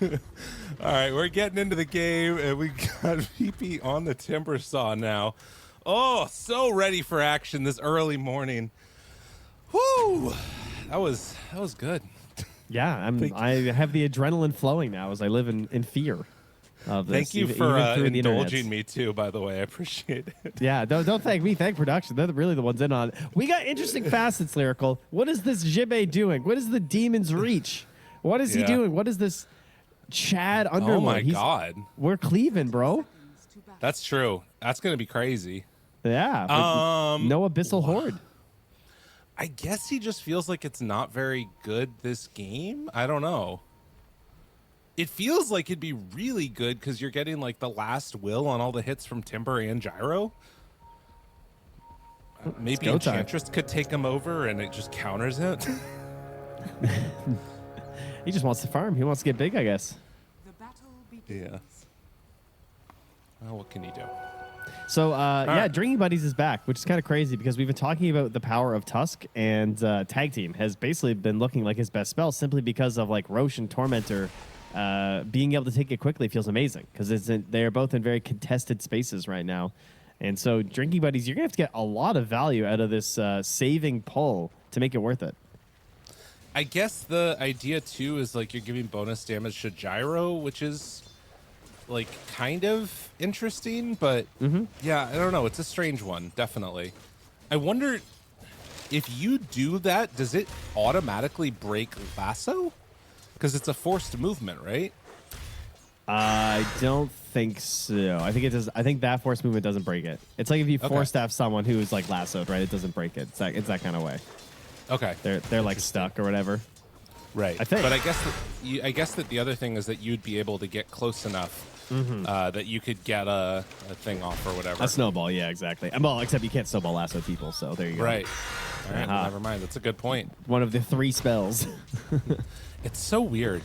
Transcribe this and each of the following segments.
All right, we're getting into the game, and we got VP on the timber saw now. Oh, so ready for action this early morning. Whoo! That was good. Yeah, I have the adrenaline flowing now as I live in fear of this. Thank you for indulging me too, by the way. I appreciate it. Yeah, don't thank me. Thank production. They're really the ones in on it. We got interesting facets, Lyrical. What is this Jibbe doing? What is the Demon's Reach? What is he doing? What is this Chad Underwood? Oh my God. We're cleaving, bro. That's true. That's going to be crazy. Yeah. No Abyssal Horde. I guess he just feels like it's not very good this game. I don't know. It feels like it'd be really good because you're getting like the last will on all the hits from Timber and Gyro. Maybe Enchantress could take him over and it just counters it. He just wants to farm. He wants to get big, I guess. Yeah. Well, what can he do? So, yeah, Drinking Buddies is back, which is kind of crazy because we've been talking about the power of Tusk, and Tag Team has basically been looking like his best spell simply because of like Roche and Tormentor being able to take it quickly feels amazing because they are both in very contested spaces right now. And so Drinking Buddies, you're going to have to get a lot of value out of this saving pull to make it worth it. I guess the idea, too, is like you're giving bonus damage to Gyro, which is like kind of interesting, but yeah, I don't know. It's a strange one, definitely. I wonder if you do that, does it automatically break Lasso? Because it's a forced movement, right? I don't think so. I think it does. I think that forced movement doesn't break it. It's like if you force staff someone who is like lassoed, right? It doesn't break it. It's that kind of way. Okay. They're like stuck or whatever. Right. I think. But I guess that the other thing is that you'd be able to get close enough that you could get a thing off or whatever. A snowball, yeah, exactly. Well, except you can't snowball lasso people, so there you go. Right. All right, never mind. That's a good point. One of the 3 spells. It's so weird.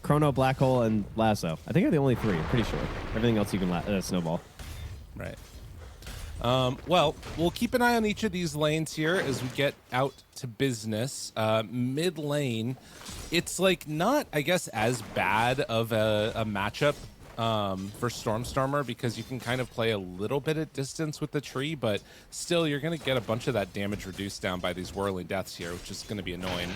Chrono, Black Hole, and Lasso. I think are the only 3, I'm pretty sure. Everything else you can snowball. Right. Well, we'll keep an eye on each of these lanes here as we get out to business. Mid lane, it's like not, I guess, as bad of a matchup for Stormstormer because you can kind of play a little bit at distance with the tree, but still you're going to get a bunch of that damage reduced down by these whirling deaths here, which is going to be annoying.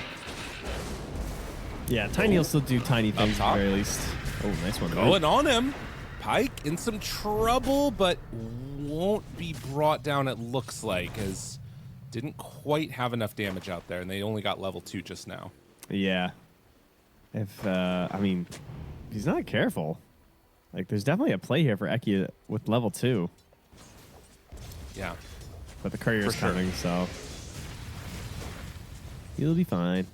Yeah, Tiny will still do tiny things at the very least. Oh, nice one. Going on him. Pyke in some trouble, but won't be brought down, it looks like, as didn't quite have enough damage out there, and they only got level 2 just now. Yeah. I mean, if he's not careful, like, there's definitely a play here for Eki with level 2. Yeah. But the courier's coming, so he'll be fine.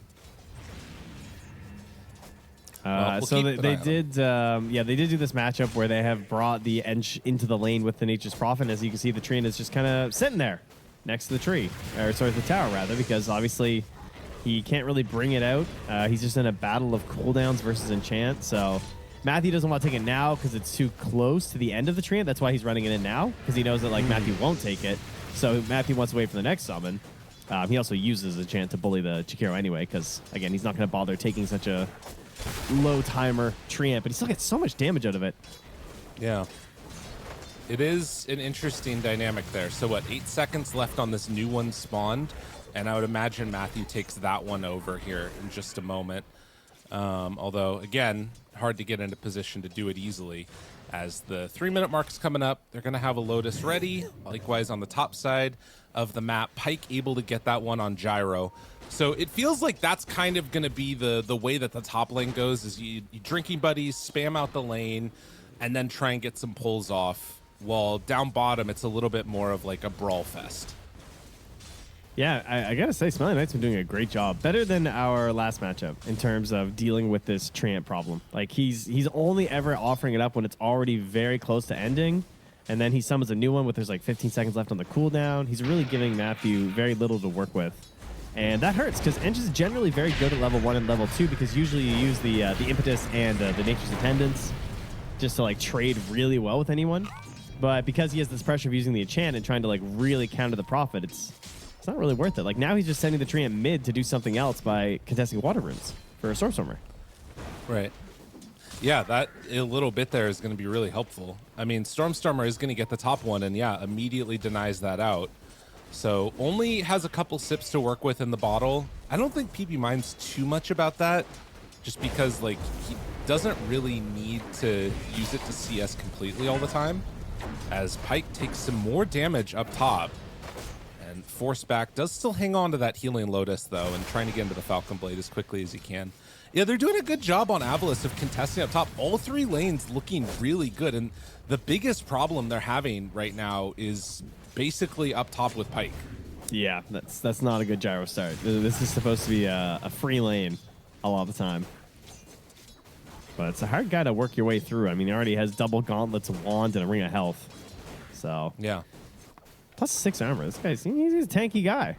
So they did do this matchup where they have brought the Ench into the lane with the Nature's Prophet. As you can see, the Trina is just kind of sitting there next to the tree, or sorry, the tower rather, because obviously he can't really bring it out. He's just in a battle of cooldowns versus enchant. So Matthew doesn't want to take it now because it's too close to the end of the Trina. That's why he's running it in now, because he knows that like Matthew won't take it. So Matthew wants to wait for the next summon. He also uses the chant to bully the Chikiro anyway, because again, he's not going to bother taking such a low timer Treant, but he still gets so much damage out of it. Yeah. It is an interesting dynamic there. So what, 8 seconds left on this new one spawned, and I would imagine Matthew takes that one over here in just a moment. Although, again, hard to get into position to do it easily. As the 3-minute mark is coming up, they're going to have a Lotus ready. Likewise, on the top side of the map, Pyke able to get that one on Gyro. So it feels like that's kind of going to be the way that the top lane goes, is you Drinking Buddies, spam out the lane, and then try and get some pulls off. While down bottom, it's a little bit more of like a brawl fest. Yeah, I got to say, Smelly Knight's been doing a great job. Better than our last matchup in terms of dealing with this Treant problem. Like, he's only ever offering it up when it's already very close to ending, and then he summons a new one with there's like 15 seconds left on the cooldown. He's really giving Matthew very little to work with. And that hurts, because Ench is generally very good at level 1 and level 2, because usually you use the Impetus and the Nature's Attendance just to like trade really well with anyone. But because he has this pressure of using the enchant and trying to like really counter the Prophet, it's not really worth it. Like now he's just sending the tree in mid to do something else by contesting water runes for a Stormstormer. Right. Yeah, that a little bit there is going to be really helpful. I mean, Stormstormer is going to get the top one, and yeah, immediately denies that out. So only has a couple sips to work with in the bottle. I don't think PP minds too much about that, just because like he doesn't really need to use it to CS completely all the time, as Pyke takes some more damage up top. And Force Back does still hang on to that healing Lotus, though, and trying to get into the Falcon Blade as quickly as he can. Yeah, they're doing a good job on AVULUS of contesting up top. All three lanes looking really good, and the biggest problem they're having right now is basically up top with Pyke. Yeah, that's not a good gyro start. This is supposed to be a free lane a lot of the time. But it's a hard guy to work your way through. I mean, he already has double gauntlets, a wand, and a ring of health. So yeah. Plus 6 armor. This guy's he's a tanky guy.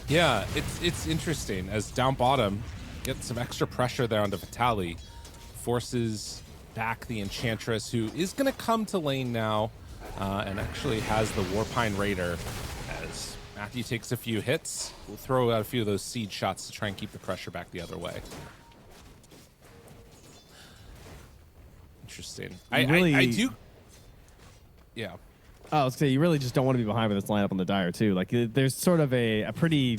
Yeah, it's interesting as down bottom, get some extra pressure there onto Vitali, forces back the Enchantress, who is going to come to lane now, and actually has the Warpine Raider. As Matthew takes a few hits, we'll throw out a few of those seed shots to try and keep the pressure back the other way. Interesting. I do. Yeah. Oh, I was gonna say, you really just don't want to be behind with this lineup on the Dire, too. Like, there's sort of a pretty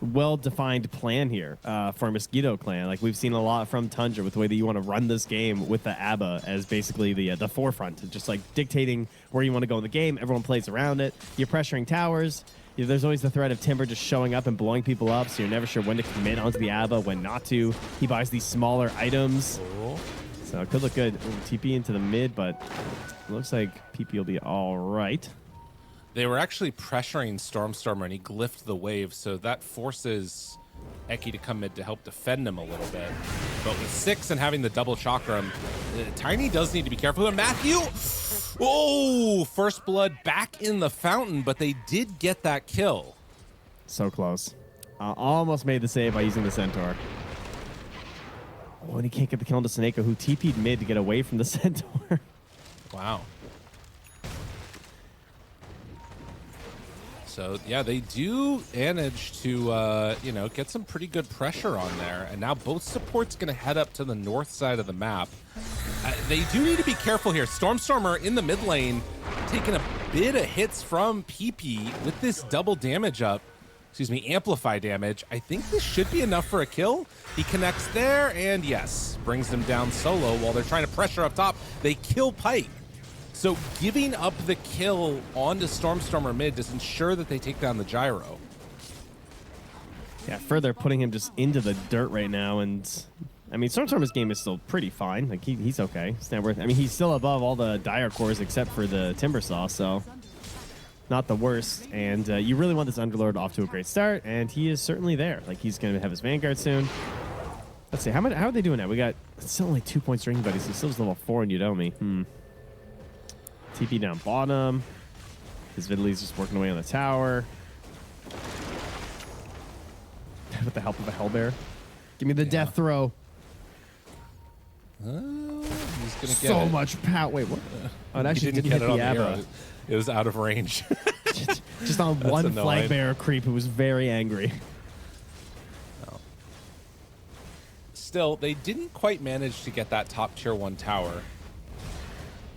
well-defined plan here for Mosquito Clan. Like, we've seen a lot from Tundra with the way that you want to run this game with the ABBA as basically the forefront, just like dictating where you want to go in the game. Everyone plays around it. You're pressuring towers. There's always the threat of Timber just showing up and blowing people up, so you're never sure when to commit onto the ABBA, when not to. He buys these smaller items. Cool. So it could look good. Ooh, TP into the mid, but it looks like PP will be all right. They were actually pressuring Stormstormer, and he glyphed the wave, so that forces Eki to come mid to help defend him a little bit. But with 6 and having the double chakram, Tiny does need to be careful. And Matthew, oh, first blood back in the fountain, but they did get that kill. So close. Almost made the save by using the Centaur. Oh, and he can't get the kill into Seneko, who TP'd mid to get away from the Centaur. Wow. So, yeah, they do manage to, you know, get some pretty good pressure on there. And now both supports going to head up to the north side of the map. They do need to be careful here. Stormstormer in the mid lane taking a bit of hits from PP with this double damage up. Excuse me, amplify damage. I think this should be enough for a kill. He connects there, and yes, brings them down solo while they're trying to pressure up top. They kill Pyke. So giving up the kill onto Stormstormer mid does ensure that they take down the gyro. Yeah, further putting him just into the dirt right now, and I mean, Stormstormer's game is still pretty fine. Like he's okay. It's not worth. I mean, he's still above all the Dire cores except for the Timbersaw, so not the worst. And you really want this Underlord off to a great start, and he is certainly there. Like he's going to have his Vanguard soon. Let's see, how are they doing now? We got still only 2 points ring buddies. He still has level 4 in Udomi. TP down bottom. His Vitali's just working away on the tower. With the help of a Hellbear. Give me the death throw. He's gonna get so much power. Wait, what? Oh, it actually didn't hit the ABBA. It was out of range. Just on one flag bearer creep who was very angry. Oh. Still, they didn't quite manage to get that top tier 1 tower,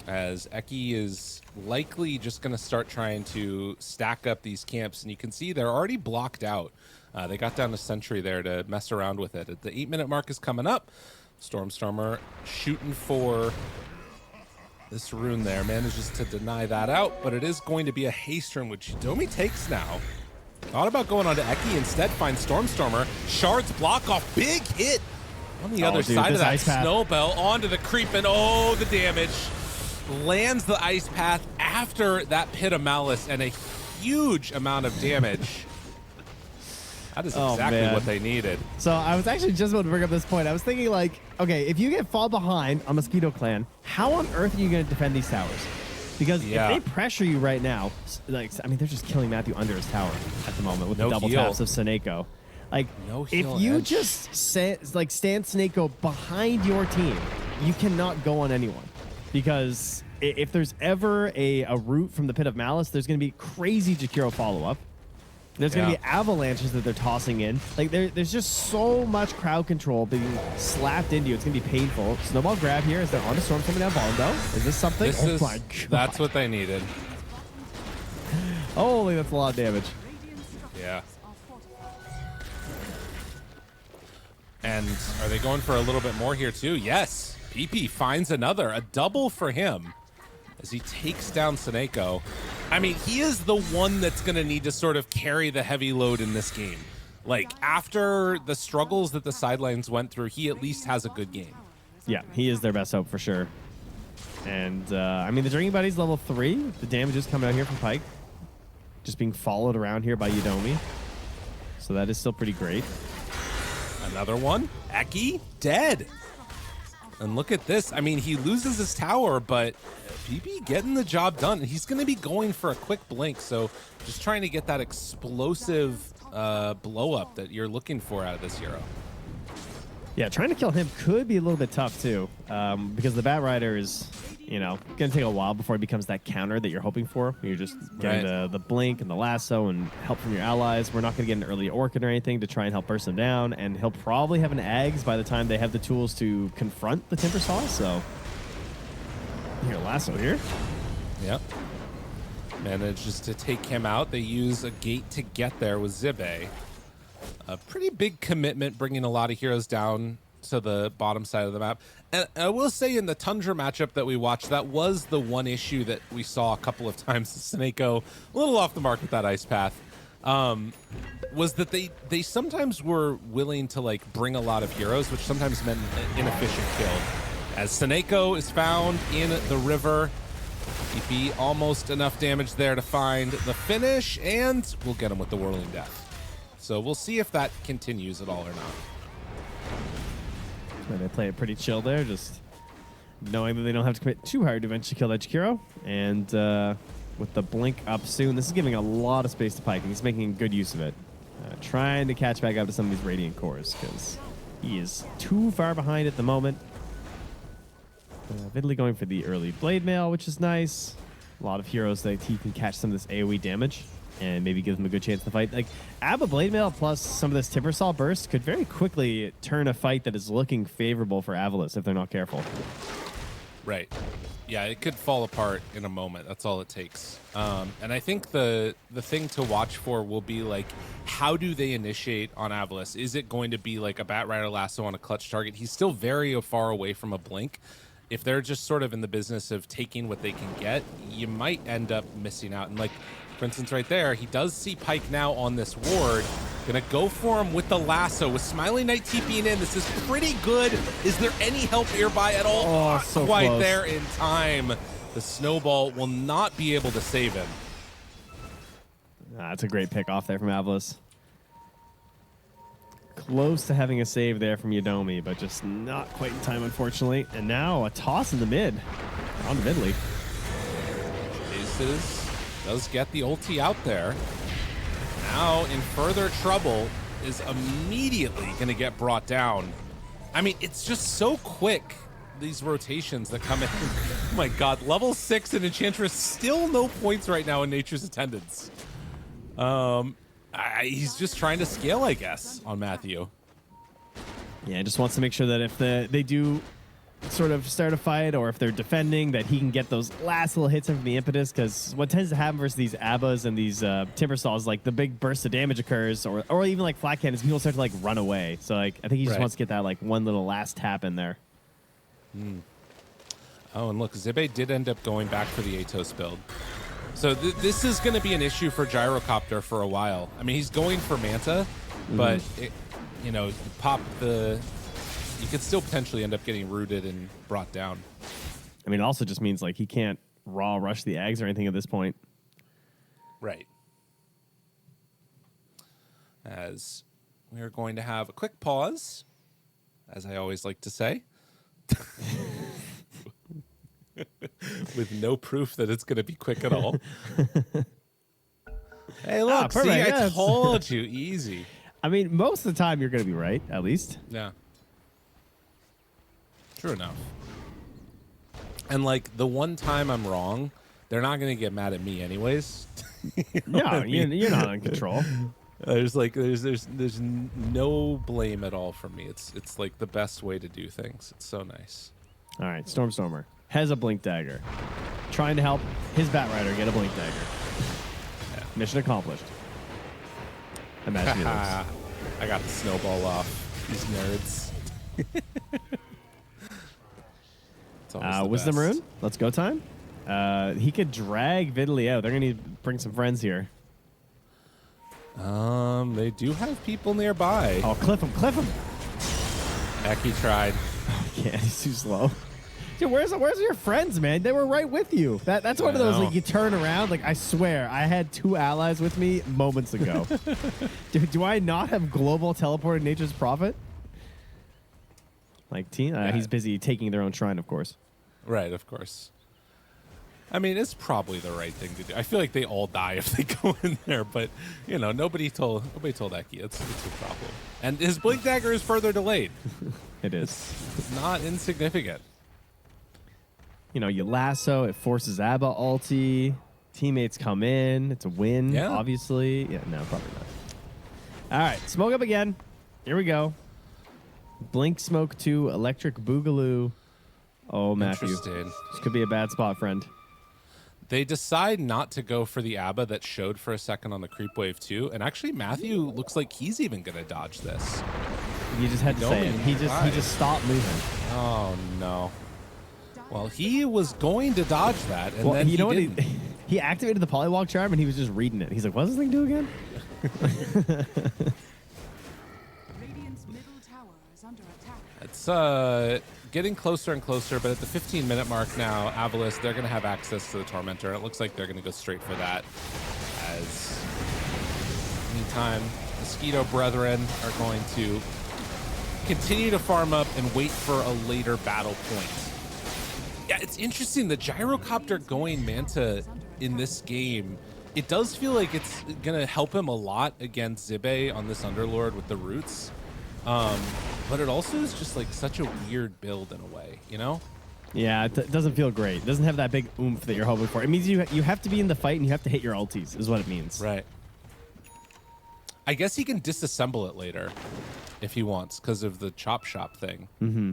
as Eki is likely just going to start trying to stack up these camps, and you can see they're already blocked out. They got down to Sentry there to mess around with it. The 8-minute mark is coming up. Stormstormer shooting for this rune there, manages to deny that out, but it is going to be a haste rune, which Domi takes now. Thought about going on to Eki, instead finds Stormstormer. Shards block off, big hit on the other side of that snowbell onto the creep, and oh, the damage. Lands the ice path after that Pit of Malice, and a huge amount of damage. That is exactly what they needed. So I was actually just about to bring up this point. I was thinking, like, okay, if you get fall behind on Mosquito Clan, how on earth are you going to defend these towers? Because if they pressure you right now, like, I mean, they're just killing Matthew under his tower at the moment with the double taps of Seneko. Like, if you just stand Seneko behind your team, you cannot go on anyone. Because if there's ever a route from the Pit of Malice, there's going to be crazy Jakiro follow-up. There's going to be avalanches that they're tossing in. Like, there's just so much crowd control being slapped into you. It's going to be painful. Snowball grab here as they're on to storm coming down bottom, though. Is this something? Oh my God. That's what they needed. Holy, that's a lot of damage. Yeah. And are they going for a little bit more here, too? Yes. PP finds another. A double for him as he takes down Seneko. I mean, he is the one that's going to need to sort of carry the heavy load in this game. Like, after the struggles that the sidelines went through, he at least has a good game. Yeah, he is their best hope for sure. And, I mean, the Drinking Buddy's level 3. The damage is coming out here from Pyke. Just being followed around here by Yudomi. So that is still pretty great. Another one. Eki, dead. And look at this. I mean, he loses his tower, but PP getting the job done. He's going to be going for a quick blink, so just trying to get that explosive blow up that you're looking for out of this hero. Yeah, trying to kill him could be a little bit tough, too, because the Bat Rider is, you know, going to take a while before it becomes that counter that you're hoping for. You're just getting the blink and the lasso and help from your allies. We're not going to get an early Orchid or anything to try and help burst him down, and he'll probably have an Ags by the time they have the tools to confront the Timber Saw, so... Here, lasso here. Yep. Manages to take him out. They use a gate to get there with Zibe. A pretty big commitment, bringing a lot of heroes down to the bottom side of the map. And I will say in the Tundra matchup that we watched, that was the one issue that we saw a couple of times. Seneko, a little off the mark with that ice path, was that they sometimes were willing to like bring a lot of heroes, which sometimes meant an inefficient kill. As Seneko is found in the river, EP almost enough damage there to find the finish, and we'll get him with the Whirling Death. So we'll see if that continues at all or not. They play it pretty chill there, just knowing that they don't have to commit too hard to eventually kill that Jakiro. And with the blink up soon, this is giving a lot of space to Pyke, and he's making good use of it. Trying to catch back up to some of these Radiant cores, because he is too far behind at the moment. Vidley going for the early Blade Mail, which is nice. A lot of heroes that he can catch some of this AoE damage and maybe give them a good chance to fight. Like, Abba Blade Mail plus some of this Timbersaw burst could very quickly turn a fight that is looking favorable for AVULUS if they're not careful. Right. Yeah, it could fall apart in a moment. That's all it takes. And I think the thing to watch for will be, like, how do they initiate on AVULUS? Is it going to be like a Bat Rider lasso on a clutch target? He's still very far away from a blink. If they're just sort of in the business of taking what they can get, you might end up missing out. And, like, for instance, right there, he does see Pyke now on this ward. Gonna go for him with the lasso, with Smiling Knight TPing in. This is pretty good. Is there any help nearby at all? Oh, so quite close. There in time. The snowball will not be able to save him. That's a great pick off there from AVULUS. Close to having a save there from Yudomi, but just not quite in time, unfortunately. And now a toss in the mid on Vidley. Aces does get the ulti out there. Now in further trouble, is immediately going to get brought down. I mean, it's just so quick, these rotations that come in. Oh my God, level 6 and Enchantress, still no points right now in Nature's Attendance. He's just trying to scale, I guess, on Matthew. Yeah, just wants to make sure that if they do sort of start a fight, or if they're defending, that he can get those last little hits in from the impetus, because what tends to happen versus these Abbas and these Timber Saws, like the big burst of damage occurs, or even like flat cannons, people start to like run away. So like I think he just wants to get that like one little last tap in there. Oh, and look, Zibe did end up going back for the Atos build. So this is going to be an issue for Gyrocopter for a while. I mean, he's going for Manta, but you know, pop the... You could still potentially end up getting rooted and brought down. I mean, it also just means like he can't raw rush the Ags or anything at this point. Right. As we are going to have a quick pause, as I always like to say, with no proof that it's going to be quick at all. Hey, look, see, I told you, easy. I mean, most of the time you're going to be right, at least. Yeah. True enough. And like the one time I'm wrong, they're not going to get mad at me anyways. No, you're not in control. There's no blame at all from me. It's like the best way to do things. It's so nice. All right, Stormer has a blink dagger, trying to help his Batrider get a blink dagger. Yeah. Mission accomplished. Imagine it. I got the snowball off. These nerds. Wisdom Rune. Let's go time. He could drag Vidali out. They're gonna need to bring some friends here. They do have people nearby. Oh, cliff him. Eki tried. Yeah, he's too slow. Dude, where's your friends, man? They were right with you. That's one of those, like, you turn around. Like, I swear, I had 2 allies with me moments ago. Do I not have global teleport in Nature's Prophet? Like, team? He's busy taking their own shrine, of course. Right, of course. I mean, it's probably the right thing to do. I feel like they all die if they go in there, but nobody told Eki it's a problem. And his blink dagger is further delayed. It is. It's not insignificant. You lasso, it forces Abba ulti. Teammates come in. It's a win, obviously. Yeah, no, probably not. All right, smoke up again. Here we go. Blink smoke to electric boogaloo. Oh, Matthew. Interesting. This could be a bad spot, friend. They decide not to go for the Abba that showed for a second on the creep wave too, and actually Matthew looks like he's even going to dodge this. You just had to say it. He just stopped moving. Oh no. Well, he was going to dodge that, and then he didn't. He activated the polywalk charm, and he was just reading it. He's like, "What does this thing do again?" It's getting closer and closer, but at the 15-minute mark now, AVULUS, they're going to have access to the Tormentor. It looks like they're going to go straight for that. As meantime, Mosquito Brethren are going to continue to farm up and wait for a later battle point. Yeah, it's interesting. The Gyrocopter going Manta in this game, it does feel like it's going to help him a lot against Zibe on this Underlord with the roots. But it also is just like such a weird build in a way, Yeah, it doesn't feel great. It doesn't have that big oomph that you're hoping for. It means you have to be in the fight and you have to hit your ultis, is what it means. Right. I guess he can disassemble it later if he wants because of the chop shop thing. Mm-hmm.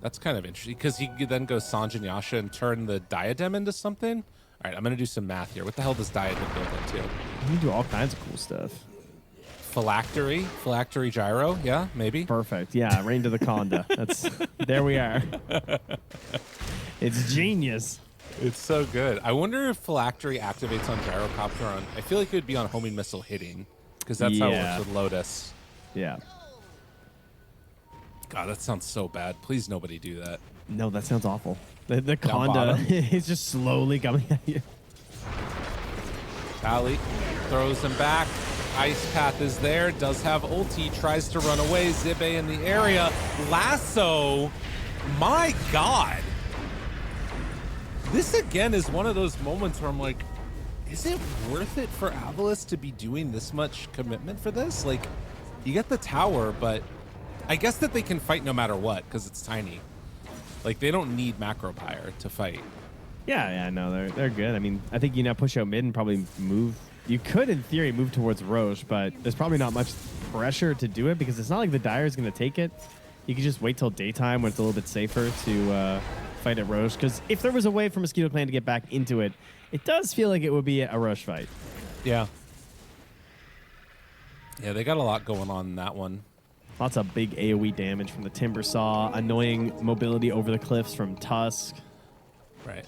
That's kind of interesting because he could then go Sanjin Yasha and turn the diadem into something. All right, I'm going to do some math here. What the hell does diadem build into? You can do all kinds of cool stuff. Phylactery gyro, yeah, maybe. Perfect, yeah, rain to the Conda. There we are. It's genius. It's so good. I wonder if Phylactery activates on Gyrocopter on. I feel like it would be on homing missile hitting because that's how it works with Lotus. Yeah. God, that sounds so bad. Please, nobody do that. No, that sounds awful. The Conda is just slowly coming at you. Ali throws him back. Ice Path is there, does have ulti, tries to run away. Zibe in the area. Lasso. My God. This again is one of those moments where I'm like, is it worth it for AVULUS to be doing this much commitment for this? Like, you get the tower, but I guess that they can fight no matter what because it's tiny. Like, they don't need Macro Pyre to fight. Yeah, no, they're good. I mean, I think push out mid and probably move. You could, in theory, move towards Roche, but there's probably not much pressure to do it because it's not like the Dire is going to take it. You can just wait till daytime when it's a little bit safer to fight at Roche. Because if there was a way for Mosquito Clan to get back into it, it does feel like it would be a Roche fight. Yeah. Yeah, they got a lot going on in that one. Lots of big AoE damage from the Timber Saw, annoying mobility over the cliffs from Tusk. Right.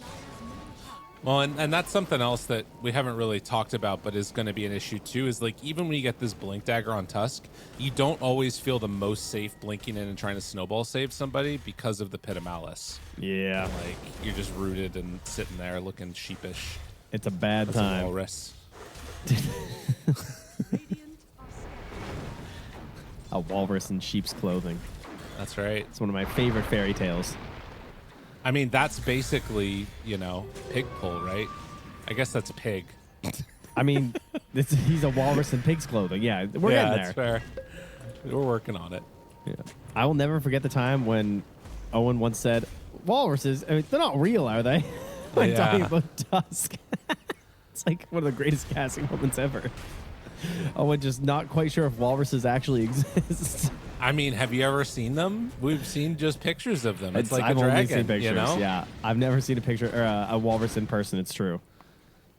Well, and that's something else that we haven't really talked about, but is going to be an issue too, is like even when you get this Blink Dagger on Tusk, you don't always feel the most safe blinking in and trying to snowball save somebody because of the Pit of Malice. Yeah. Like, you're just rooted and sitting there looking sheepish. It's a bad time. A walrus. A walrus in sheep's clothing. That's right. It's one of my favorite fairy tales. I mean, that's basically, pig pull, right? I guess that's pig. I mean, he's a walrus in pig's clothing. Yeah, we're getting there. That's fair. We're working on it. Yeah. I will never forget the time when Owen once said, walruses, they're not real, are they? When talking about Tusk. It's like one of the greatest casting moments ever. Oh, and just not quite sure if walruses actually exist. I mean, have you ever seen them? We've seen just pictures of them. It's like I've a dragon, only seen pictures, you know? Yeah, I've never seen a picture or a walrus in person. It's true.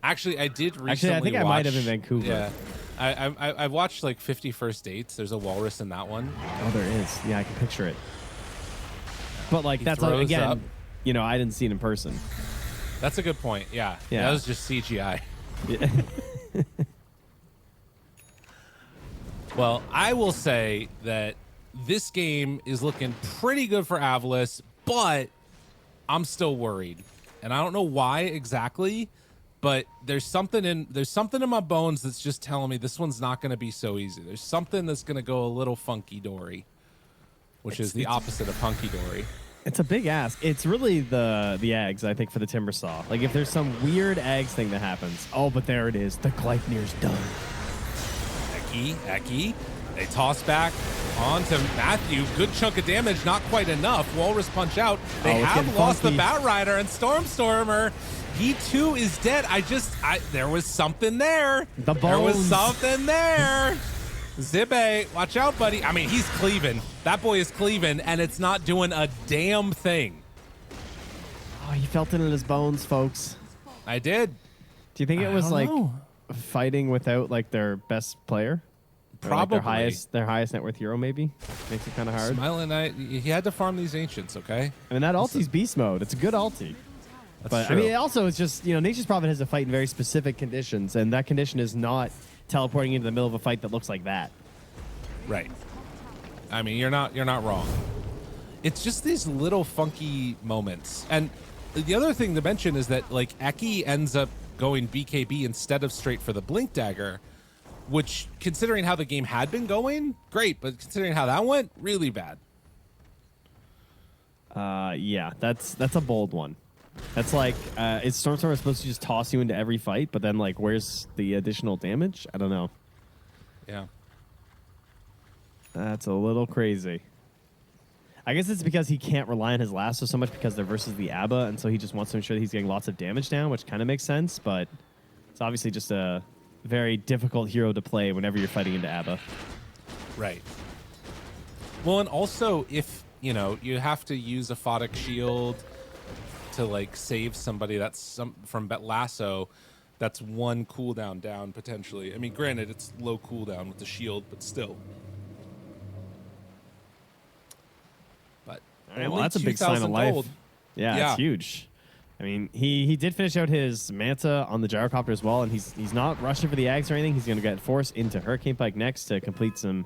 Actually, I did recently Actually, I think I might have in Vancouver. Yeah. I watched like 50 First Dates. There's a walrus in that one. Oh, there is. Yeah, I can picture it. But like that's like, again, up. you know, I didn't see it in person. That's a good point. Yeah. That was just CGI. Yeah. Well, I will say that this game is looking pretty good for AVULUS, but I'm still worried. And I don't know why exactly, but there's something in my bones that's just telling me this one's not going to be so easy. There's something that's going to go a little funky-dory, which is the opposite of hunky-dory. It's a big ask. It's really the eggs, I think, for the Timbersaw. Like, if there's some weird eggs thing that happens. Oh, but there it is. The Gleipnir's done. Eki. They toss back onto Matthew. Good chunk of damage, not quite enough. Walrus punch out. They have lost the Batrider, and Stormstormer, he too is dead. There was something there. The bones. There was something there. Zibe, watch out, buddy. I mean, he's cleaving. That boy is cleaving, and it's not doing a damn thing. Oh, he felt it in his bones, folks. I did. Do you think it was like fighting without like their best player? Probably. Like their highest net worth hero, maybe? Makes it kind of hard. Smiling, he had to farm these Ancients, okay? I mean, that ulti's beast mode. It's a good ulti. But true. I mean, it also is just, you know, Nature's Prophet has to fight in very specific conditions, and that condition is not teleporting into the middle of a fight that looks like that. Right. I mean, you're not wrong. It's just these little funky moments. And the other thing to mention is that like Eki ends up going BKB instead of straight for the Blink Dagger, which, considering how the game had been going, great, but considering how that went, really bad. Yeah, that's a bold one. That's like, is Stormstormer supposed to just toss you into every fight, but then like, where's the additional damage? I don't know. Yeah. That's a little crazy. I guess it's because he can't rely on his lasso so much because they're versus the ABBA, and so he just wants to ensure that he's getting lots of damage down, which kind of makes sense, but it's obviously just a very difficult hero to play whenever you're fighting into ABBA. Right. Well, and also if, you know, you have to use a Photic Shield to like save somebody that's from lasso, that's one cooldown down potentially. I mean, granted, it's low cooldown with the shield, but still. But well, that's a big sign of life. Gold. Yeah, it's huge. I mean, he did finish out his Manta on the Gyrocopter as well, and he's not rushing for the Ags or anything. He's going to get Force into Hurricane Pike next to complete some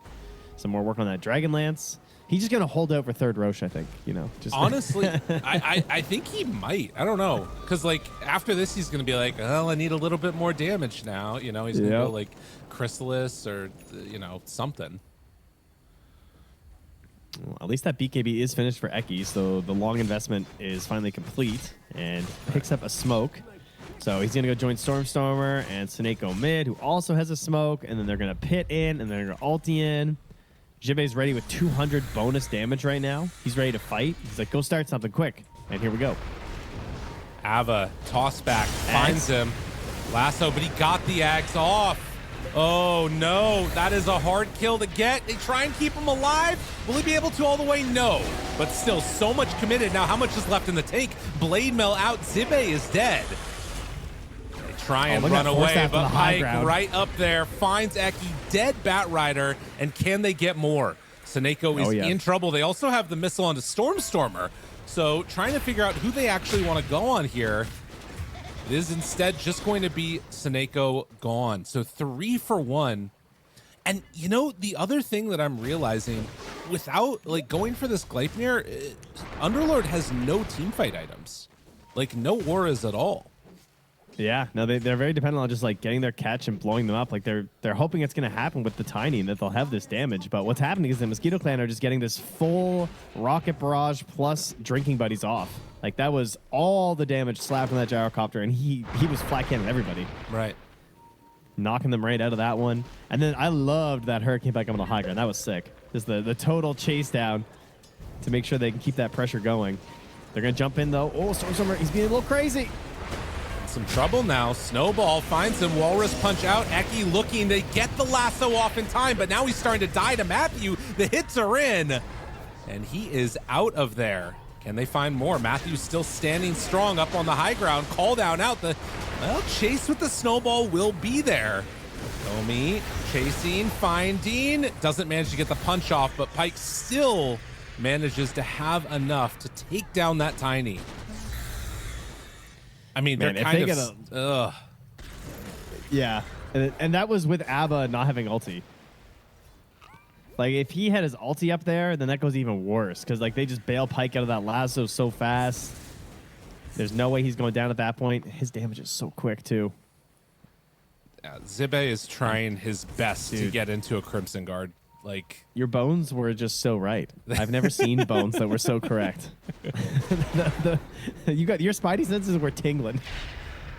more work on that Dragon Lance. He's just going to hold out for third Roche, I think. You know, just honestly, I think he might. I don't know, because like after this, he's going to be like, well, I need a little bit more damage now. You know, he's going to go like Chrysalis or you know something. Well, at least that BKB is finished for Eki, so the long investment is finally complete and picks up a smoke. So he's going to go join Stormstormer and Suneko mid, who also has a smoke, and then they're going to pit in, and they're going to ulti in. Jibe's ready with 200 bonus damage right now. He's ready to fight. He's like, go start something quick. And here we go. Ava, toss back, finds him. Lasso, but he got the Ags off. Oh, no. That is a hard kill to get. They try and keep him alive. Will he be able to all the way? No. But still, so much committed. Now, how much is left in the tank? Blade Mail out. Zibe is dead. They try and run away, but Pike right up there finds Eki, dead Batrider, and can they get more? Suneko is in trouble. They also have the missile onto Stormstormer, so trying to figure out who they actually want to go on here. It is instead just going to be Suneko gone. So 3 for 1. And, you know, the other thing that I'm realizing, without, like, going for this Gleipnir, Underlord has no teamfight items. Like, no auras at all. Yeah, no, they're very dependent on just, like, getting their catch and blowing them up. Like, they're hoping it's going to happen with the Tiny and that they'll have this damage. But what's happening is the Mosquito Clan are just getting this full Rocket Barrage plus Drinking Buddies off. Like, that was all the damage slapped on that Gyrocopter, and he was flat cannon everybody. Right. Knocking them right out of that one. And then I loved that Hurricane Pike on the high ground. That was sick. Just the total chase down to make sure they can keep that pressure going. They're going to jump in, though. Oh, Stormstormer, he's being a little crazy. some trouble now. Snowball finds him. Walrus punch out. Eki looking to get the lasso off in time, but now he's starting to die to Matthew. The hits are in, and he is out of there. Can they find more? Matthew's still standing strong up on the high ground. Call down out. Well, chase with the snowball will be there. Omi chasing, finding. Doesn't manage to get the punch off, but Pike still manages to have enough to take down that Tiny. I mean, they're kind of... Yeah, and that was with Abba not having ulti. Like, if he had his ulti up there, then that goes even worse. Because, like, they just bail Pike out of that lasso so fast. There's no way he's going down at that point. His damage is so quick, too. Yeah, Zibe is trying his best to get into a Crimson Guard. Like, your bones were just so right. I've never seen bones that were so correct. You got your spidey senses were tingling.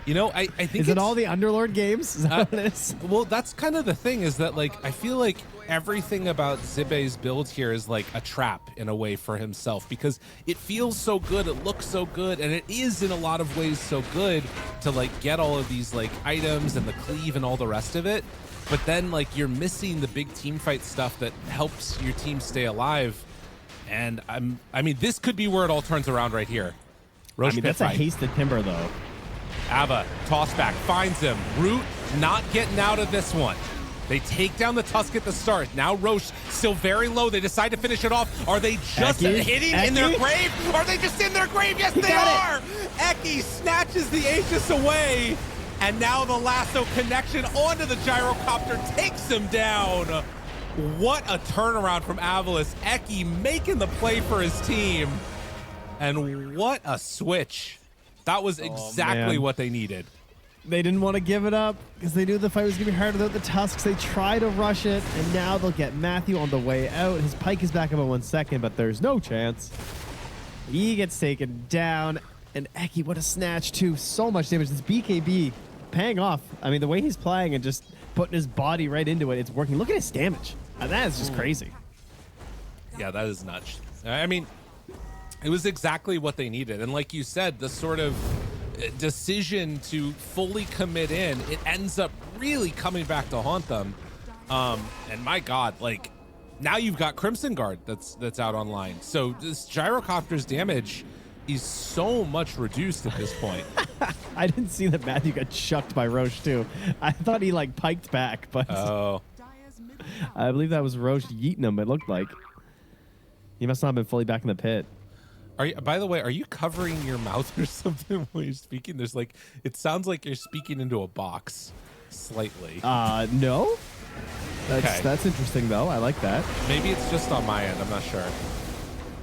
You know, I think is it all the Underlord games? Is that what it is? Well, that's kind of the thing, is that, like, I feel like everything about Zibe's build here is like a trap in a way for himself, because it feels so good, it looks so good, and it is in a lot of ways so good to, like, get all of these, like, items and the cleave and all the rest of it. But then, like, you're missing the big team fight stuff that helps your team stay alive. And I mean, this could be where it all turns around right here. Roche, I mean, that's a hasted timber, though. Abba, toss back, finds him. Root not getting out of this one. They take down the Tusk at the start. Now Roche still very low. They decide to finish it off. Are they just hitting in their grave? Are they just in their grave? Yes, they are! Eki snatches the Aegis away. And now the lasso connection onto the gyrocopter takes him down. What a turnaround from AVULUS. Eki making the play for his team. And what a switch. That was exactly what they needed. They didn't want to give it up because they knew the fight was going to be hard without the Tusks. They try to rush it, and now they'll get Matthew on the way out. His Pike is back up in 1 second, but there's no chance. He gets taken down, and Eki, what a snatch, too. So much damage. This BKB paying off. I mean, the way he's playing and just putting his body right into it, it's working. Look at his damage. That is just crazy. Yeah, that is nuts. I mean, it was exactly what they needed. And like you said, the sort of decision to fully commit in, it ends up really coming back to haunt them. And my God, like, now you've got Crimson Guard that's out online. So this gyrocopter's damage is so much reduced at this point. I didn't see that Matthew got chucked by Roche too. I thought he like piked back, but I believe that was Roche yeeting him, it looked like. He must not have been fully back in the pit. Are you, by the way, are you covering your mouth or something when you're speaking? There's like, it sounds like you're speaking into a box slightly. No. That's interesting though. I like that. Maybe it's just on my end. I'm not sure.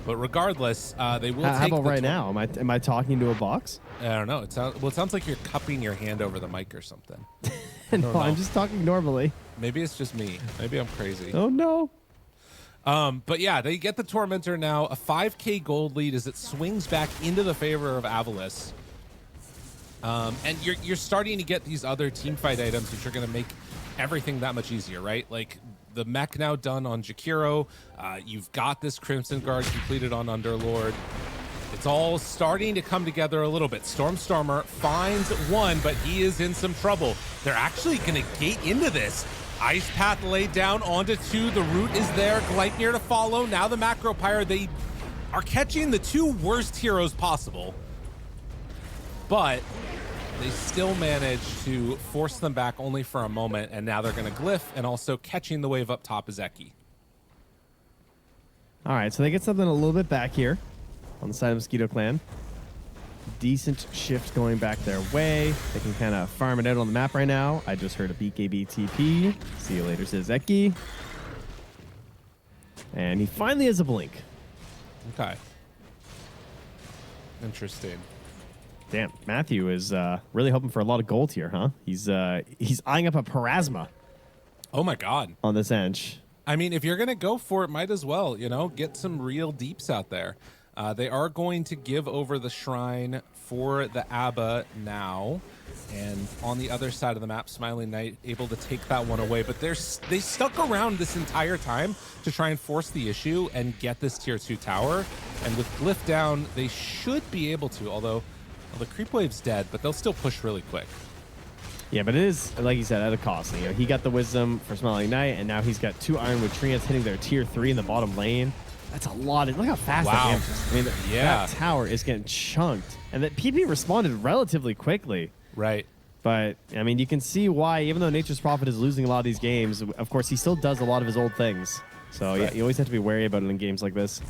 But regardless, they will take how about right now? Am I talking to a box? I don't know. It sounds like you're cupping your hand over the mic or something. No, I'm just talking normally. Maybe it's just me. Maybe I'm crazy. Oh no. But yeah, they get the Tormentor now. A 5K gold lead as it swings back into the favor of AVULUS. And you're starting to get these other team fight items, which are going to make everything that much easier, right? Like the mech now done on Jakiro. You've got this Crimson Guard completed on Underlord. It's all starting to come together a little bit. Stormstormer finds one, but he is in some trouble. They're actually going to gate into this. Ice Path laid down onto 2. The root is there. Gleipnir to follow. Now the Macro Pyre. They are catching the 2 worst heroes possible. But they still manage to force them back only for a moment. And now they're going to glyph, and also catching the wave up top is Eki. All right, so they get something a little bit back here on the side of Mosquito Clan. Decent shift going back their way. They can kind of farm it out on the map right now. I just heard a BKB TP. See you later, says Eki. And he finally has a blink. Okay. Interesting. Damn, Matthew is really hoping for a lot of gold here, huh? He's eyeing up a Parasma. Oh my God. On this Ench. I mean, if you're going to go for it, might as well, you know, get some real deeps out there. They are going to give over the shrine for the Abba now. And on the other side of the map, Smiling Knight able to take that one away. But they stuck around this entire time to try and force the issue and get this tier 2 tower. And with Glyph down, they should be able to. Although Well, the creep wave's dead, but they'll still push really quick. Yeah, but it is, like you said, at a cost. You know, he got the wisdom for Smiling Knight, and now he's got 2 Ironwood Treants hitting their tier 3 in the bottom lane. That's a lot. Look how fast that damage is. I mean, that tower is getting chunked. And that PP responded relatively quickly. Right. But, I mean, you can see why, even though Nature's Prophet is losing a lot of these games, of course, he still does a lot of his old things. So, yeah, you always have to be wary about it in games like this.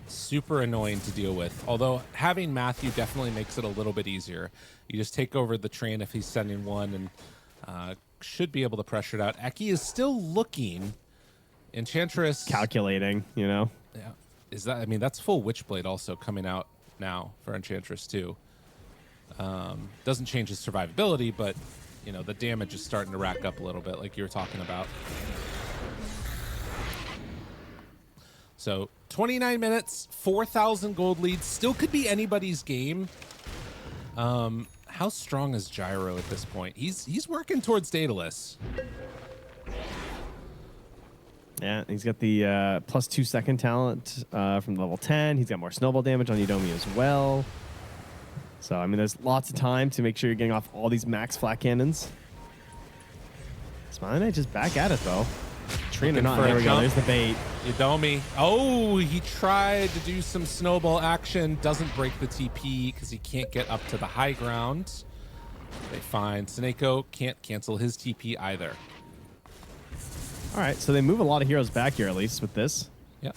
Super annoying to deal with. Although having Matthew definitely makes it a little bit easier. You just take over the train if he's sending one and should be able to pressure it out. Eki is still looking. Enchantress. Calculating, you know? Yeah. Is that, I mean, that's full Witchblade also coming out now for Enchantress too. Doesn't change his survivability, but, you know, the damage is starting to rack up a little bit like you were talking about. So 29 minutes, 4,000 gold lead. Still could be anybody's game. How strong is Gyro at this point? He's working towards Daedalus. Yeah, he's got the +2 second talent from level 10. He's got more snowball damage on Yudomi as well. So, I mean, there's lots of time to make sure you're getting off all these max flat cannons. Smiling Knight just back at it, though. Train or not. There we go. There's the bait. Yudomi. Oh, he tried to do some snowball action. Doesn't break the TP because he can't get up to the high ground. They find Seneko can't cancel his TP either. All right, so they move a lot of heroes back here, at least, with this. Yep.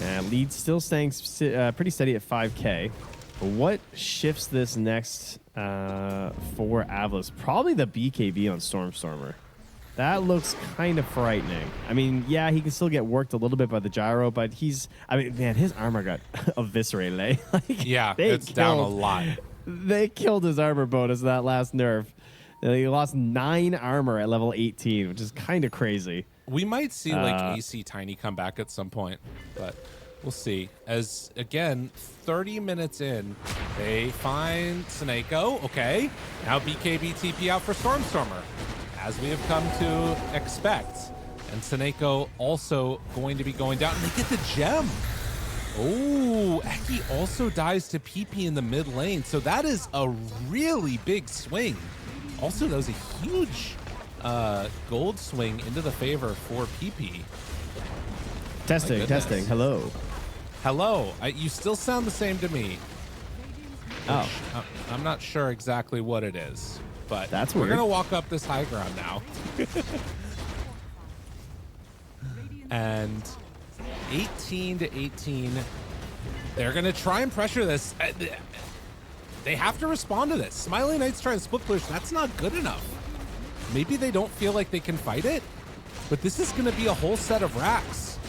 And lead still staying pretty steady at 5K. But what shifts this next for AVULUS? Probably the BKB on Stormstormer. That looks kind of frightening. I mean, yeah, he can still get worked a little bit by the gyro, but I mean, man, his armor got eviscerated, eh? Like, yeah, it's down a lot. They killed his armor bonus that last nerf. He lost 9 armor at level 18, which is kind of crazy. We might see like AC Tiny come back at some point, but we'll see. As again, 30 minutes in, they find Seneko. Okay, now BKB TP out for Stormstormer, as we have come to expect. And Seneko also going to be going down, and they get the gem. Oh, Eki also dies to PP in the mid lane, so that is a really big swing. Also, that was a huge gold swing into the favor for PP. Testing. Hello. Hello. You still sound the same to me. Oh. I'm not sure exactly what it is, but that's we're weird. going to walk up this high ground now. And 18-18. They're going to try and pressure this. They have to respond to this. Smiling Knight's trying to split push. That's not good enough. Maybe they don't feel like they can fight it, but this is going to be a whole set of racks.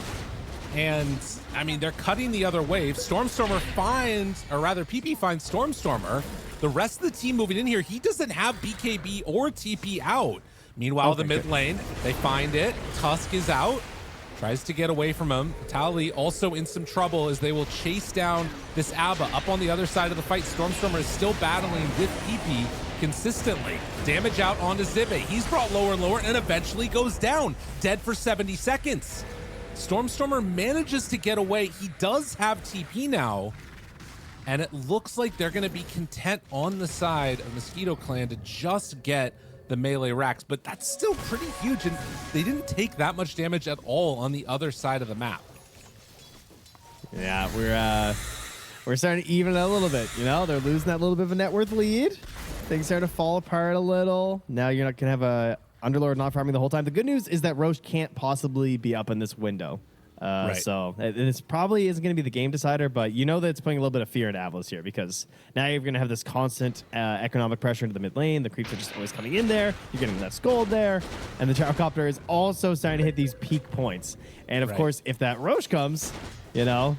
And, I mean, they're cutting the other wave. Stormstormer finds, or rather, PP finds Stormstormer. The rest of the team moving in here, he doesn't have BKB or TP out. Meanwhile, the mid lane, they find it. Tusk is out. Tries to get away from him. Tali also in some trouble as they will chase down this Abba up on the other side of the fight. Stormstormer is still battling with PP consistently. Damage out onto Zibe. He's brought lower and lower and eventually goes down. Dead for 70 seconds. Stormstormer manages to get away. He does have TP now. And it looks like they're going to be content on the side of Mosquito Clan to just get the melee racks, but that's still pretty huge, and they didn't take that much damage at all on the other side of the map. Yeah, we're starting to even it a little bit. You know, they're losing that little bit of a net worth lead. Things starting to fall apart a little. Now you're not gonna have a Underlord not farming the whole time. The good news is that Roche can't possibly be up in this window. Right. So it's probably isn't going to be the game decider, but you know that it's putting a little bit of fear into AVULUS here, because now you're going to have this constant economic pressure into the mid lane. The creeps are just always coming in there. You're getting that gold there, and the gyrocopter is also starting to hit these peak points. And of course, if that Roche comes, you know,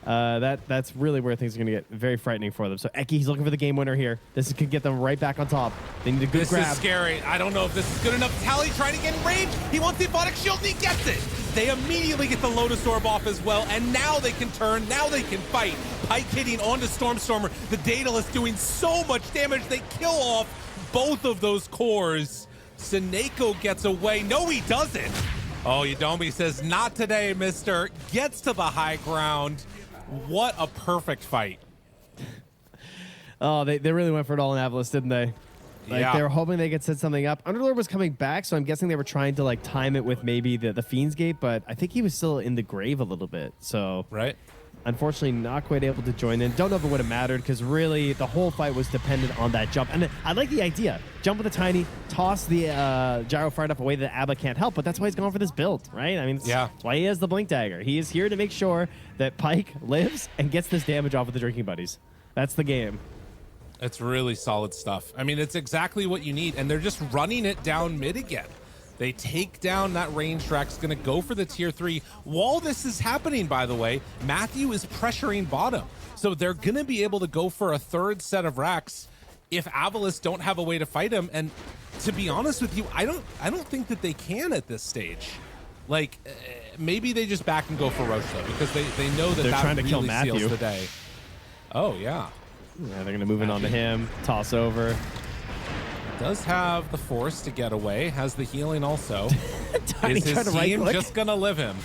that's really where things are going to get very frightening for them. So Eki, looking for the game winner here. This could get them right back on top. They need a good grab. This is scary. I don't know if this is good enough. Tally trying to get in range. He wants the Aquatic Shield, and he gets it. They immediately get the Lotus Orb off as well, and now they can turn. Now they can fight. Pike hitting onto Stormstormer. The Daedalus doing so much damage. They kill off both of those cores. Seneko gets away. No, he doesn't. Oh, Yudomi says, not today, mister. Gets to the high ground. What a perfect fight. Oh, they really went for it all in AVULUS, didn't they? Like, yeah. they were hoping they could set something up. Underlord was coming back, so I'm guessing they were trying to like time it with maybe the Fiend's Gate, but I think he was still in the grave a little bit. So right. Unfortunately, not quite able to join in. Don't know if it would have mattered because really the whole fight was dependent on that jump. And I like the idea. Jump with a tiny, toss the gyro far enough away that Abba can't help, but that's why he's going for this build, right? I mean, that's why he has the Blink Dagger. He is here to make sure that Pyke lives and gets this damage off of the Drinking Buddies. That's the game. It's really solid stuff. I mean, it's exactly what you need, and they're just running it down mid again. They take down that range track's going to go for the tier 3. While this is happening, by the way, Matthew is pressuring bottom. So they're going to be able to go for a third set of racks if AVULUS don't have a way to fight him. And to be honest with you, I don't think that they can at this stage. Like, maybe they just back and go for Roche, though, because they know that they're that trying to really kill Matthew. seals the day. Oh, yeah. Yeah, they're going to move in onto him, toss over. Does have the force to get away, has the healing also. Is his team just gonna live him?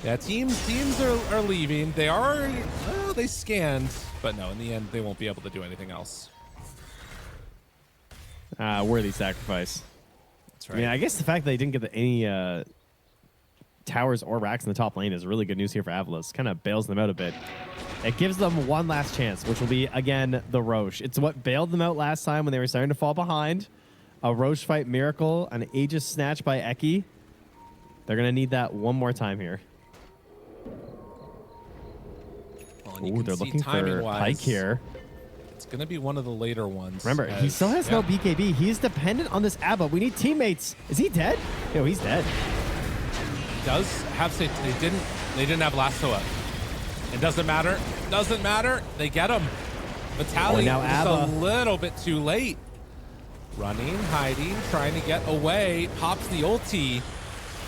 Yeah, teams are leaving. They are, they scanned, but no, in the end, they won't be able to do anything else. Worthy sacrifice. That's right. I mean, I guess the fact that they didn't get any towers or racks in the top lane is really good news here for AVULUS. Kind of bails them out a bit. It gives them one last chance, which will be, again, the Roche. It's what bailed them out last time when they were starting to fall behind. A Roche fight miracle, an Aegis snatch by Eki. They're going to need that one more time here. Well, Ooh, they're looking for Pyke here. It's going to be one of the later ones. Remember, he still has no BKB. He's dependent on this Abba. We need teammates. Is he dead? No, he's dead. He does have to. They didn't have lasso up. It doesn't matter. Doesn't matter. They get him. Vitaly just a little bit too late. Running, hiding, trying to get away. Pops the ulti.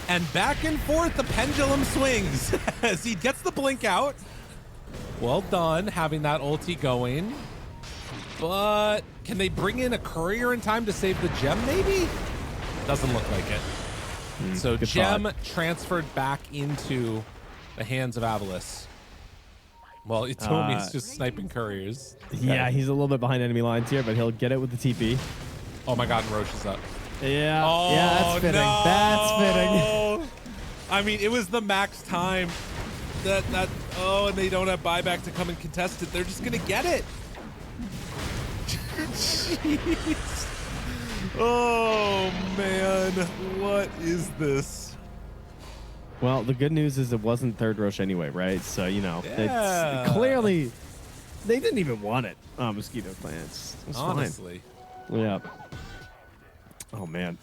And back and forth, the pendulum swings as he gets the blink out. Well done having that ulti going. But can they bring in a courier in time to save the gem, maybe? Doesn't look like it. So gem transferred back into the hands of AVULUS. Well, Itomi's just sniping couriers. Yeah, he's a little bit behind enemy lines here, but he'll get it with the TP. Oh my god, and Roche is up. Yeah, oh, yeah, that's fitting. No. That's fitting. I mean, it was the max time. And they don't have buyback to come and contest it. They're just gonna get it. Jeez. Oh man, what is this? Well, the good news is it wasn't third Roche anyway, right? So, it's clearly they didn't even want it. Mosquito Clan. It's honestly fine. Yeah. Oh man.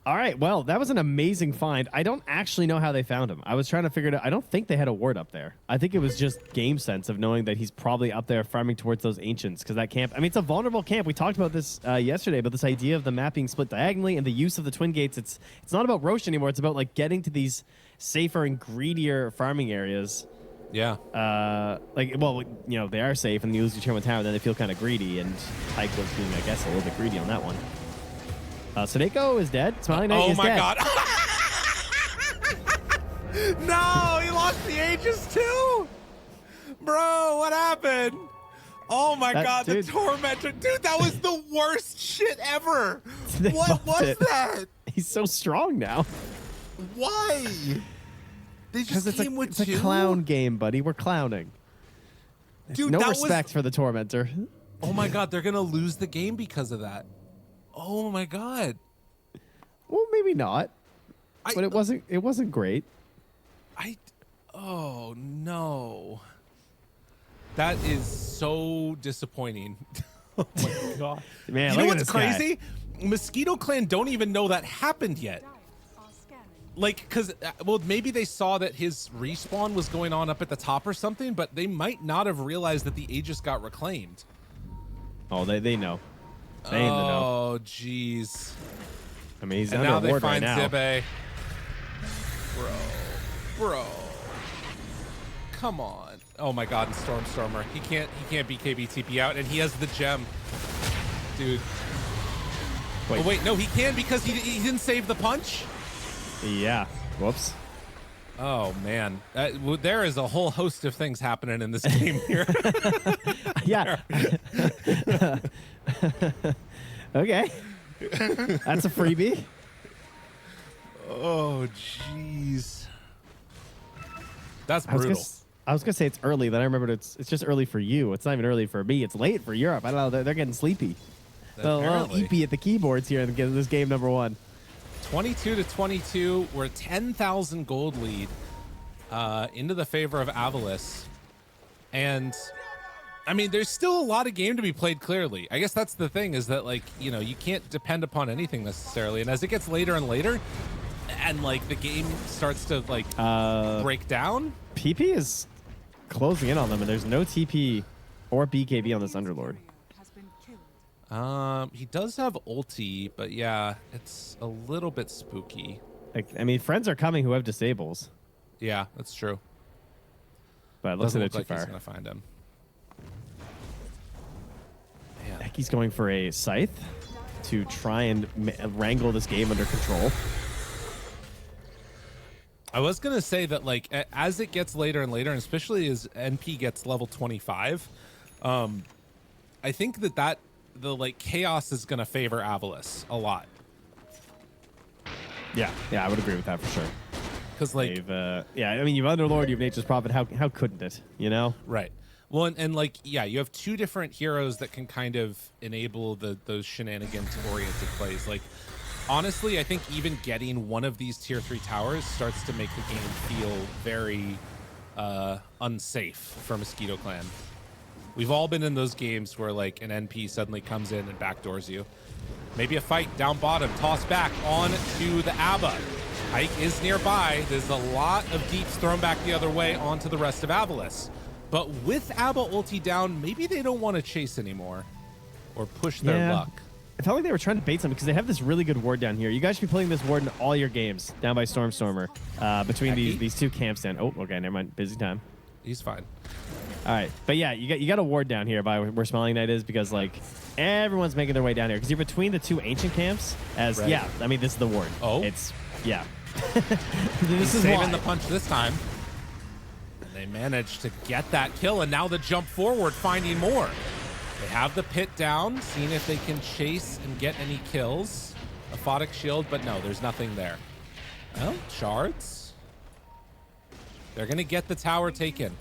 All right. Well, that was an amazing find. I don't actually know how they found him. I was trying to figure it out. I don't think they had a ward up there. I think it was just game sense of knowing that he's probably up there farming towards those ancients because that camp, I mean, it's a vulnerable camp. We talked about this yesterday, but this idea of the map being split diagonally and the use of the twin gates, it's not about Roche anymore. It's about like getting to these safer and greedier farming areas. Yeah. They are safe and you lose your turn with tower, then they feel kind of greedy, and Pyke was being, I guess, a little bit greedy on that one. Sadeko is dead. Smiling Knight is dead. Oh my god. No, he lost the Aegis too. Bro, what happened? Oh my god, the Tormentor. Dude, that was the worst shit ever. What was that? He's so strong now. Why? They just came with two? It's a clown game, buddy. We're clowning. Dude, no respect for the Tormentor. Oh my god, they're going to lose the game because of that. Oh my god. Well, maybe not. But it wasn't great. Oh no. That is so disappointing. Oh my god. Man, you know what's crazy? Mosquito Clan don't even know that happened yet. Like, because, maybe they saw that his respawn was going on up at the top or something, but they might not have realized that the Aegis got reclaimed. Oh, they know. They know. Oh, jeez. I mean, he's and under now they ward find right now. Zibbe. Bro. Come on. Oh my god, and Stormer. He can't BKB TP out, and he has the gem. Dude. Wait. Oh, wait, no, he can because he didn't save the punch? Yeah. Whoops. Oh man, there is a whole host of things happening in this game here. Yeah. Okay. That's a freebie. Oh jeez. That's brutal. I was gonna say it's early, then I remembered it's just early for you. It's not even early for me. It's late for Europe. I don't know. They're getting sleepy. A little eepy at the keyboards here in this game number 1. 22-22. We're 10,000 gold lead into the favor of AVULUS. And I mean, there's still a lot of game to be played clearly. I guess that's the thing, is that, like, you know, you can't depend upon anything necessarily. And as it gets later and later, and like the game starts to like break down, PP is closing in on them, and there's no TP or BKB on this Underlord. He does have ulti, but yeah, it's a little bit spooky. Like, I mean, friends are coming who have disables. Yeah, that's true. But it looks like they're too far. far. He's gonna find him. Man. He's going for a scythe to try and wrangle this game under control. I was gonna say that, like, as it gets later and later, and especially as NP gets level 25, I think that the like chaos is gonna favor AVULUS a lot. Yeah, I would agree with that for sure. Because like, yeah, I mean, you've Underlord, you have Nature's Prophet. How couldn't it? You know? Right. Well, and like, yeah, you have 2 different heroes that can kind of enable those shenanigans-oriented plays. Like, honestly, I think even getting one of these tier 3 towers starts to make the game feel very unsafe for Mosquito Clan. We've all been in those games where like an NP suddenly comes in and backdoors you. Maybe a fight down bottom, toss back on to the ABBA. Ike is nearby. There's a lot of deeps thrown back the other way onto the rest of AVULUS. But with ABBA ulti down, maybe they don't want to chase anymore or push their luck. I felt like they were trying to bait something because they have this really good ward down here. You guys should be playing this ward in all your games down by Stormstormer between these 2 camps down. Oh, okay, never mind. Busy time. He's fine. All right, but yeah, you got a ward down here by where Smiling Knight is, because like everyone's making their way down here because you're between the 2 ancient camps. Yeah, I mean, this is the ward. Oh, it's yeah. This is saving the punch this time. And they managed to get that kill, and now the jump forward, finding more. They have the pit down, seeing if they can chase and get any kills. Aphotic shield, but no, there's nothing there. Well, shards. They're gonna get the tower taken.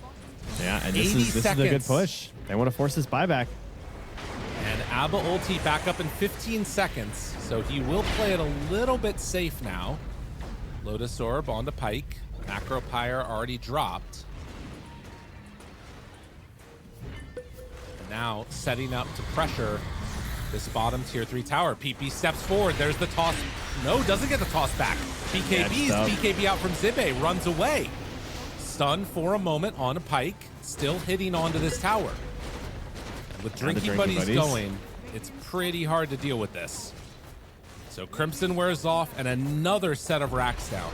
Yeah, and this is a good push. They want to force this buyback. And ABBA ulti back up in 15 seconds, so he will play it a little bit safe now. Lotus Orb onto Pike. Macro Pyre already dropped. And now setting up to pressure this bottom tier 3 tower. PP steps forward. There's the toss. No, doesn't get the toss back. BKB's BKB out from Zibe, runs away. Stunned for a moment on a Pike, still hitting onto this tower. And with Drinking Buddies going, it's pretty hard to deal with this. So Crimson wears off, and another set of racks down.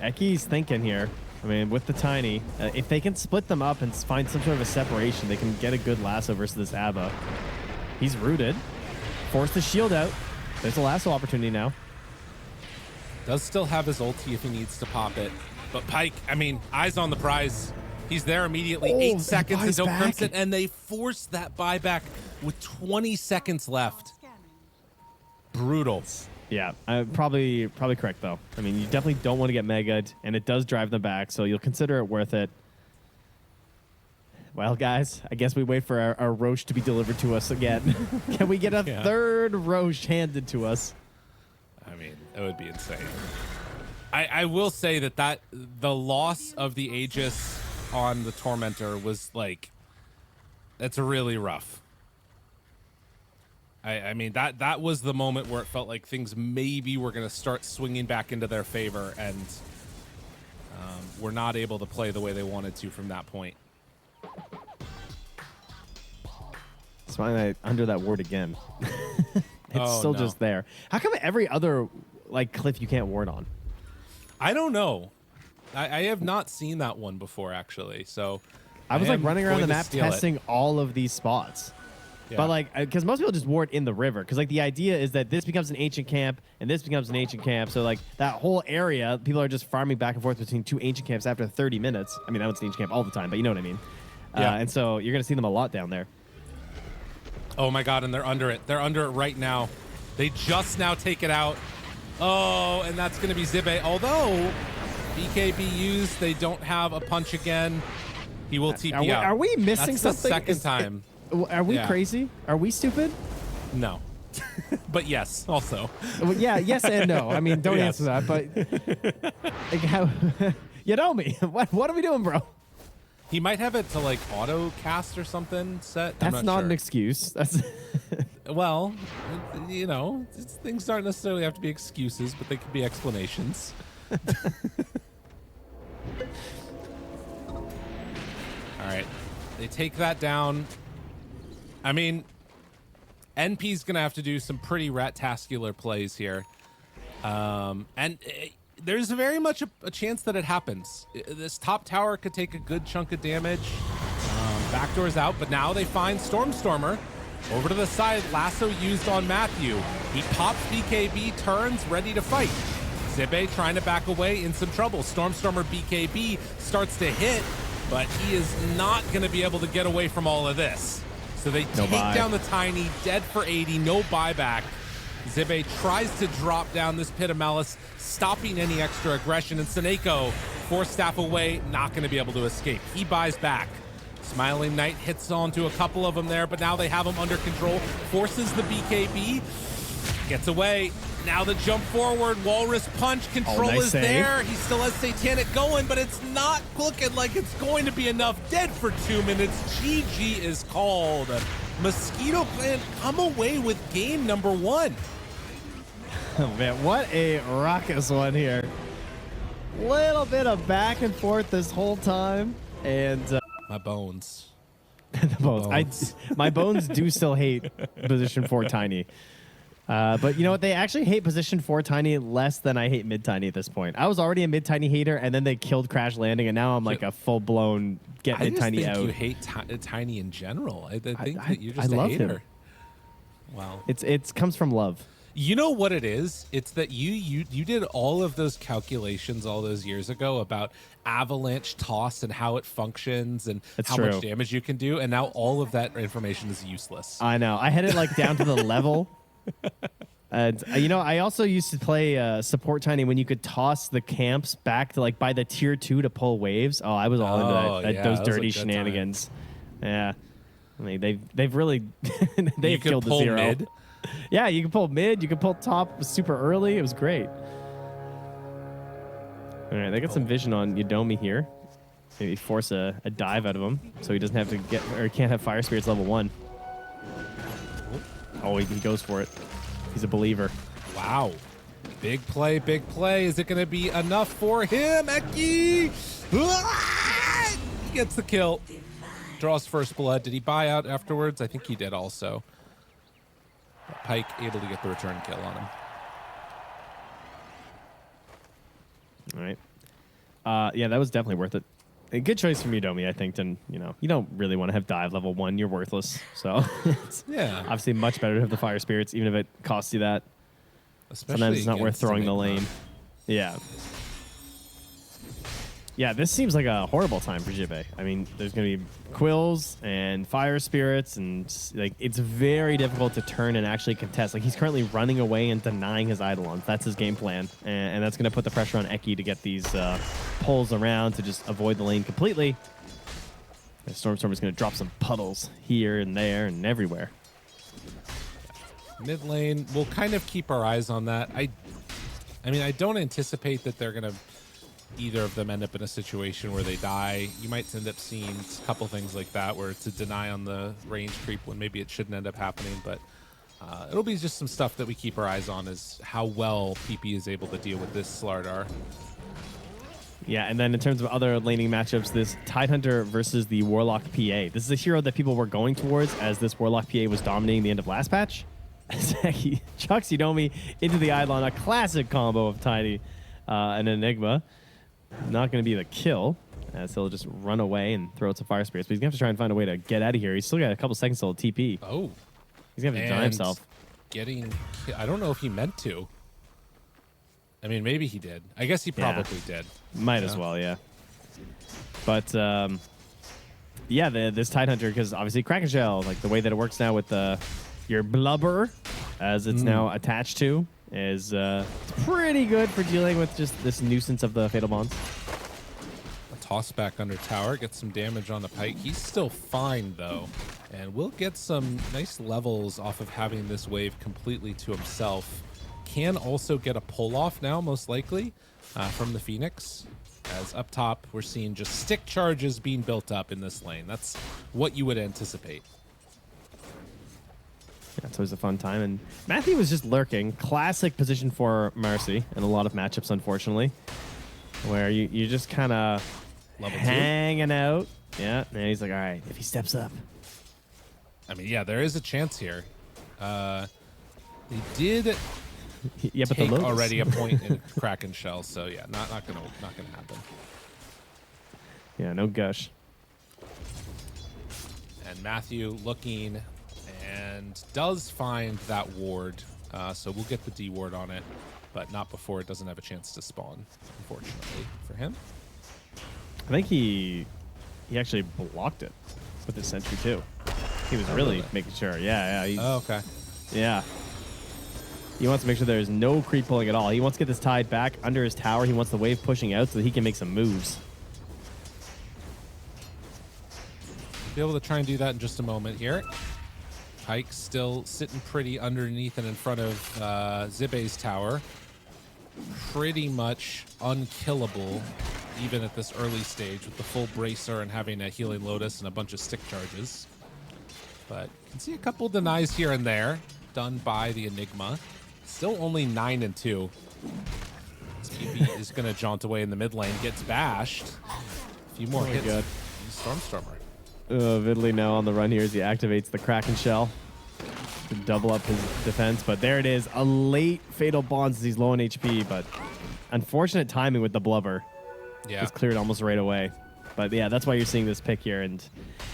Eki's thinking here. I mean, with the Tiny, if they can split them up and find some sort of a separation, they can get a good lasso versus this ABBA. He's rooted. Force the shield out. There's a lasso opportunity now. Does still have his ulti if he needs to pop it. But Pike, I mean, eyes on the prize. He's there immediately. 8 seconds until Crimson, and they force that buyback with 20 seconds left. Brutal. Yeah, probably correct, though. I mean, you definitely don't want to get mega'd, and it does drive them back, so you'll consider it worth it. Well, guys, I guess we wait for our Roche to be delivered to us again. Can we get a third Roche handed to us? I mean, it would be insane. I will say that the loss of the Aegis on the Tormentor was like, that's really rough. I mean, that was the moment where it felt like things maybe were going to start swinging back into their favor, and were not able to play the way they wanted to from that point. Smiling under that ward again. It's still just there. How come every other like cliff you can't ward on? I don't know. I have not seen that one before, actually. So I was like running around the map testing all of these spots. But like, because most people just ward in the river. Because like the idea is that this becomes an ancient camp and this becomes an ancient camp. So like that whole area, people are just farming back and forth between 2 ancient camps after 30 minutes. I mean, that one's an ancient camp all the time, but you know what I mean. Yeah. And so you're gonna see them a lot down there. Oh my God, and they're under it. They're under it right now. They just now take it out. Oh, and that's gonna be Zibe. Although BKB used, they don't have a punch again. He will TP out. Are we missing that's something? The second time. Are we crazy? Are we stupid? No. But yes, also. Well, yeah, yes and no. I mean, don't answer that, but like how, you know me. What are we doing, bro? He might have it to like auto cast or something set. That's not an excuse. That's well, you know, things aren't necessarily have to be excuses, but they could be explanations. All right, they take that down. I mean, NP's gonna have to do some pretty rat-tascular plays here, and there's very much a chance that it happens. This top tower could take a good chunk of damage. Backdoor's out, but now they find Stormstormer over to the side. Lasso used on Matthew. He pops BKB, turns, ready to fight. Zibe trying to back away, in some trouble. Stormstormer BKB starts to hit, but he is not going to be able to get away from all of this. So they take down the Tiny, dead for 80, no buyback. Zibe tries to drop down this Pit of Malice, stopping any extra aggression, and Seneko, 4 staff away, not going to be able to escape. He buys back. Smiling Knight hits onto a couple of them there, but now they have him under control. Forces the BKB, gets away. Now the jump forward, Walrus Punch, control is there. He still has Satanic going, but it's not looking like it's going to be enough. Dead for 2 minutes. GG is called. Mosquito Clan come away with game number 1. Oh man, what a raucous one here. Little bit of back and forth this whole time, and my bones. the bones. My bones do still hate position 4 Tiny. But you know what? They actually hate position 4 Tiny less than I hate mid Tiny at this point. I was already a mid Tiny hater, and then they killed Crash Landing, and now I'm like a full blown get mid Tiny out. You hate Tiny in general. I think that you're just a hater. Him. Wow. It comes from love. You know what it is? It's that you did all of those calculations all those years ago about avalanche toss and how it functions and how much damage you can do, and now all of that information is useless. I know. I had it like down to the level. And you know, I also used to play support Tiny when you could toss the camps back to like by the tier 2 to pull waves. Oh, I was all into those dirty shenanigans. Time. Yeah, I mean they've really they've killed the zero. Mid. Yeah, you can pull mid, you can pull top super early. It was great. All right, they got some vision on Yudomi here. Maybe force a dive out of him so he doesn't have to get, or he can't have Fire Spirits level 1. Oh, he goes for it. He's a believer. Wow. Big play, big play. Is it going to be enough for him? Eki! He gets the kill. Draws first blood. Did he buy out afterwards? I think he did also. Pike able to get the return kill on him. All right. Yeah, that was definitely worth it. A good choice from Yudomi, I think. And you know, you don't really want to have dive level 1. You're worthless. So it's obviously much better to have the Fire Spirits, even if it costs you that. Especially sometimes it's not worth throwing the lane. Yeah. Yeah, this seems like a horrible time for Jibe. I mean, there's going to be Quills and Fire Spirits, and like it's very difficult to turn and actually contest. Like he's currently running away and denying his Eidolons. That's his game plan, and that's going to put the pressure on Eki to get these pulls around to just avoid the lane completely. And Stormstorm is going to drop some puddles here and there and everywhere. Mid lane, we'll kind of keep our eyes on that. I mean, I don't anticipate that they're going to either of them end up in a situation where they die. You might end up seeing a couple things like that where it's a deny on the range creep when maybe it shouldn't end up happening, but it'll be just some stuff that we keep our eyes on, is how well PP is able to deal with this Slardar. Yeah, and then in terms of other laning matchups, this Tidehunter versus the Warlock PA. This is a hero that people were going towards as this Warlock PA was dominating the end of last patch. He chucks Yudomi into the Eidolon, a classic combo of Tiny and Enigma. Not going to be the kill. as he'll just run away and throw out some fire spirits. But he's going to have to try and find a way to get out of here. He's still got a couple seconds till TP. Oh. He's going to have to die himself. I don't know if he meant to. I mean, maybe he did. I guess he probably did. Might as well, yeah. But, yeah, this Tidehunter, because obviously Kraken Shell, like the way that it works now with your blubber, as it's now attached to, is pretty good for dealing with just this nuisance of the Fatal Bonds. A toss back under tower, gets some damage on the Pike. He's still fine, though. And we'll get some nice levels off of having this wave completely to himself. Can also get a pull-off now, most likely, from the Phoenix. As up top, we're seeing just stick charges being built up in this lane. That's what you would anticipate. Yeah, it's always a fun time. And Matthew was just lurking. Classic position for Marcy in a lot of matchups, unfortunately, where you just kind of hanging out. Yeah, and he's like, all right, if he steps up. I mean, yeah, there is a chance here. He did but take already a point in Kraken Shell, so yeah, not gonna happen. Yeah, no gush. And Matthew looking and does find that ward, so we'll get the D ward on it, but not before it doesn't have a chance to spawn, unfortunately for him. I think he actually blocked it with his sentry too. He was really making sure. Yeah. Okay. Yeah. He wants to make sure there's no creep pulling at all. He wants to get this Tide back under his tower. He wants the wave pushing out so that he can make some moves. Be able to try and do that in just a moment here. Pike still sitting pretty underneath and in front of Zibe's tower. Pretty much unkillable, even at this early stage, with the full bracer and having a healing lotus and a bunch of stick charges. But you can see a couple denies here and there done by the Enigma. Still only 9 and 2. SPB is going to jaunt away in the mid lane, gets bashed. A few more hits. Good. Stormstormer. Vidley now on the run here as he activates the Kraken Shell to double up his defense. But there it is. A late Fatal Bonds as he's low on HP, but unfortunate timing with the blubber. Yeah. Just cleared almost right away. But yeah, that's why you're seeing this pick here. And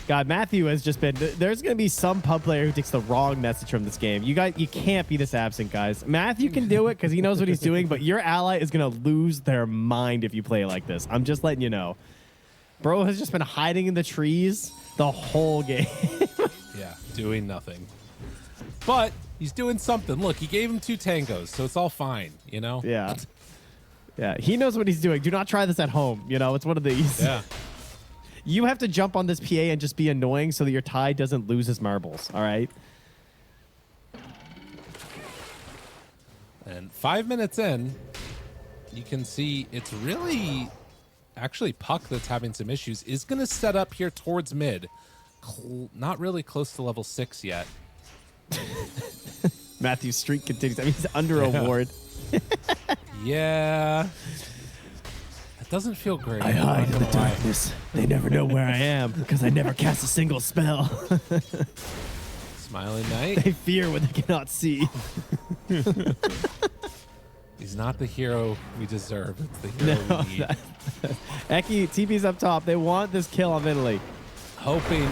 God, Matthew has just been. There's going to be some pub player who takes the wrong message from this game. You can't be this absent, guys. Matthew can do it because he knows what he's doing, but your ally is going to lose their mind if you play like this. I'm just letting you know. Bro has just been hiding in the trees the whole game. Yeah, doing nothing. But he's doing something. Look, he gave him 2 tangos, so it's all fine, you know? Yeah. Yeah, he knows what he's doing. Do not try this at home. You know, it's one of these. Yeah. You have to jump on this PA and just be annoying so that your Tide doesn't lose his marbles, all right? And 5 minutes in, you can see it's really actually Puck that's having some issues. Is going to set up here towards mid. Not really close to level 6 yet. Matthew's streak continues. I mean, he's under a ward. Yeah. It doesn't feel great. I hide in the darkness. They never know where I am because I never cast a single spell. Smiling Knight. They fear what they cannot see. He's not the hero we deserve. It's the hero we need. Eki, TP's up top. They want this kill on Italy. Hoping,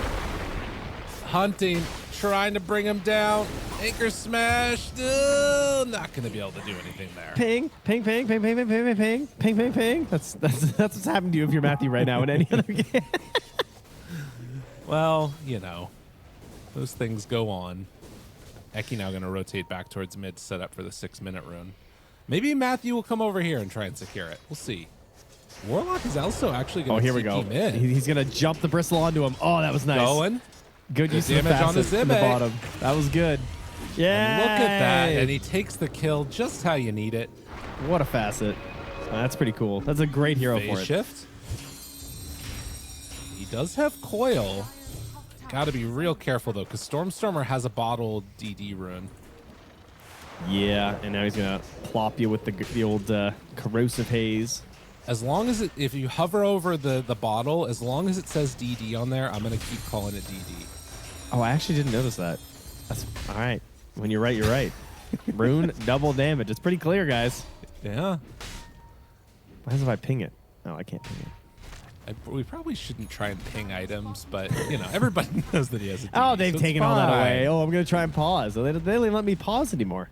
hunting, trying to bring him down. Anchor smash. Not going to be able to do anything there. Ping, ping, ping, ping, ping, ping, ping, ping, ping, ping, ping. That's what's happened to you if you're Matthew right now in any other game. Well, you know, those things go on. Eki now going to rotate back towards mid to set up for the 6-minute rune. Maybe Matthew will come over here and try and secure it. We'll see. Warlock is also actually going to here we go. He's going to jump the bristle onto him. Oh, that was nice. Going. Good use of the damage on the facet in the bottom. That was good. Yeah. Look at that. And he takes the kill just how you need it. What a facet. That's pretty cool. That's a great hero for it. Shift. He does have coil. Got to be real careful, though, because Stormstormer has a bottled DD rune. Yeah, and now he's going to plop you with the old corrosive haze. As long as if you hover over the bottle, as long as it says DD on there, I'm going to keep calling it DD. Oh, I actually didn't notice that. That's all right. When you're right, you're right. Rune, double damage. It's pretty clear, guys. Yeah. What happens if I ping it? Oh, I can't ping it. We probably shouldn't try and ping items, but, you know, everybody knows that he has a DD, Oh, they've so taken all that away. Oh, I'm going to try and pause. They don't even let me pause anymore.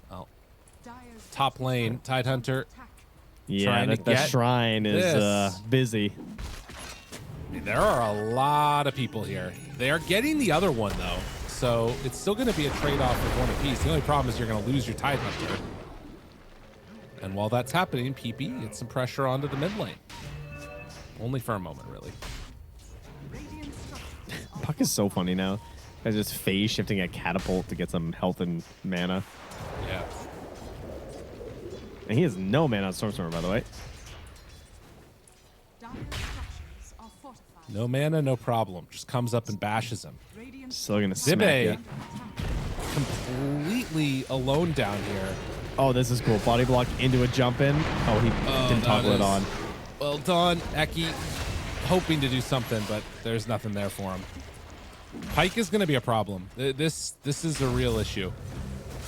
Well, top lane, Tidehunter. Yeah, the shrine is busy. I mean, there are a lot of people here. They are getting the other one, though, so it's still going to be a trade-off of one apiece. The only problem is you're going to lose your Tidehunter. And while that's happening, PP gets some pressure onto the mid lane. Only for a moment, really. Puck is so funny now. He's just phase shifting a catapult to get some health and mana. Yeah. And he has no mana on Stormstormer, by the way. No mana, no problem. Just comes up and bashes him. Still gonna smack you. Completely alone down here. Oh, this is cool. Body block into a jump in. Oh, he didn't toggle it on. Well done, Eki. Hoping to do something, but there's nothing there for him. Pike is going to be a problem. This is a real issue.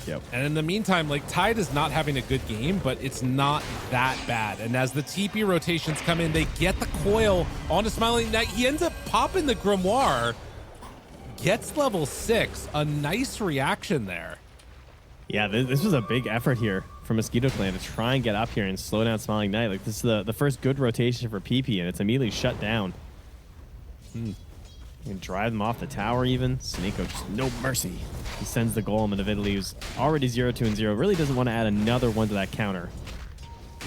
Yep. And in the meantime, like, Tide is not having a good game, but it's not that bad. And as the TP rotations come in, they get the coil onto Smiling Knight. He ends up popping the Grimoire. Gets level 6. A nice reaction there. Yeah, this was a big effort here from Mosquito Clan to try and get up here and slow down Smiling Knight. Like, this is the first good rotation for PP, and it's immediately shut down. You can drive them off the tower even. Sneko just no mercy. He sends the golem into Italy, who's already 0-2-0. Really doesn't want to add another one to that counter.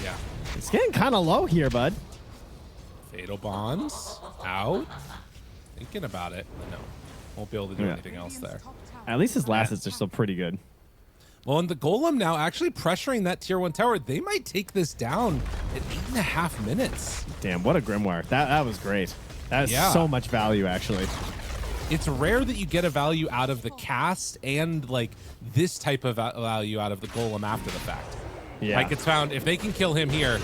Yeah. It's getting kind of low here, bud. Fatal Bonds out. Thinking about it, but no. Won't be able to do anything else there. At least his last hits are still pretty good. Well, and the Golem now actually pressuring that tier 1 tower. They might take this down at 8.5 minutes. Damn, what a Grimoire. That was great. That is so much value, actually. It's rare that you get a value out of the cast and, like, this type of value out of the Golem after the fact. Yeah. Like, it's found, if they can kill him here,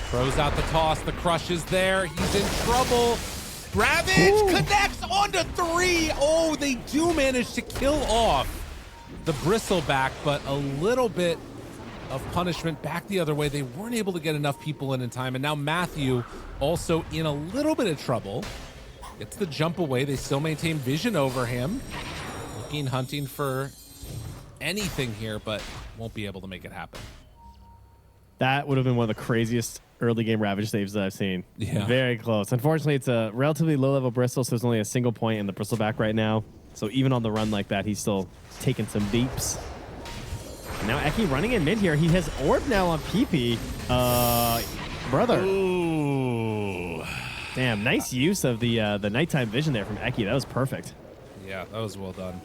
throws out the toss, the crush is there, he's in trouble. Ravage connects onto 3. Oh, they do manage to kill off the Bristleback, but a little bit of punishment back the other way. They weren't able to get enough people in time, and now Matthew also in a little bit of trouble. Gets the jump away. They still maintain vision over him. Hunting for anything here, but won't be able to make it happen. That would have been one of the craziest early game Ravage saves that I've seen. Yeah. Very close. Unfortunately, it's a relatively low-level Bristle, so there's only a single point in the Bristleback right now. So even on the run like that, he's still taking some beeps. And now Eki running in mid here. He has Orb now on PP. Brother. Ooh. Damn, nice use of the nighttime vision there from Eki. That was perfect. Yeah, that was well done.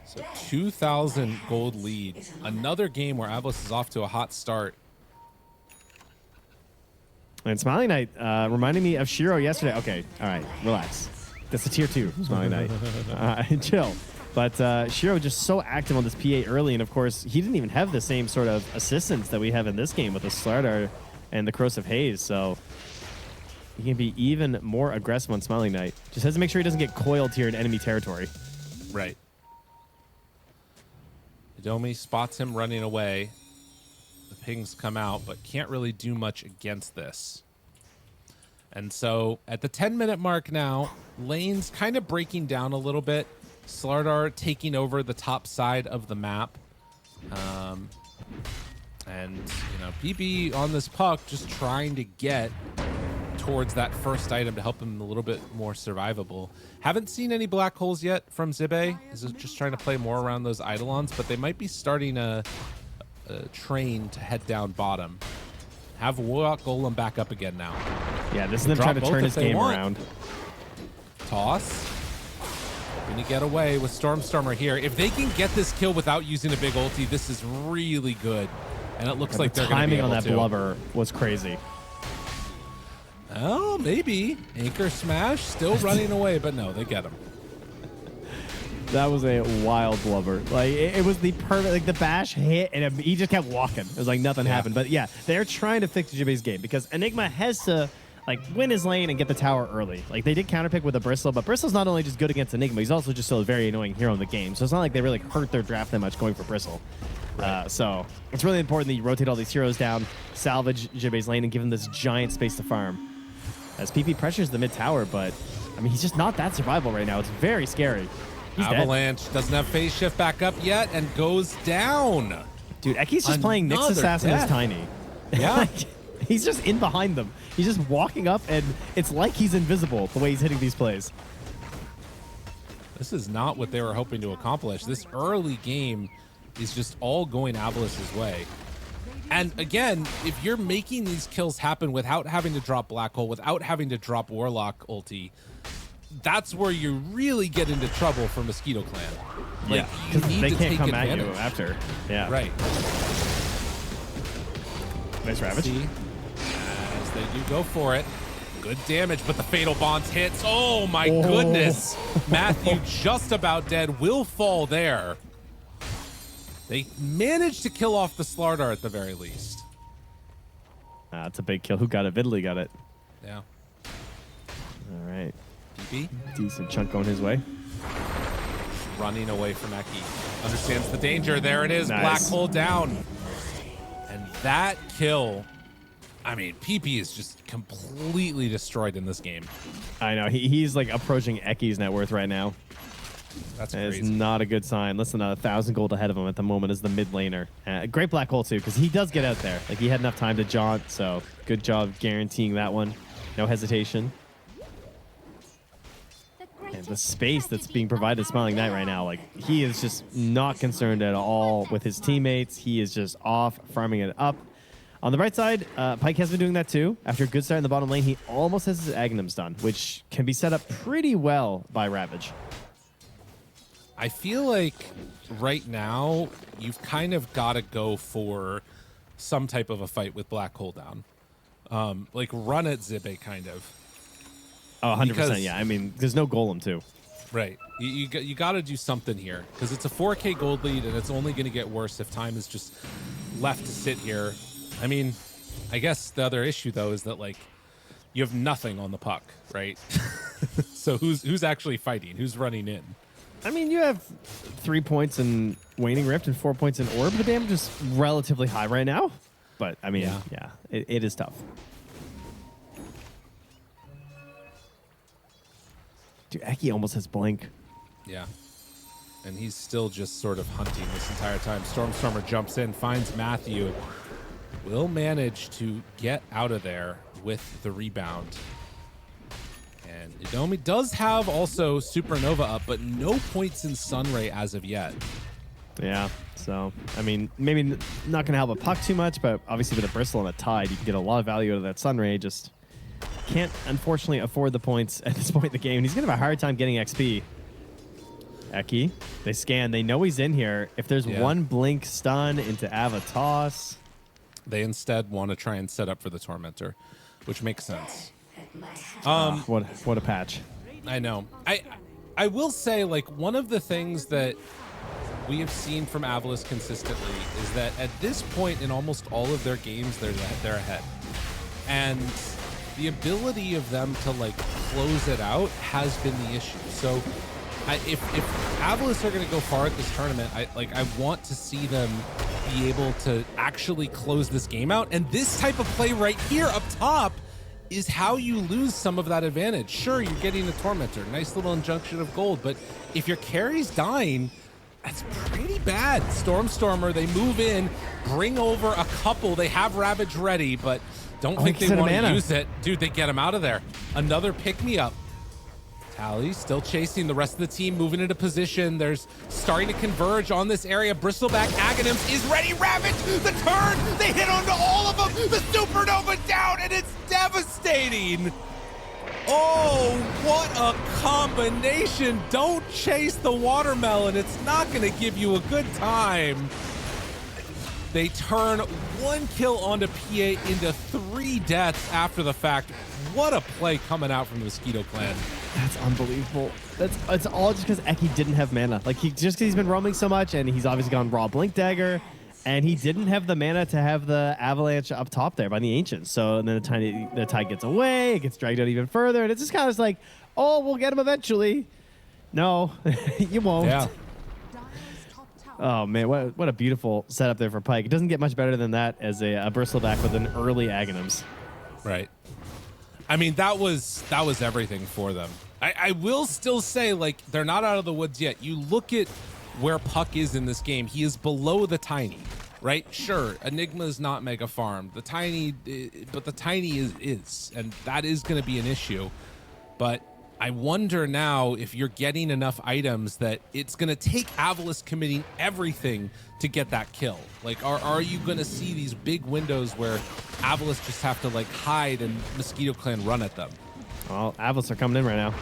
So 2,000 gold lead. Another game where AVULUS is off to a hot start. And Smiling Knight reminding me of Shiro yesterday. Okay, all right, relax. That's a tier 2 Smiling Knight. Chill. But Shiro just so active on this PA early, and of course, he didn't even have the same sort of assistance that we have in this game with the Slardar and the Corrosive Haze, so he can be even more aggressive on Smiling Knight. Just has to make sure he doesn't get coiled here in enemy territory. Right. Idomi spots him running away. The pings come out, but can't really do much against this. And so at the 10-minute mark now, lane's kind of breaking down a little bit. Slardar taking over the top side of the map. And, you know, PB on this puck just trying to get towards that first item to help him a little bit more survivable. Haven't seen any black holes yet from Zibe. This is just trying to play more around those Eidolons, but they might be starting a train to head down bottom. Have Warlock Golem back up again now. Yeah, this is them trying to turn his game around. Toss. Gonna get away with Stormstormer here. If they can get this kill without using a big ulti, this is really good. And it looks like they're going to be able to. The timing on that blubber was crazy. Oh, maybe. Anchor smash, still running away, but no, they get him. That was a wild blubber. Like, it was the perfect, like, the bash hit, and he just kept walking. It was like nothing happened. But yeah, they're trying to fix Jibe's game because Enigma has to like win his lane and get the tower early. Like they did counterpick with a Bristle, but Bristle's not only just good against Enigma, he's also just still a very annoying hero in the game. So it's not like they really hurt their draft that much going for Bristle. Right. So it's really important that you rotate all these heroes down, salvage Jibbe's lane, and give him this giant space to farm. As PP pressures the mid tower, but I mean he's just not that survivable right now. It's very scary. He's Avalanche dead. Doesn't have phase shift back up yet and goes down. Dude, Eki's just playing Nyx Assassin as Tiny. Yeah. Like, he's just in behind them. He's just walking up, and it's like he's invisible the way he's hitting these plays. This is not what they were hoping to accomplish. This early game is just all going AVULUS' way. And again, if you're making these kills happen without having to drop Black Hole, without having to drop Warlock ulti, that's where you really get into trouble for Mosquito Clan. Like, yeah, because they can't come at you after. Yeah. Right. Nice Ravage. As they do go for it. Good damage, but the Fatal Bonds hits. Oh my goodness. Matthew just about dead. Will fall there. They managed to kill off the Slardar at the very least. That's a big kill. Who got it? Vidley got it. Yeah. All right. PP. Decent chunk going his way. Running away from Eki. Understands the danger. There it is. Nice. Black Hole down. And that kill, I mean, PP is just completely destroyed in this game. I know. He's like approaching Eki's net worth right now. That's crazy. It's not a good sign. Less than 1,000 gold ahead of him at the moment as the mid laner. Great Black Hole, too, because he does get out there. Like, he had enough time to jaunt, so good job guaranteeing that one. No hesitation. And the space that's being provided Smiling Knight right now, like, he is just not concerned at all with his teammates. He is just off, farming it up. On the right side, Pyke has been doing that too. After a good start in the bottom lane, he almost has his Aghanims done, which can be set up pretty well by Ravage. I feel like right now you've kind of got to go for some type of a fight with Black Hole down. Like run at Zibbe kind of. Oh, 100%, yeah. I mean, there's no Golem too. Right. You got to do something here because it's a 4K gold lead and it's only going to get worse if time is just left to sit here. I mean, I guess the other issue though is that like you have nothing on the puck, right? So who's actually fighting? Who's running in? I mean, you have 3 points in Waning Rift and 4 points in Orb. The damage is relatively high right now. But, I mean, yeah it is tough. Dude, Eki almost has Blink. Yeah. And he's still just sort of hunting this entire time. Stormstormer jumps in, finds Matthew. Will manage to get out of there with the rebound. And Idomi does have also Supernova up, but no points in Sunray as of yet. Yeah, so, I mean, maybe not going to help a puck too much, but obviously with a Bristle and a Tide, you can get a lot of value out of that Sunray. Just can't, unfortunately, afford the points at this point in the game. And he's going to have a hard time getting XP. Eki, they scan. They know he's in here. If there's one Blink stun into Avatos. They instead want to try and set up for the Tormentor, which makes sense. What a patch. I know. I will say, like, one of the things that we have seen from AVULUS consistently is that at this point in almost all of their games, they're ahead. And the ability of them to, like, close it out has been the issue. So if AVULUS are going to go far at this tournament, I want to see them be able to actually close this game out. And this type of play right here up top is how you lose some of that advantage. Sure, you're getting a Tormentor, nice little injunction of gold, but if your carry's dying, that's pretty bad. Stormstormer, they move in, bring over a couple. They have Ravage ready, but don't think they want to use it. Dude, they get him out of there. Another pick-me-up. Tally still chasing the rest of the team, moving into position. There's starting to converge on this area. Bristleback Aghanims is ready. Ravage, the turn. They hit onto all of them. The Supernova down, and it's devastating. Oh, what a combination. Don't chase the watermelon. It's not going to give you a good time. They turn 1 kill onto PA into 3 deaths after the fact. What a play coming out from the Mosquito Clan. That's unbelievable. It's all just because Eki didn't have mana. Like, just because he's been roaming so much, and he's obviously gone raw Blink Dagger, And he didn't have the mana to have the avalanche up top there by the Ancients. So then the tide gets away, it gets dragged out even further, and it's just kind of like, oh, we'll get him eventually. No, you won't. Yeah. Oh, man, what a beautiful setup there for Pyke. It doesn't get much better than that as a bristleback with an early Aghanims. Right. I mean, that was everything for them. I will still say, like, they're not out of the woods yet. You look at where Puck is in this game. He is below the Tiny, right? Sure, Enigma is not Mega Farm. The Tiny, but the Tiny is, and that is going to be an issue. But I wonder now if you're getting enough items that it's going to take AVULUS committing everything to get that kill. Like, are you going to see these big windows where AVULUS just have to, like, hide and Mosquito Clan run at them? Well, AVULUS are coming in right now.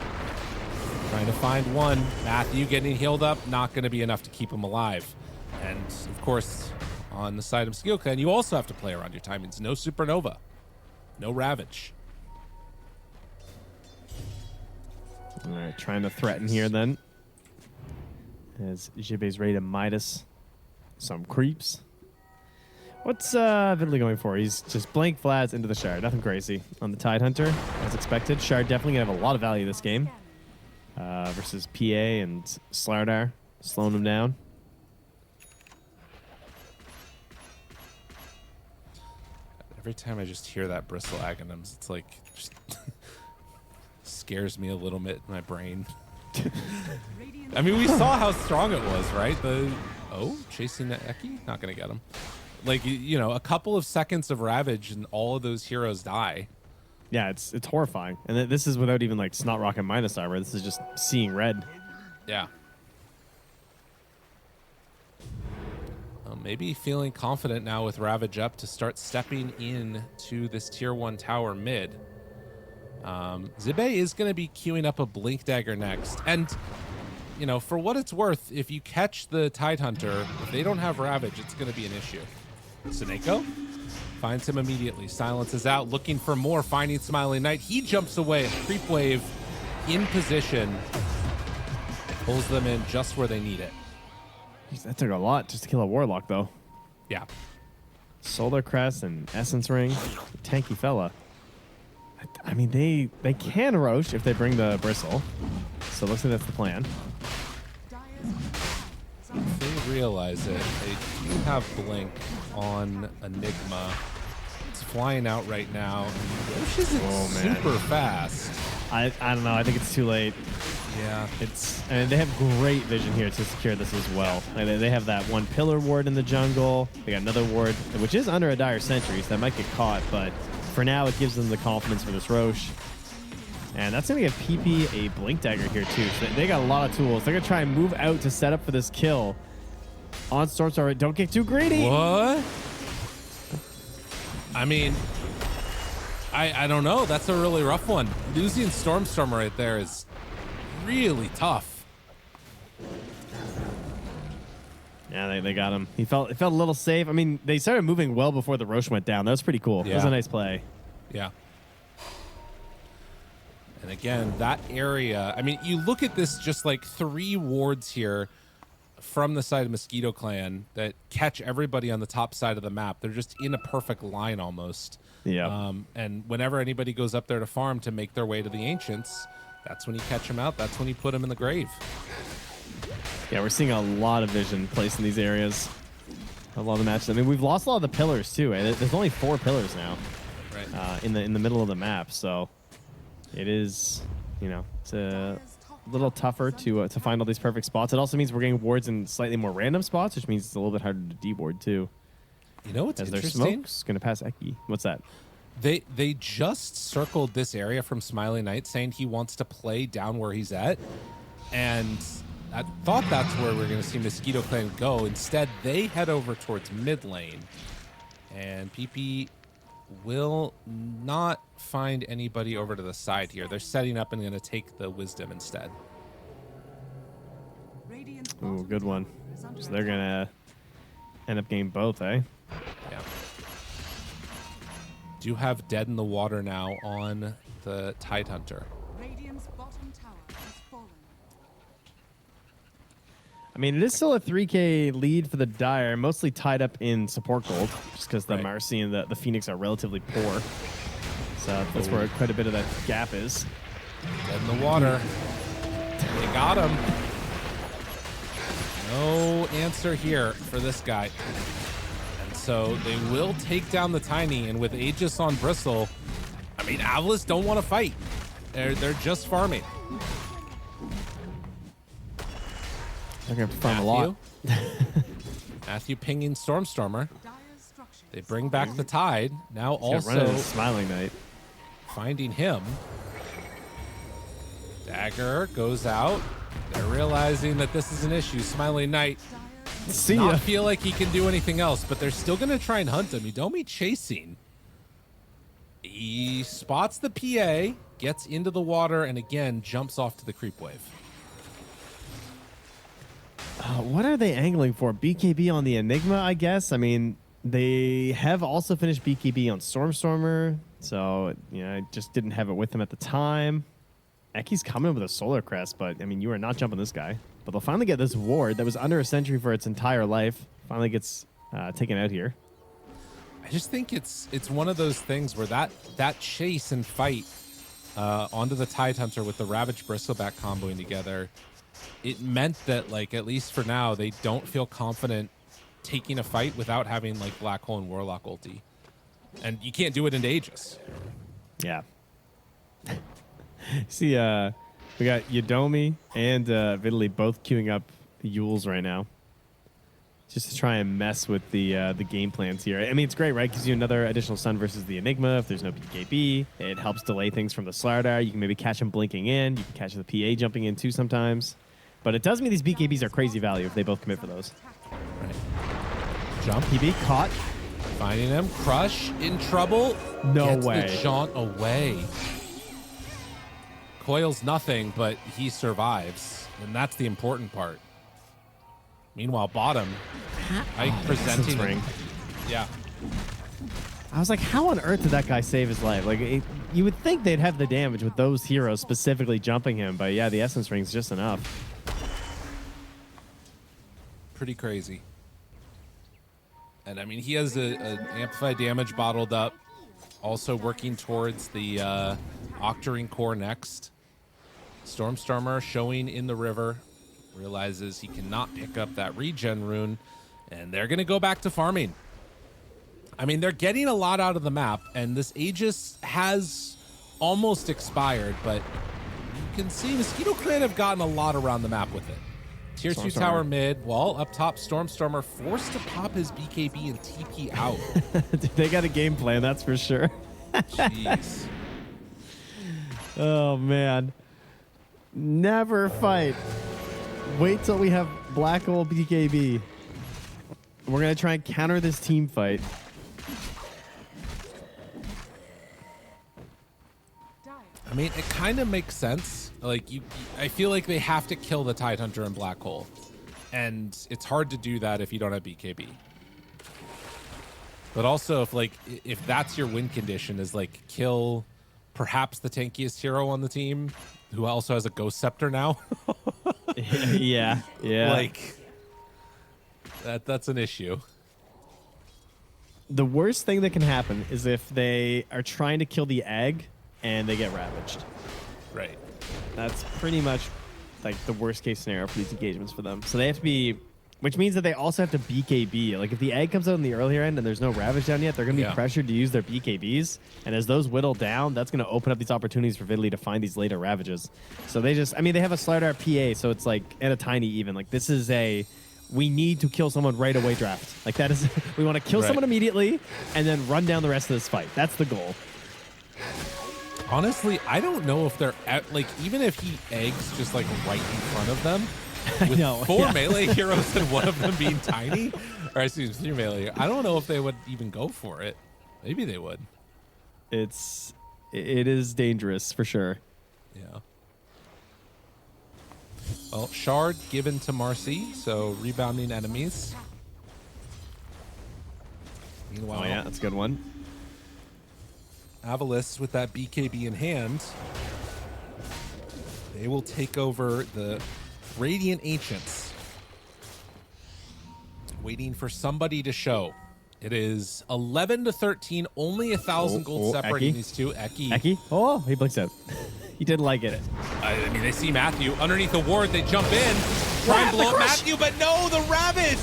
Trying to find one. Matthew getting healed up, not going to be enough to keep him alive. And, of course, on the side of Mosquito Clan, you also have to play around your timings. No Supernova. No Ravage. All right, trying to threaten here then. As Jibe's ready to Midas some creeps. What's Vidley going for? He's just blank flats into the Shard. Nothing crazy on the Tidehunter, as expected. Shard definitely going to have a lot of value this game. Versus PA and Slardar, slowing him down. Every time I just hear that Bristle Aghanims, it's like, just scares me a little bit in my brain. I mean, we saw how strong it was, right? Chasing that Eki? Not going to get him. Like, you know, a couple of seconds of Ravage and all of those heroes die. Yeah, it's horrifying. And this is without even, like, Snot Rock and minus armor. This is just seeing red. Yeah. Maybe feeling confident now with Ravage up to start stepping in to this tier 1 tower mid. Zibe is going to be queuing up a Blink Dagger next. And, you know, for what it's worth, if you catch the Tidehunter, if they don't have Ravage, it's going to be an issue. Seneko finds him immediately. Silence is out, looking for more, finding Smiling Knight. He jumps away, a creep wave in position. Pulls them in just where they need it. Jeez, that took a lot just to kill a Warlock, though. Yeah. Solar Crest and Essence Ring. Tanky fella. I mean, they can Roche if they bring the Bristle. So it looks like that's the plan. If they realize it, they do have Blink on Enigma. It's flying out right now. Roche isn't super fast. I don't know. I think it's too late. Yeah. And they have great vision here to secure this as well. Like they have that one pillar ward in the jungle. They got another ward, which is under a Dire Sentry, so that might get caught. But for now, it gives them the confidence for this Roche. And that's going to give PP a Blink Dagger here, too. So they got a lot of tools. They're going to try and move out to set up for this kill. On Stormstormer, don't get too greedy. What? I mean, I don't know. That's a really rough one. Losing Stormstormer right there is really tough. Yeah, they got him. It felt a little safe. I mean, they started moving well before the Roche went down. That was pretty cool. Yeah. That was a nice play. Yeah. And again, that area, I mean, you look at this, just like 3 wards here from the side of Mosquito Clan that catch everybody on the top side of the map. They're just in a perfect line almost. Yeah. And whenever anybody goes up there to farm to make their way to the Ancients, that's when you catch them out. That's when you put them in the grave. Yeah, we're seeing a lot of vision placed in these areas. A lot of the matches. I mean, we've lost a lot of the pillars too. And there's only 4 pillars now, Right. in the middle of the map. So it is, you know, it's a little tougher to find all these perfect spots. It also means we're getting wards in slightly more random spots, which means it's a little bit harder to deboard too. You know what's as their interesting? smoke's going to pass Eki. What's that? They just circled this area from Smiling Knight, saying he wants to play down where he's at. And I thought that's where we're going to see Mosquito Clan go. Instead, they head over towards mid lane. And PP will not find anybody over to the side here. They're setting up and going to take the Wisdom instead. Ooh, good one. So they're going to end up getting both, eh? Yeah. Do have Dead in the Water now on the Tidehunter. I mean, it is still a 3K lead for the Dire, mostly tied up in support gold, just because the Marcy and the Phoenix are relatively poor. So that's where quite a bit of that gap is. Dead in the water. They got him. No answer here for this guy. And so they will take down the Tiny, and with Aegis on Bristle, I mean, AVULUS don't want to fight. They're just farming. They're going to farm a lot. Matthew pinging Stormstormer. They bring back the Tide. Now also Smiling Knight. Finding him. Dagger goes out. They're realizing that this is an issue. Smiling Knight does not feel like he can do anything else, but they're still going to try and hunt him. Yudomi chasing. He spots the PA, gets into the water, and again jumps off to the creep wave. What are they angling for? BKB on the Enigma, I guess. I mean, they have also finished BKB on Stormstormer, so I just didn't have it with them at the time. Eki's coming with a Solar Crest, but I mean, you are not jumping this guy. But they'll finally get this ward that was under a century for its entire life. Finally gets taken out here. I just think it's one of those things where that chase and fight onto the Tide Hunter with the Ravage Bristleback comboing together, it meant that, like, at least for now, they don't feel confident taking a fight without having like Black Hole and Warlock ulti. And you can't do it into Aegis. Yeah. See, we got Yudomi and Vidali both queuing up Yules right now, just to try and mess with the game plans here. I mean, it's great, right? Gives you another additional stun versus the Enigma. If there's no BKB, it helps delay things from the Slardar. You can maybe catch him blinking in. You can catch the PA jumping in too sometimes. But it does mean these BKBs are crazy value if they both commit for those. Right. Jump. PB caught. Finding him. Crush in trouble. No Gets way. the jaunt away. Coils nothing, but he survives. And that's the important part. Meanwhile, bottom. Ike presenting ring. Yeah. I was like, how on earth did that guy save his life? Like, you would think they'd have the damage with those heroes specifically jumping him, but yeah, the Essence Ring's just enough. Pretty crazy. And I mean, he has an amplified damage bottled up. Also working towards the Octarine core next. Stormstormer showing in the river. Realizes he cannot pick up that regen rune. And they're going to go back to farming. I mean, they're getting a lot out of the map. And this Aegis has almost expired. But you can see Mosquito Clan have gotten a lot around the map with it. Tier 2 tower mid, wall up top, Stormstormer forced to pop his BKB and TP out. Dude, they got a game plan, that's for sure. Jeez. Oh, man. Never fight. Wait till we have Black Hole BKB. We're going to try and counter this team fight. I mean, it kind of makes sense. Like, I feel like they have to kill the Tidehunter and Black Hole. And it's hard to do that if you don't have BKB. But also, if that's your win condition, is like kill perhaps the tankiest hero on the team, who also has a Ghost Scepter now. Yeah. Like, that's an issue. The worst thing that can happen is if they are trying to kill the egg and they get ravaged. Right. That's pretty much like the worst case scenario for these engagements for them. So they have to be, which means that they also have to BKB. Like if the egg comes out in the earlier end and there's no ravage down yet, they're going to be pressured to use their BKBs. And as those whittle down, that's going to open up these opportunities for Vidali to find these later ravages. So they just, I mean, they have a Slardar PA, so it's like at a tiny even. Like this is a, we need to kill someone right away draft. Like that is, we want to kill someone immediately and then run down the rest of this fight. That's the goal. Honestly, I don't know if they're at, like, even if he eggs just like right in front of them with four melee heroes and one of them being tiny, or excuse me, 3 melee, I don't know if they would even go for it. Maybe they would. It is dangerous for sure. Yeah. Well, Shard given to Marcy, so rebounding enemies. Meanwhile, oh yeah, that's a good one. AVULUS with that BKB in hand, they will take over the Radiant Ancients. waiting for somebody to show. It is 11-13, only 1,000 gold separating these two. Eki? Oh, he blinks out. He didn't like it. I mean, they see Matthew underneath the ward. They jump in, try and blow up Matthew, but no, the Ravage.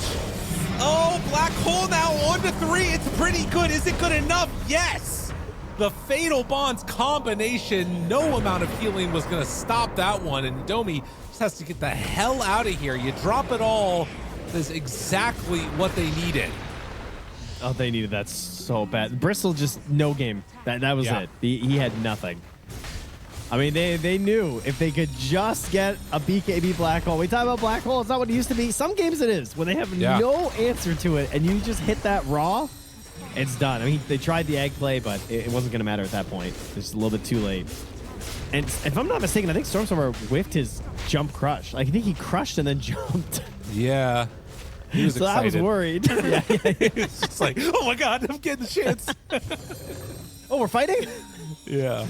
Oh, Black Hole now 1-3. It's pretty good. Is it good enough? Yes. The Fatal Bonds combination. No amount of healing was going to stop that one. And Domi just has to get the hell out of here. You drop it all. That's exactly what they needed. Oh, they needed that so bad. Bristol just no game. That was it. He had nothing. I mean, they knew if they could just get a BKB Black Hole. We talk about Black Hole. It's not what it used to be. Some games it is. When they have no answer to it and you just hit that raw, it's done. I mean, they tried the egg play, but it wasn't going to matter at that point. It's a little bit too late. And if I'm not mistaken, I think Stormstormer whiffed his jump crush. Like, I think he crushed and then jumped. Yeah. He was excited. I was worried. It's just like, oh my God, I'm getting the chance. Oh, we're fighting? Yeah.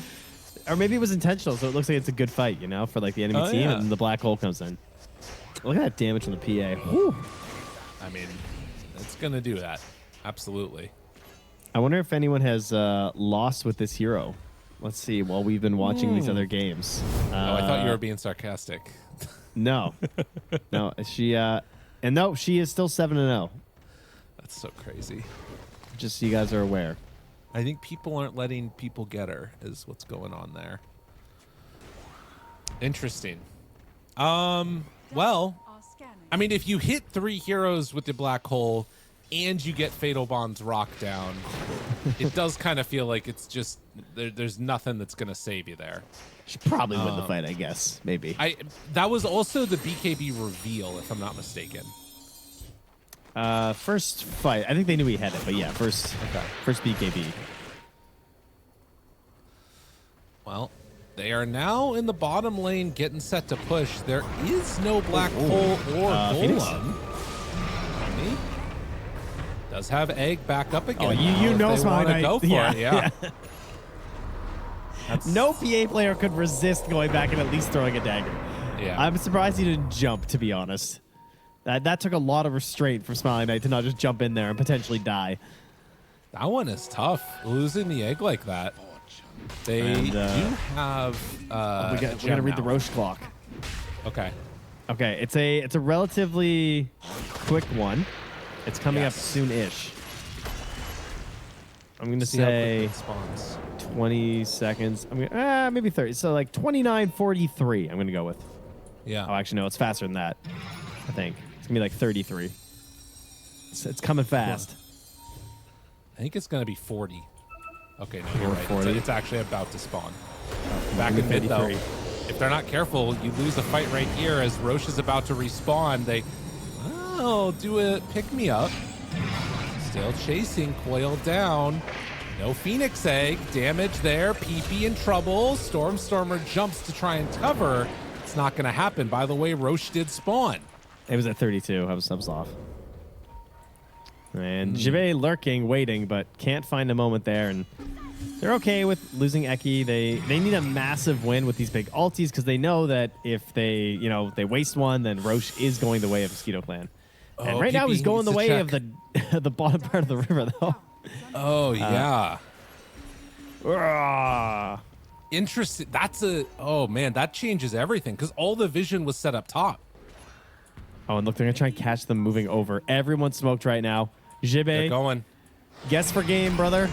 Or maybe it was intentional, so it looks like it's a good fight, you know, for like the enemy team, and the Black Hole comes in. Look at that damage from the PA. Whew. I mean, it's going to do that. Absolutely. I wonder if anyone has lost with this hero. Let's see, while we've been watching these other games. I thought you were being sarcastic. No. No, she is still 7-0. That's so crazy. Just so you guys are aware. I think people aren't letting people get her is what's going on there. Interesting. Well, I mean, if you hit 3 heroes with the Black Hole and you get Fatal Bonds rocked down, it does kind of feel like it's just there's nothing that's going to save you there. Should probably win the fight, I guess. Maybe. That was also the BKB reveal, if I'm not mistaken. First fight. I think they knew he had it, but yeah, first BKB. Well, they are now in the bottom lane getting set to push. There is no Black Hole or Golem. Does have Egg back up again. Oh, you know Smiley go for it, yeah. No PA player could resist going back and at least throwing a dagger. Yeah. I'm surprised he didn't jump, to be honest. That took a lot of restraint for Smiley Knight to not just jump in there and potentially die. That one is tough, losing the egg like that. They do have. We gotta read the Roche clock. Okay. Okay, it's a relatively quick one. It's coming up soon-ish. I'm gonna say 20 seconds. I'm gonna maybe 30. So like 29:43. I'm gonna go with. Yeah. Oh, actually no, it's faster than that. I think it's gonna be like 33. It's coming fast. I think it's gonna be 40. Okay, no, you're right. It's actually about to spawn. Back in mid, though. If they're not careful, you lose a fight right here as Roche is about to respawn. They, do a pick-me-up. Still chasing, coiled down. No Phoenix Egg. Damage there. PP in trouble. Stormstormer jumps to try and cover. It's not going to happen. By the way, Roche did spawn. It was at 32. I was off. And Jive lurking, waiting, but can't find a moment there. And they're okay with losing Eki. They need a massive win with these big ultis because they know that if they waste one, then Roche is going the way of Mosquito Clan. And right now he's going the way of the bottom part of the river, though. Oh, yeah. Interesting. Oh, man, that changes everything because all the vision was set up top. Oh, and look, they're going to try and catch them moving over. Everyone's smoked right now. Jibe. They're going. Guess for game, brother.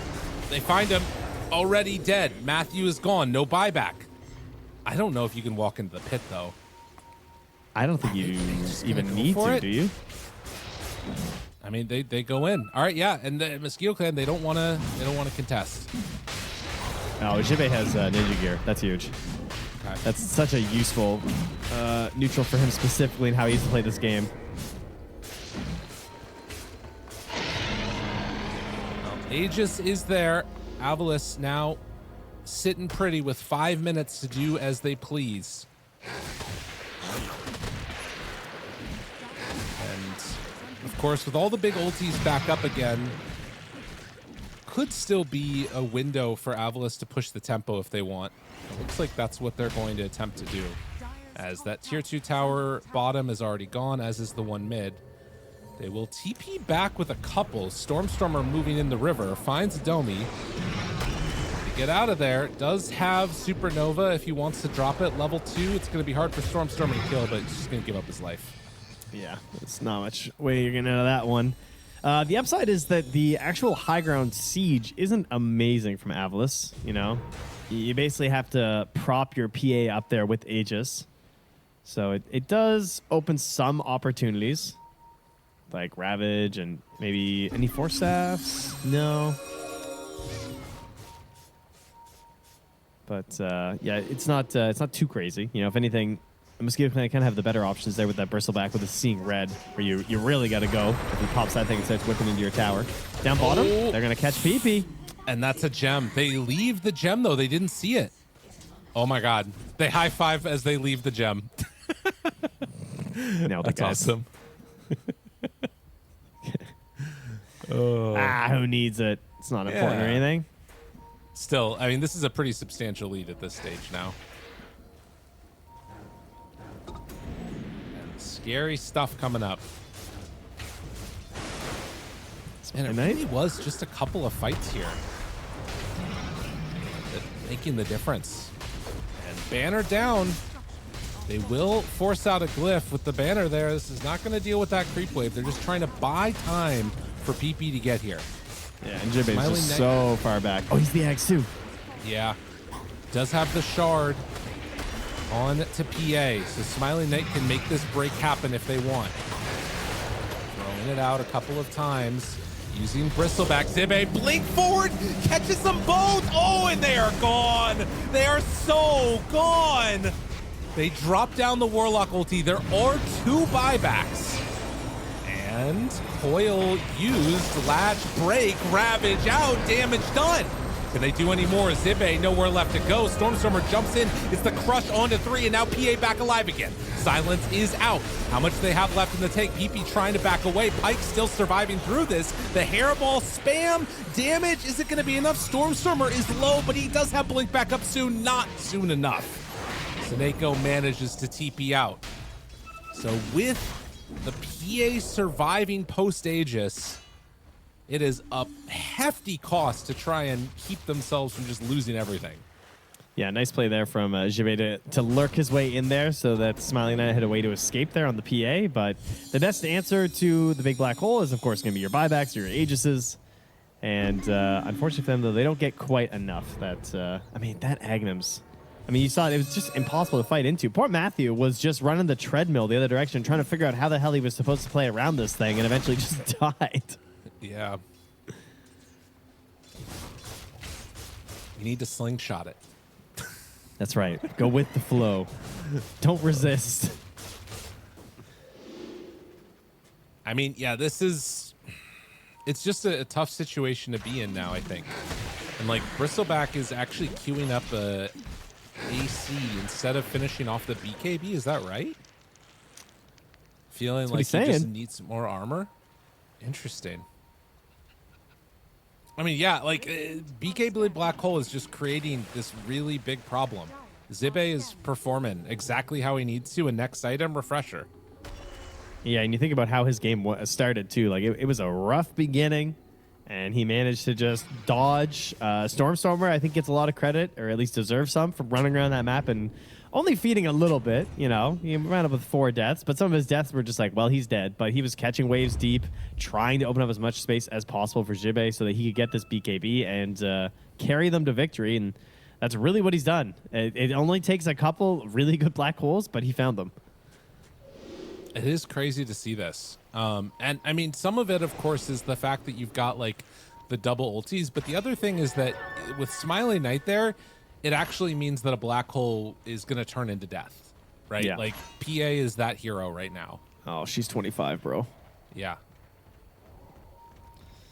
They find him already dead. Matthew is gone. No buyback. I don't know if you can walk into the pit, though. I don't think you even need to, do you? I mean, they go in. All right, yeah, and the Mosquito Clan, they don't want to contest. Oh, Jibe has ninja gear. That's huge. Okay. That's such a useful neutral for him specifically in how he used to play this game. Aegis is there. AVULUS now sitting pretty with 5 minutes to do as they please. And, of course, with all the big ultis back up again, could still be a window for AVULUS to push the tempo if they want. It looks like that's what they're going to attempt to do. As that tier 2 tower bottom is already gone, as is the one mid. They will TP back with a couple. Stormstormer moving in the river, finds Domi. To get out of there, does have Supernova if he wants to drop it. Level 2, it's going to be hard for Stormstormer to kill, but he's just going to give up his life. Yeah, it's not much way you're getting out of that one. The upside is that the actual high ground siege isn't amazing from AVULUS, you know? You basically have to prop your PA up there with Aegis. So it does open some opportunities, like Ravage and maybe any Force Staffs? No. But yeah, it's not too crazy. You know, if anything, the Mosquito Clan kind of have the better options there with that Bristleback with the Seeing Red, where you really got to go if he pops that thing and starts whipping into your tower. Down bottom, they're going to catch PP. And that's a gem. They leave the gem, though. They didn't see it. Oh, my God. They high-five as they leave the gem. No, that's awesome. Who needs it? It's not important or anything. Still, I mean, this is a pretty substantial lead at this stage now. And scary stuff coming up. And it really was just a couple of fights here making the difference. And banner down. They will force out a glyph with the banner there. This is not going to deal with that creep wave. They're just trying to buy time for PP to get here. Yeah, and Jibbe's just so far back. Oh, he's the Axe too. Yeah. Does have the shard on to PA. So Smiling Knight can make this break happen if they want. Throwing it out a couple of times. Using Bristleback. Zibbe, blink forward, catches them both. Oh, and they are gone. They are so gone. They drop down the Warlock ulti. There are 2 buybacks. And Coil used, Latch, break, Ravage out, damage done. Can they do any more? Zibbe, nowhere left to go. Stormstormer jumps in. It's the crush onto 3, and now PA back alive again. Silence is out. How much do they have left in the tank? PP trying to back away. Pike still surviving through this. The hairball spam damage. Is it going to be enough? Stormstormer is low, but he does have blink back up soon. Not soon enough. Seneko manages to TP out. So with the PA surviving post-Aegis, it is a hefty cost to try and keep themselves from just losing everything. Yeah, nice play there from Jibbe to lurk his way in there so that Smiling Knight had a way to escape there on the PA. But the best answer to the big black hole is, of course, going to be your buybacks, your Aegises. And unfortunately for them, though, they don't get quite enough. That I mean, that Agnum's... I mean, you saw it was just impossible to fight into. Poor Matthew was just running the treadmill the other direction, trying to figure out how the hell he was supposed to play around this thing, and eventually just died. Yeah. You need to slingshot it. That's right. Go with the flow. Don't resist. I mean, yeah, it's just a tough situation to be in now, I think. And like Bristleback is actually queuing up a AC instead of finishing off the BKB. Is that right? Feeling like he just needs more armor. Interesting. I mean, yeah, like BKB Black Hole is just creating this really big problem. Zibbe is performing exactly how he needs to. And next item, Refresher. Yeah, and you think about how his game started too. Like it was a rough beginning, and he managed to just dodge. Stormstormer, I think, gets a lot of credit, or at least deserves some, for running around that map and only feeding a little bit. You know, he ran up with 4 deaths, but some of his deaths were just like, well, he's dead. But he was catching waves deep, trying to open up as much space as possible for Jibbe so that he could get this BKB and carry them to victory. And that's really what he's done. It only takes a couple really good black holes, but he found them. It is crazy to see this. And I mean, some of it, of course, is the fact that you've got like the double ultis. But the other thing is that with Smiling Knight there, it actually means that a black hole is going to turn into death, right? Yeah. Like PA is that hero right now. Oh, she's 25, bro. Yeah.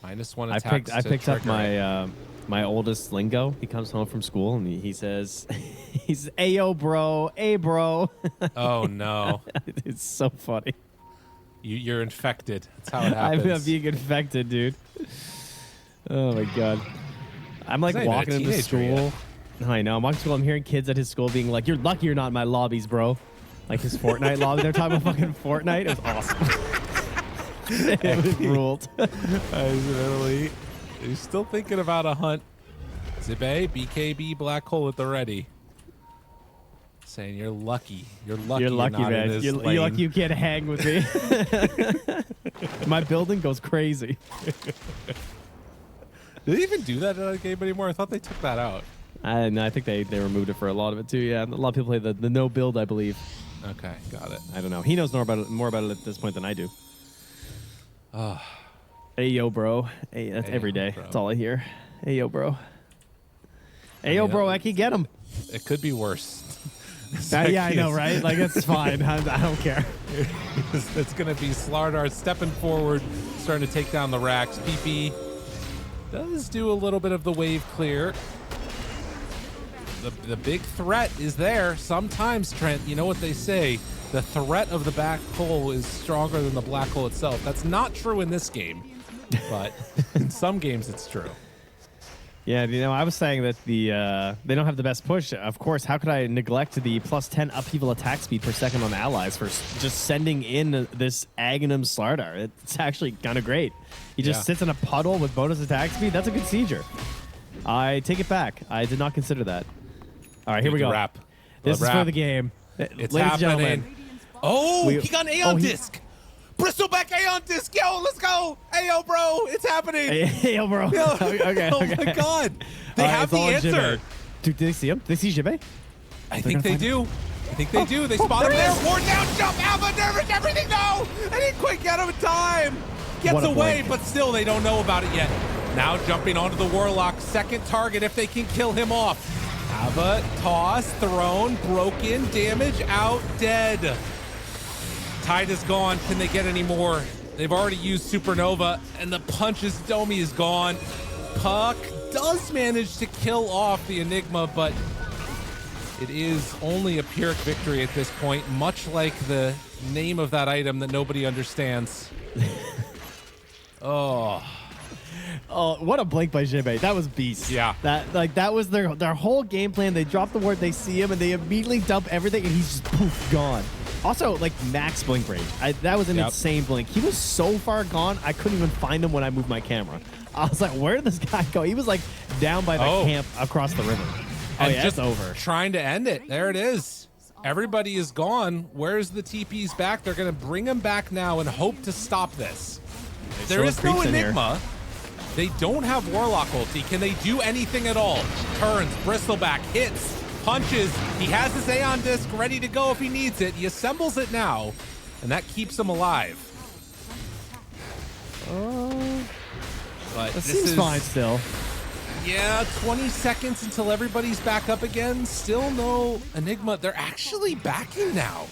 -1 attacks. I picked up my my oldest lingo. He comes home from school and he says, he's "Ayo, bro, hey, bro." Oh no, it's so funny. You're infected. That's how it happens. I'm being infected, dude. Oh my god. I'm like walking into school. Yet. I know. I'm walking to school. I'm hearing kids at his school being like, "You're lucky you're not in my lobbies, bro." Like his Fortnite lobby. They're talking about fucking Fortnite. It was awesome. It was ruled. He's still thinking about a hunt. Zibe, BKB, Black Hole at the ready. Saying you're lucky. You're lucky. You're lucky, man. You're lucky you can't hang with me. My building goes crazy. Do they even do that in that game anymore? I thought they took that out. No, I think they removed it for a lot of it too. Yeah, a lot of people play the no build, I believe. Okay, got it. I don't know. He knows more about it at this point than I do. Hey yo, bro. Hey, that's Hey, every day. bro. That's all I hear. Hey yo, bro. Hey yo, bro. I can get him. It could be worse. Yeah, I know, right? Like, it's fine. I don't care. It's going to be Slardar stepping forward, starting to take down the racks. PP does do a little bit of the wave clear. The big threat is there. Sometimes, Trent, you know what they say, the threat of the black hole is stronger than the black hole itself. That's not true in this game, but in some games it's true. Yeah, I was saying that they don't have the best push. Of course, how could I neglect the +10 upheaval attack speed per second on allies for just sending in this Aghanim Slardar? It's actually kind of great. He just sits in a puddle with bonus attack speed. That's a good sieger. I take it back. I did not consider that. All right, here we go. Wrap. This is for the game. It's Ladies and happening. gentlemen. Oh, he got an Aeon disc. Bristleback Aeon disc. Yo, let's go. Ayo, bro. It's happening. Hey, yo, bro. Yo. Okay. Oh, my God. They have the answer. Dude, did they see him? Did they see Jibe? I think they do. They spot him there. More down jump. Alpha nervous. Everything. No. I didn't quite get him in time. Gets away, but still they don't know about it yet. Now jumping onto the Warlock. Second target if they can kill him off. Ava, toss, thrown, broken, damage, out, dead. Tide is gone. Can they get any more? They've already used Supernova, and the punches Domi is gone. Puck does manage to kill off the Enigma, but it is only a Pyrrhic victory at this point, much like the name of that item that nobody understands. Oh, what a blink by Jibe. That was beast. Yeah. That was their whole game plan. They drop the ward, they see him, and they immediately dump everything, and he's just poof, gone. Also, like, max blink range. That was an insane blink. He was so far gone, I couldn't even find him when I moved my camera. I was like, where did this guy go? He was, like, down by the camp across the river. And just it's over. Trying to end it. There it is. Everybody is gone. Where's the TPs back? They're going to bring them back now and hope to stop this. There is no Enigma. They don't have Warlock ulti. Can they do anything at all? Turns, bristleback, hits, punches. He has his Aeon disc ready to go if he needs it. He assembles it now, and that keeps him alive. But This seems fine still. Yeah, 20 seconds until everybody's back up again. Still no Enigma. They're actually backing now.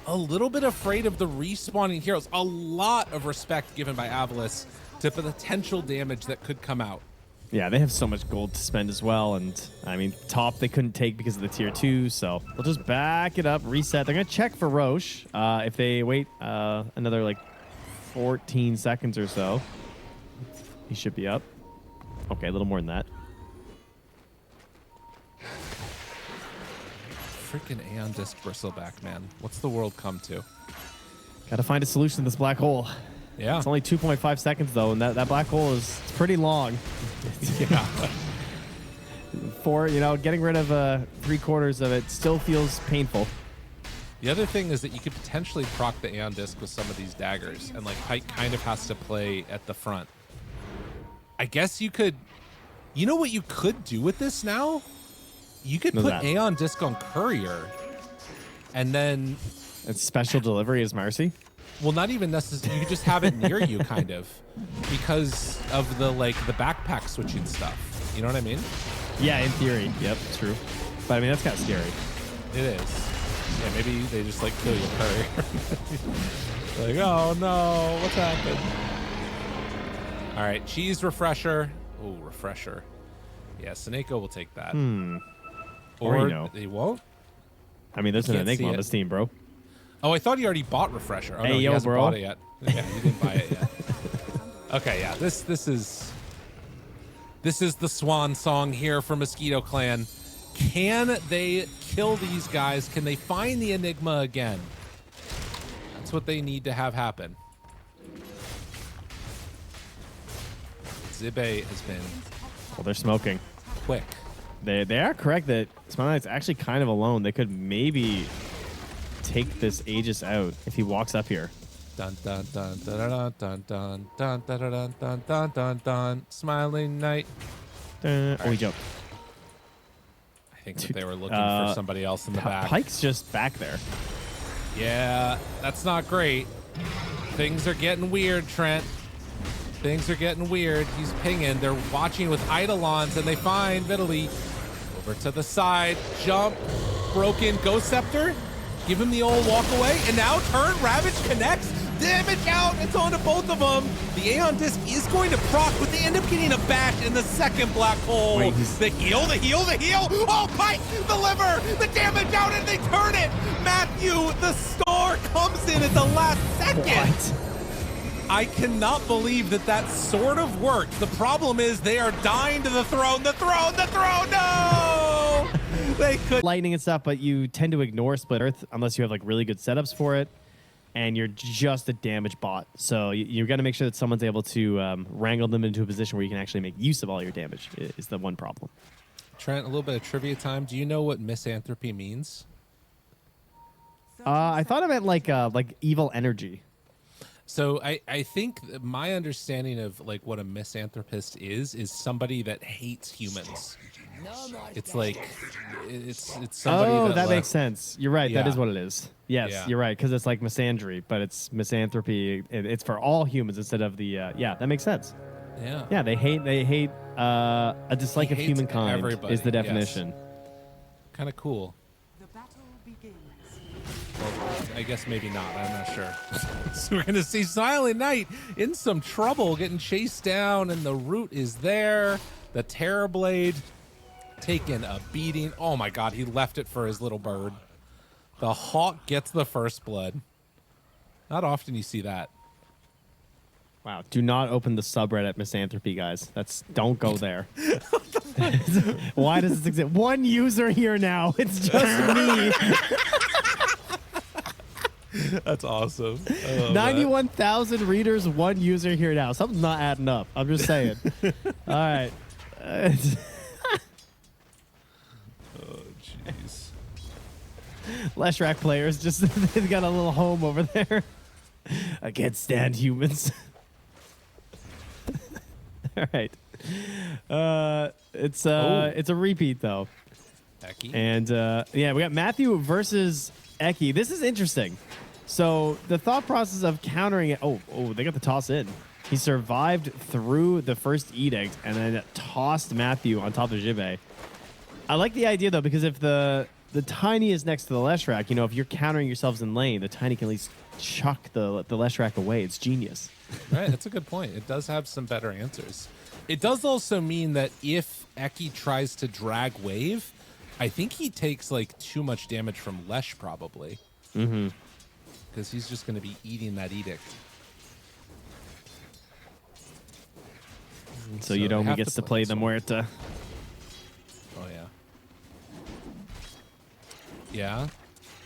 A little bit afraid of the respawning heroes. A lot of respect given by AVULUS to the potential damage that could come out. Yeah, they have so much gold to spend as well. And, I mean, top they couldn't take because of the tier 2. So they'll just back it up, reset. They're going to check for Roche. If they wait another, like, 14 seconds or so, he should be up. Okay, a little more than that. Freaking Aeon Disc Bristleback, man. What's the world come to? Got to find a solution to this black hole. Yeah. It's only 2.5 seconds, though, and that black hole is pretty long. Yeah. Getting rid of 3/4 of it still feels painful. The other thing is that you could potentially proc the Aeon Disc with some of these daggers, and like Pike kind of has to play at the front. I guess you could... You know what you could do with this now? You could put Aeon Disc on Courier, and then... It's special delivery as Marcy? Well, not even necessarily. You could just have it near you, kind of, because of the backpack switching stuff. You know what I mean? Yeah, in theory. Yep, it's true. But I mean, that's kind of scary. It is. Yeah, maybe they just kill your Courier. Like, oh no, what's happened? All right, cheese refresher. Oh, refresher. Yeah, Seneko will take that. Or he won't. I mean, there's an Enigma on this team, bro. Oh, I thought he already bought refresher. Oh, hey, no, he yo, hasn't bro. bought it yet. Yeah, he didn't buy it yet. Okay, yeah, this is the swan song here for Mosquito Clan. Can they kill these guys? Can they find the Enigma again? That's what they need to have happen. Zibe has been Well, they're smoking. quick. They are correct that Smile Knight's actually kind of alone. They could maybe take this Aegis out if he walks up here. Dun dun dun dun dun dun dun dun dun dun dun dun dun dun. Smiling Knight. Oh, he jumped. I think that they were looking for somebody else in the back. Pyke's just back there. Yeah, that's not great. Things are getting weird, Trent. Things are getting weird. He's pinging. They're watching with Eidolons, and they find Vitaly. Over to the side. Jump. Broken. Ghost Scepter. Give him the old walk away. And now turn. Ravage connects. Damage out. It's on to both of them. The Aeon Disc is going to proc, but they end up getting a bash in the second black hole. Wait, the heal. Oh, Pyke, the liver, the damage out, and they turn it. Matthew, the star comes in at the last second. What? I cannot believe that that sort of worked. The problem is they are dying to the throne. No! They could. Lightning and stuff, but you tend to ignore Split Earth unless you have like really good setups for it. And you're just a damage bot. So you've got to make sure that someone's able to wrangle them into a position where you can actually make use of all your damage is the one problem. Trent, a little bit of trivia time. Do you know what misanthropy means? I thought it meant like evil energy. So I think my understanding of like what a misanthropist is somebody that hates humans. It's like it's somebody that makes sense. You're right. Yeah. That is what it is. Yes, Yeah. You're right, because it's like misandry, but it's misanthropy. It's for all humans instead of the yeah, that makes sense. Yeah. They hate a dislike of hates humankind everybody, is the yes. definition. Kind of cool. The battle begins. Well, I guess maybe not. I'm not sure. So we're going to see Silent Knight in some trouble, getting chased down, and the root is there. The Terrorblade taking a beating. Oh my God, he left it for his little bird. The Hawk gets the first blood. Not often you see that. Wow. Do not open the subreddit misanthropy, guys. Don't go there. Why does this exist? One user here now. It's just me. That's awesome. 91,000 readers, one user here now. Something's not adding up. I'm just saying. All right. Oh, jeez. Leshrac players just they've got a little home over there. I can't stand humans. All right. It's a repeat though. Eki. And yeah, we got Matthew versus Eki. This is interesting. So the thought process of countering it. Oh, they got the toss in. He survived through the first edict and then tossed Matthew on top of Jibe. I like the idea though, because if the Tiny is next to the Leshrac, if you're countering yourselves in lane, the Tiny can at least chuck the Leshrac away. It's genius. Right, that's a good point. It does have some better answers. It does also mean that if Eki tries to drag wave, I think he takes like too much damage from Lesh probably. Mm-hmm. Because he's just going to be eating that edict. So Yodomi have gets to play play this the one. Muerta. Oh, yeah. Yeah.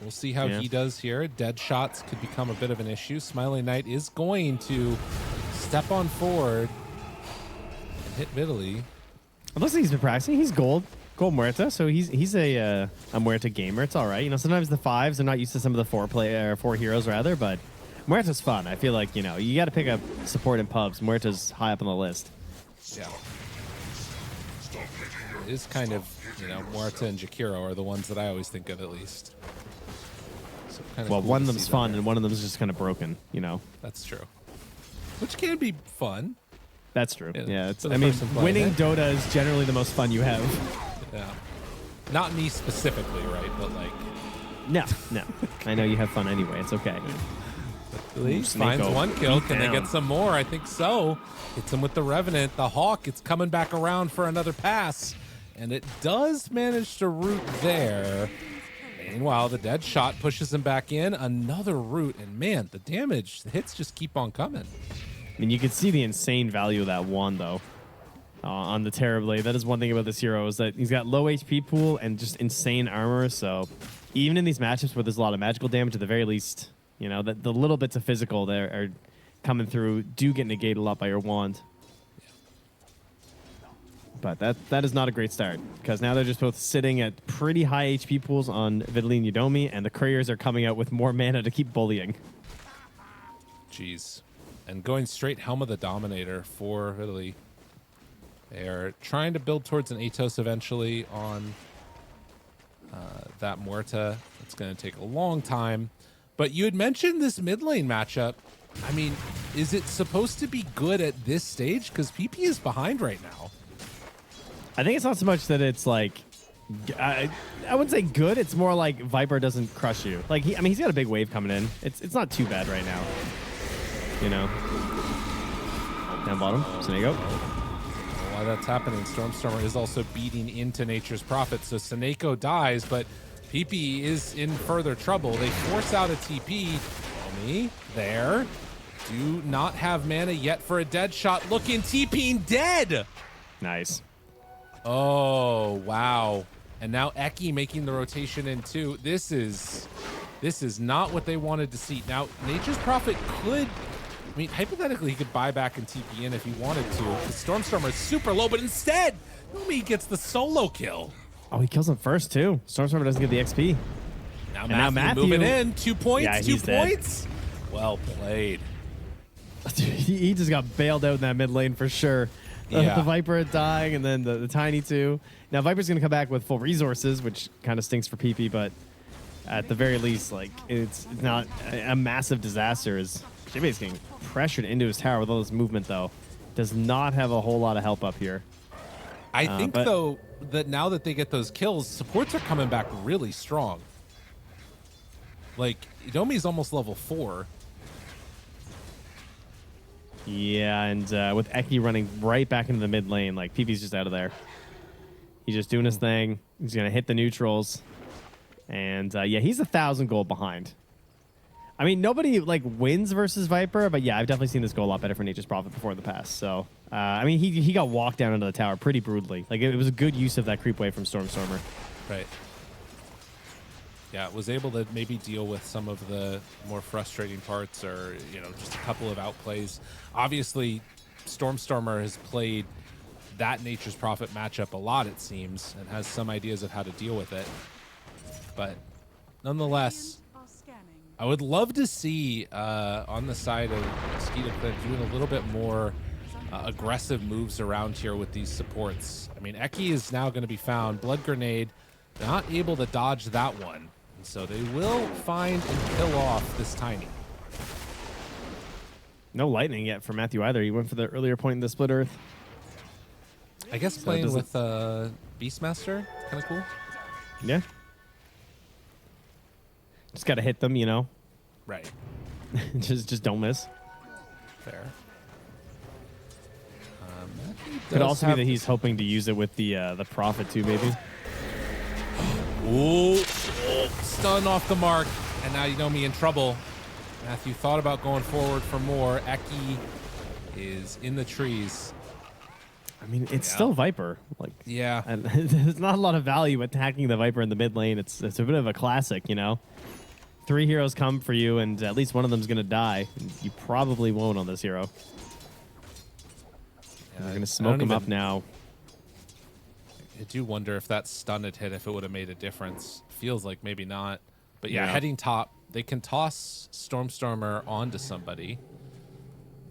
We'll see how Yeah. he does here. Dead shots could become a bit of an issue. Smiling Knight is going to step on forward and hit Vitaly. It looks like he's been practicing. He's gold Muerta, so he's a Muerta gamer. It's all right. Sometimes the fives are not used to some of the four heroes rather, but Muerta's fun. I feel like you got to pick up support in pubs. Muerta's high up on the list. Yeah. It is kind of, Muerta and Jakiro are the ones that I always think of at least. So kind of Well, cool one to of them's see fun that. and one of them's just kind of broken. That's true. Which can be fun. That's true. Yeah, Yeah, for the person playing winning it. Dota is generally the most fun you have. Yeah. Not me specifically, right? But like, No. I know you have fun anyway. It's okay. Leafs Snake finds Oak. one kill. Beat Can they down. get some more? I think so. Hits him with the Revenant. The Hawk, it's coming back around for another pass. And it does manage to root there. Meanwhile, the dead shot pushes him back in. Another root. And man, the damage, the hits just keep on coming. I mean, you can see the insane value of that wand, though, on the Terrorblade. That is one thing about this hero, is that he's got low HP pool and just insane armor. So even in these matchups where there's a lot of magical damage, at the very least, the little bits of physical there are coming through do get negated a lot by your wand. But that is not a great start, because now they're just both sitting at pretty high HP pools on Vidalin Yudomi, and the couriers are coming out with more mana to keep bullying. Jeez. And going straight Helm of the Dominator for Italy. They're trying to build towards an Atos eventually on that Muerta. It's going to take a long time. But you had mentioned this mid lane matchup. I mean, is it supposed to be good at this stage? Because PP is behind right now. I think it's not so much that it's like, I wouldn't say good. It's more like Viper doesn't crush you. Like, he's got a big wave coming in. It's not too bad right now. You know. Down bottom. Senego. While that's happening, Stormstormer is also beating into Nature's Prophet. So Seneko dies, but PP is in further trouble. They force out a TP. Omi there. Do not have mana yet for a dead shot. Looking, TPing dead. Nice. Oh, wow. And now Eki making the rotation in too. This is not what they wanted to see. Now, Nature's Prophet could, I mean, hypothetically, he could buy back and TP in if he wanted to. The Stormstormer is super low, but instead, Omi gets the solo kill. Oh, he kills him first, too. Stormstormer doesn't get the XP. Now Matthew moving in. 2 points, yeah, 2 points. Dead. Well played. He just got bailed out in that mid lane for sure. Yeah. The Viper dying, and then the Tiny too. Now Viper's going to come back with full resources, which kind of stinks for PP, but at the very least, like, it's not a massive disaster. As Jimmy's getting pressured into his tower with all this movement, though. Does not have a whole lot of help up here. I think, though, that now that they get those kills, supports are coming back really strong. Like, Idomi's almost level 4. Yeah, and with Eki running right back into the mid lane, like, PP's just out of there. He's just doing his thing. He's going to hit the neutrals. And, yeah, he's 1,000 gold behind. I mean, nobody, like, wins versus Viper, but, yeah, I've definitely seen this go a lot better for Nature's Prophet before in the past. So, I mean, he got walked down into the tower pretty brutally. Like, it was a good use of that creep wave from Stormstormer. Right. Yeah, was able to maybe deal with some of the more frustrating parts, or, you know, just a couple of outplays. Obviously, Stormstormer has played that Nature's Prophet matchup a lot, it seems, and has some ideas of how to deal with it. But nonetheless, I would love to see on the side of Mosquito Clan doing a little bit more aggressive moves around here with these supports. I mean, Eki is now going to be found. Blood Grenade, not able to dodge that one. And so they will find and kill off this Tiny. No lightning yet for Matthew either. He went for the earlier point in the Split Earth. I guess so playing with Beastmaster, kind of cool. Yeah. Just got to hit them, you know. Right. just don't miss. Fair. Could also be that he's hoping to use it with the Prophet too, maybe. Ooh, stun off the mark, and now Yudomi in trouble. Matthew thought about going forward for more. Eki is in the trees. I mean, it's still Viper. Like, yeah, and there's not a lot of value attacking the Viper in the mid lane. It's a bit of a classic, you know. 3 heroes come for you, and at least one of them's gonna die. You probably won't on this hero. Yeah, they're gonna smoke him up now. I do wonder if that stun had hit, if it would have made a difference. Feels like maybe not. But yeah, heading top, they can toss Stormstormer onto somebody.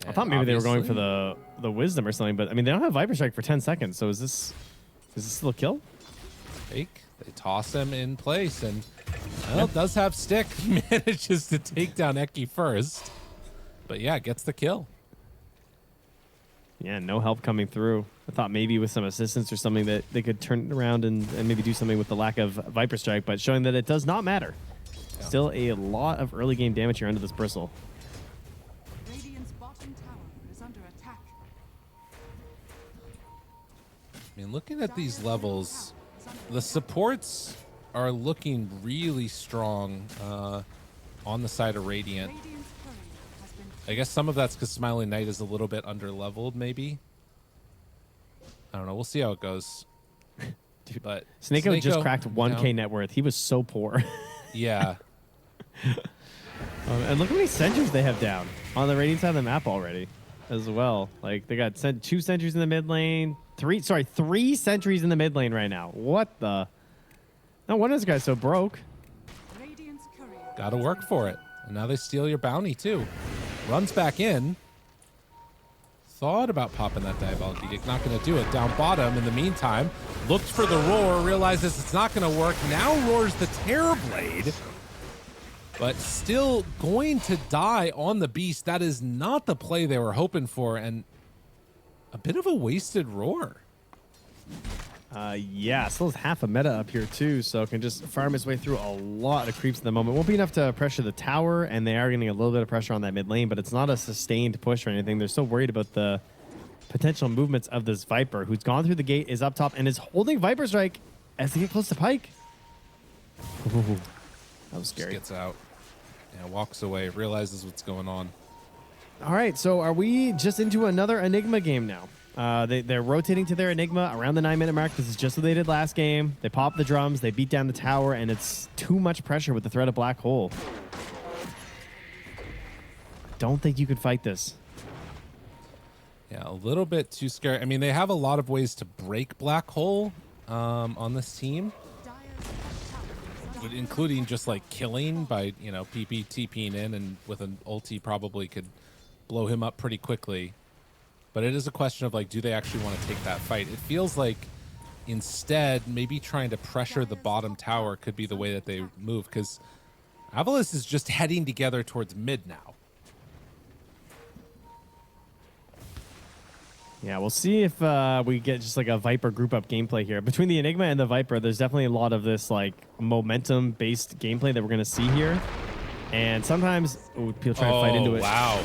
I thought maybe they were going for the Wisdom or something, but I mean, they don't have Viper Strike for 10 seconds, so is this still a kill? Fake. They toss him in place, and well, it does have stick. He manages to take down Eki first. But yeah, gets the kill. Yeah, no help coming through. I thought maybe with some assistance or something that they could turn it around and maybe do something with the lack of Viper Strike, but showing that it does not matter. Yeah. Still a lot of early game damage here under this Bristle. Radiant's bottom tower is under attack. I mean, looking at these levels, the supports are looking really strong on the side of Radiant. I guess some of that's because Smiling Knight is a little bit under-leveled, maybe. I don't know. We'll see how it goes. Dude, but Snako just cracked 1K net worth. He was so poor. Yeah. And look how many sentries they have down on the Radiant side of the map already as well. Like, they got 2 sentries in the mid lane, Three sentries in the mid lane right now. What the? No wonder this guy's so broke. Radiant's courier. Got to work for it. And now they steal your bounty too. Runs back in. Thought about popping that Diabolic Edict. Not going to do it. Down bottom in the meantime. Looked for the roar. Realizes it's not going to work. Now roars the Terrorblade. But still going to die on the beast. That is not the play they were hoping for. And a bit of a wasted roar. Yeah, still has half a meta up here too, so can just farm his way through a lot of creeps at the moment. Won't be enough to pressure the tower, and they are getting a little bit of pressure on that mid lane, but it's not a sustained push or anything. They're still worried about the potential movements of this Viper, who's gone through the gate, is up top, and is holding Viper Strike as they get close to Pike. Ooh, that was scary. Just gets out. Yeah, walks away, realizes what's going on. All right, so are we just into another Enigma game now? They're rotating to their Enigma around the 9-minute mark. This is just what they did last game. They pop the drums, they beat down the tower, and it's too much pressure with the threat of Black Hole. I don't think you could fight this. Yeah, a little bit too scary. I mean, they have a lot of ways to break Black Hole on this team, including just like killing by, you know, PP TPing in, and with an ulti probably could blow him up pretty quickly. But it is a question of, like, do they actually want to take that fight? It feels like instead maybe trying to pressure the bottom tower could be the way that they move, because AVULUS is just heading together towards mid now. Yeah, we'll see if we get just like a Viper group up gameplay here. Between the Enigma and the Viper, there's definitely a lot of this like momentum-based gameplay that we're going to see here. And sometimes people try to fight into it. Wow.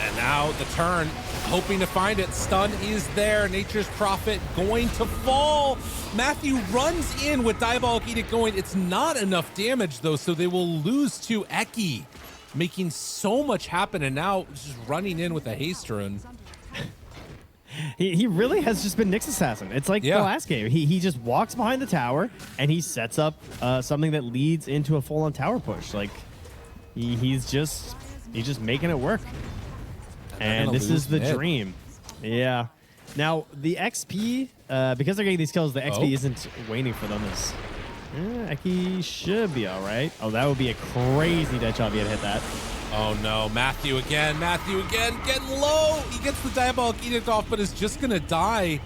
And now the turn, hoping to find it. Stun is there. Nature's Prophet going to fall. Matthew runs in with Diabolic Edict going. It's not enough damage, though, so they will lose to Eki, making so much happen, and now just running in with a haste rune. He really has just been Nyx Assassin. It's like the last game. He just walks behind the tower, and he sets up something that leads into a full-on tower push. Like, he's just making it work. And this is the dream. Yeah. Now, the XP, because they're getting these kills, the XP isn't waiting for them. Eki should be all right. Oh, that would be a crazy dead shot if he had hit that. Oh, no. Matthew again, getting low. He gets the Diabolic Edict off, but is just going to die.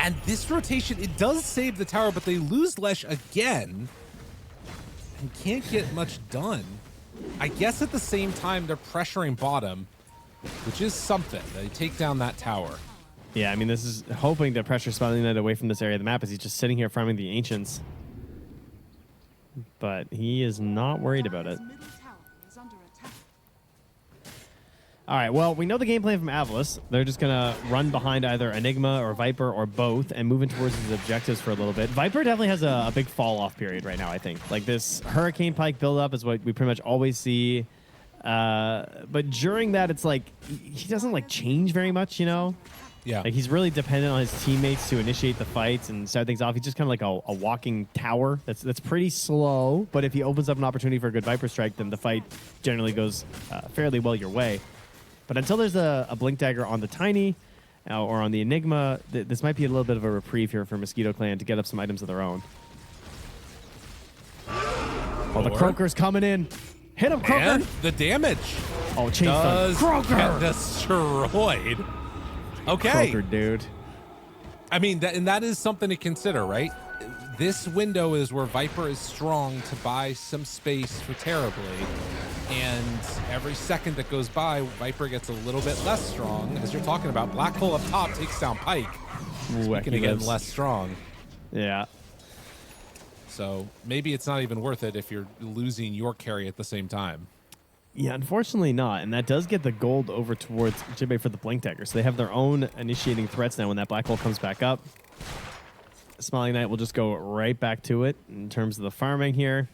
And this rotation, it does save the tower, but they lose Lesh again and can't get much done. I guess at the same time, they're pressuring bottom, which is something. They take down that tower. Yeah, I mean, this is hoping to pressure Smiling Knight away from this area of the map as he's just sitting here farming the Ancients. But he is not worried about it. All right, well, we know the game plan from AVULUS. They're just going to run behind either Enigma or Viper or both and moving towards his objectives for a little bit. Viper definitely has a big fall-off period right now, I think. Like, this Hurricane Pike build-up is what we pretty much always see. But during that, it's like he doesn't, like, change very much, you know? Yeah. Like, he's really dependent on his teammates to initiate the fights and start things off. He's just kind of like a walking tower that's pretty slow. But if he opens up an opportunity for a good Viper strike, then the fight generally goes fairly well your way. But until there's a Blink Dagger on the Tiny or on the Enigma, this might be a little bit of a reprieve here for Mosquito Clan to get up some items of their own. Oh, the Croaker's coming in. Hit him, Croaker. And the damage. Oh, chain stun. Croaker get destroyed. Okay. Croaker, dude. I mean, that is something to consider, right? This window is where Viper is strong to buy some space for Terrorblade. And every second that goes by, Viper gets a little bit less strong. As you're talking about, Black Hole up top takes down Pike. Speaking again, less strong. Yeah. So maybe it's not even worth it if you're losing your carry at the same time. Yeah, unfortunately not. And that does get the gold over towards Jibbe for the Blink Dagger. So they have their own initiating threats now when that Black Hole comes back up. Smiling Knight will just go right back to it in terms of the farming here.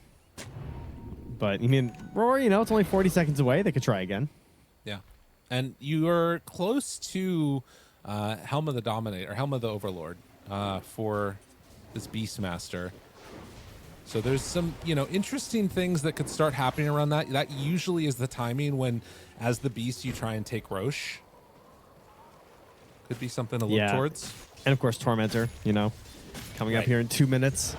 But, I mean, Roar, you know, it's only 40 seconds away. They could try again. Yeah. And you are close to Helm of the Dominator, or Helm of the Overlord for this Beastmaster. So there's some, you know, interesting things that could start happening around that. That usually is the timing when, as the Beast, you try and take Roche. Could be something to look towards. And of course, Tormentor, you know, coming up here in 2 minutes.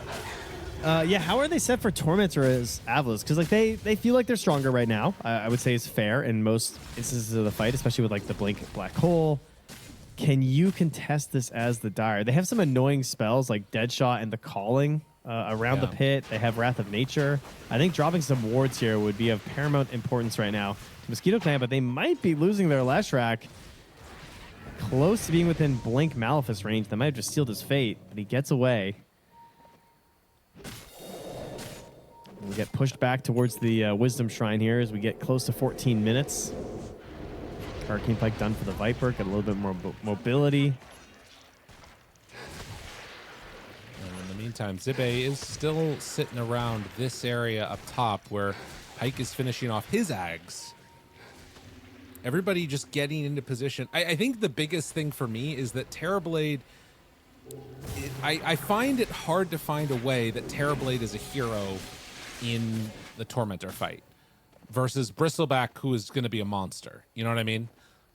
Yeah, how are they set for Tormentor as AVULUS? Because like they feel like they're stronger right now. I would say it's fair in most instances of the fight, especially with like the Blink Black Hole. Can you contest this as the Dire? They have some annoying spells like Deadshot and the Calling around the pit. They have Wrath of Nature. I think dropping some wards here would be of paramount importance right now to Mosquito Clan, but they might be losing their Leshrac. Close to being within Blink Malefice range. That might have just sealed his fate, but he gets away. We get pushed back towards the Wisdom Shrine here as we get close to 14 minutes. Arcane Pike done for the Viper. Got a little bit more mobility. And in the meantime, Zibe is still sitting around this area up top where Pike is finishing off his Ags. Everybody just getting into position. I think the biggest thing for me is that Terrorblade, I find it hard to find a way that Terrorblade is a hero in the Tormentor fight versus Bristleback, who is going to be a monster. You know what I mean?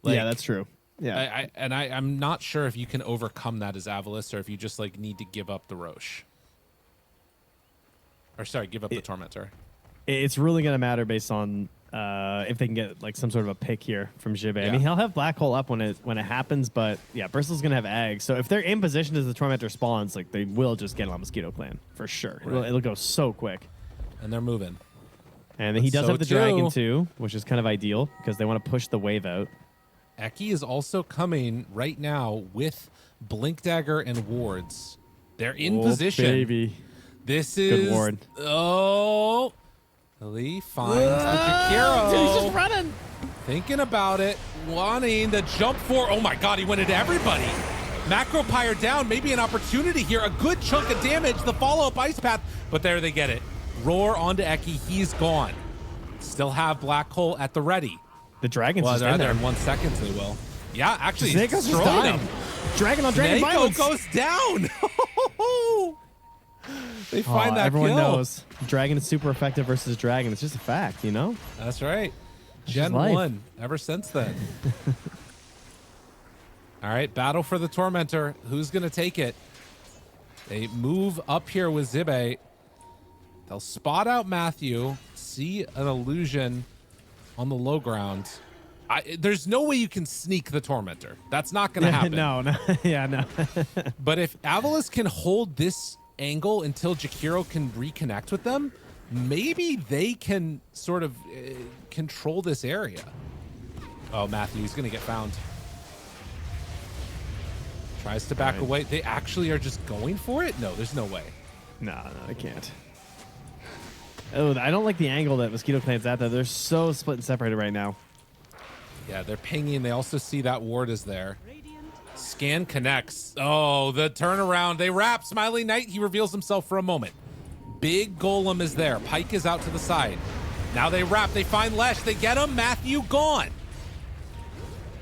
Like, yeah, that's true. Yeah, I'm not sure if you can overcome that as AVULUS or if you just like need to give up the Roche. Or sorry, give up the Tormentor. It's really going to matter based on if they can get like some sort of a pick here from Jibe. Yeah. I mean, he'll have Black Hole up when it happens, but yeah, Bristle's going to have Eggs. So if they're in position as the Tormentor spawns, like they will just get on Mosquito Clan for sure. Right. It'll go so quick. And they're moving. And then he does have the Dragon too, which is kind of ideal because they want to push the wave out. Eki is also coming right now with Blink Dagger and wards. They're in position. Baby. This is good ward. Oh, Lee finds the Jakiro. Dude, he's just running. Thinking about it, wanting the jump for. Oh my God, he went into everybody. Macro Pyre down, maybe an opportunity here. A good chunk of damage. The follow-up Ice Path, but there they get it. Roar onto Eki. He's gone. Still have Black Hole at the ready. The Dragon's Well, just they're in there there. in 1 second. They will. Yeah, actually, Snake's just destroyed dying. him. Dragon on Dragon Snako violence. goes down. They find that everyone kill. knows Dragon is super effective versus Dragon. It's just a fact, you know? That's right. It's Gen just life. 1, ever since then. All right, battle for the Tormentor. Who's going to take it? They move up here with Zibe. They'll spot out Matthew, see an illusion on the low ground. There's no way you can sneak the Tormentor. That's not going to happen. No. Yeah, no. But if AVULUS can hold this angle until Jakiro can reconnect with them, maybe they can sort of control this area. Oh, Matthew's going to get found. Tries to back away. They actually are just going for it? No, there's no way. No, I can't. Oh, I don't like the angle that Mosquito Clan's at, though. They're so split and separated right now. Yeah, they're pinging. They also see that ward is there. Scan connects. Oh, the turnaround. They wrap Smiley Knight. He reveals himself for a moment. Big Golem is there. Pike is out to the side. Now they wrap. They find Lesh. They get him. Matthew gone.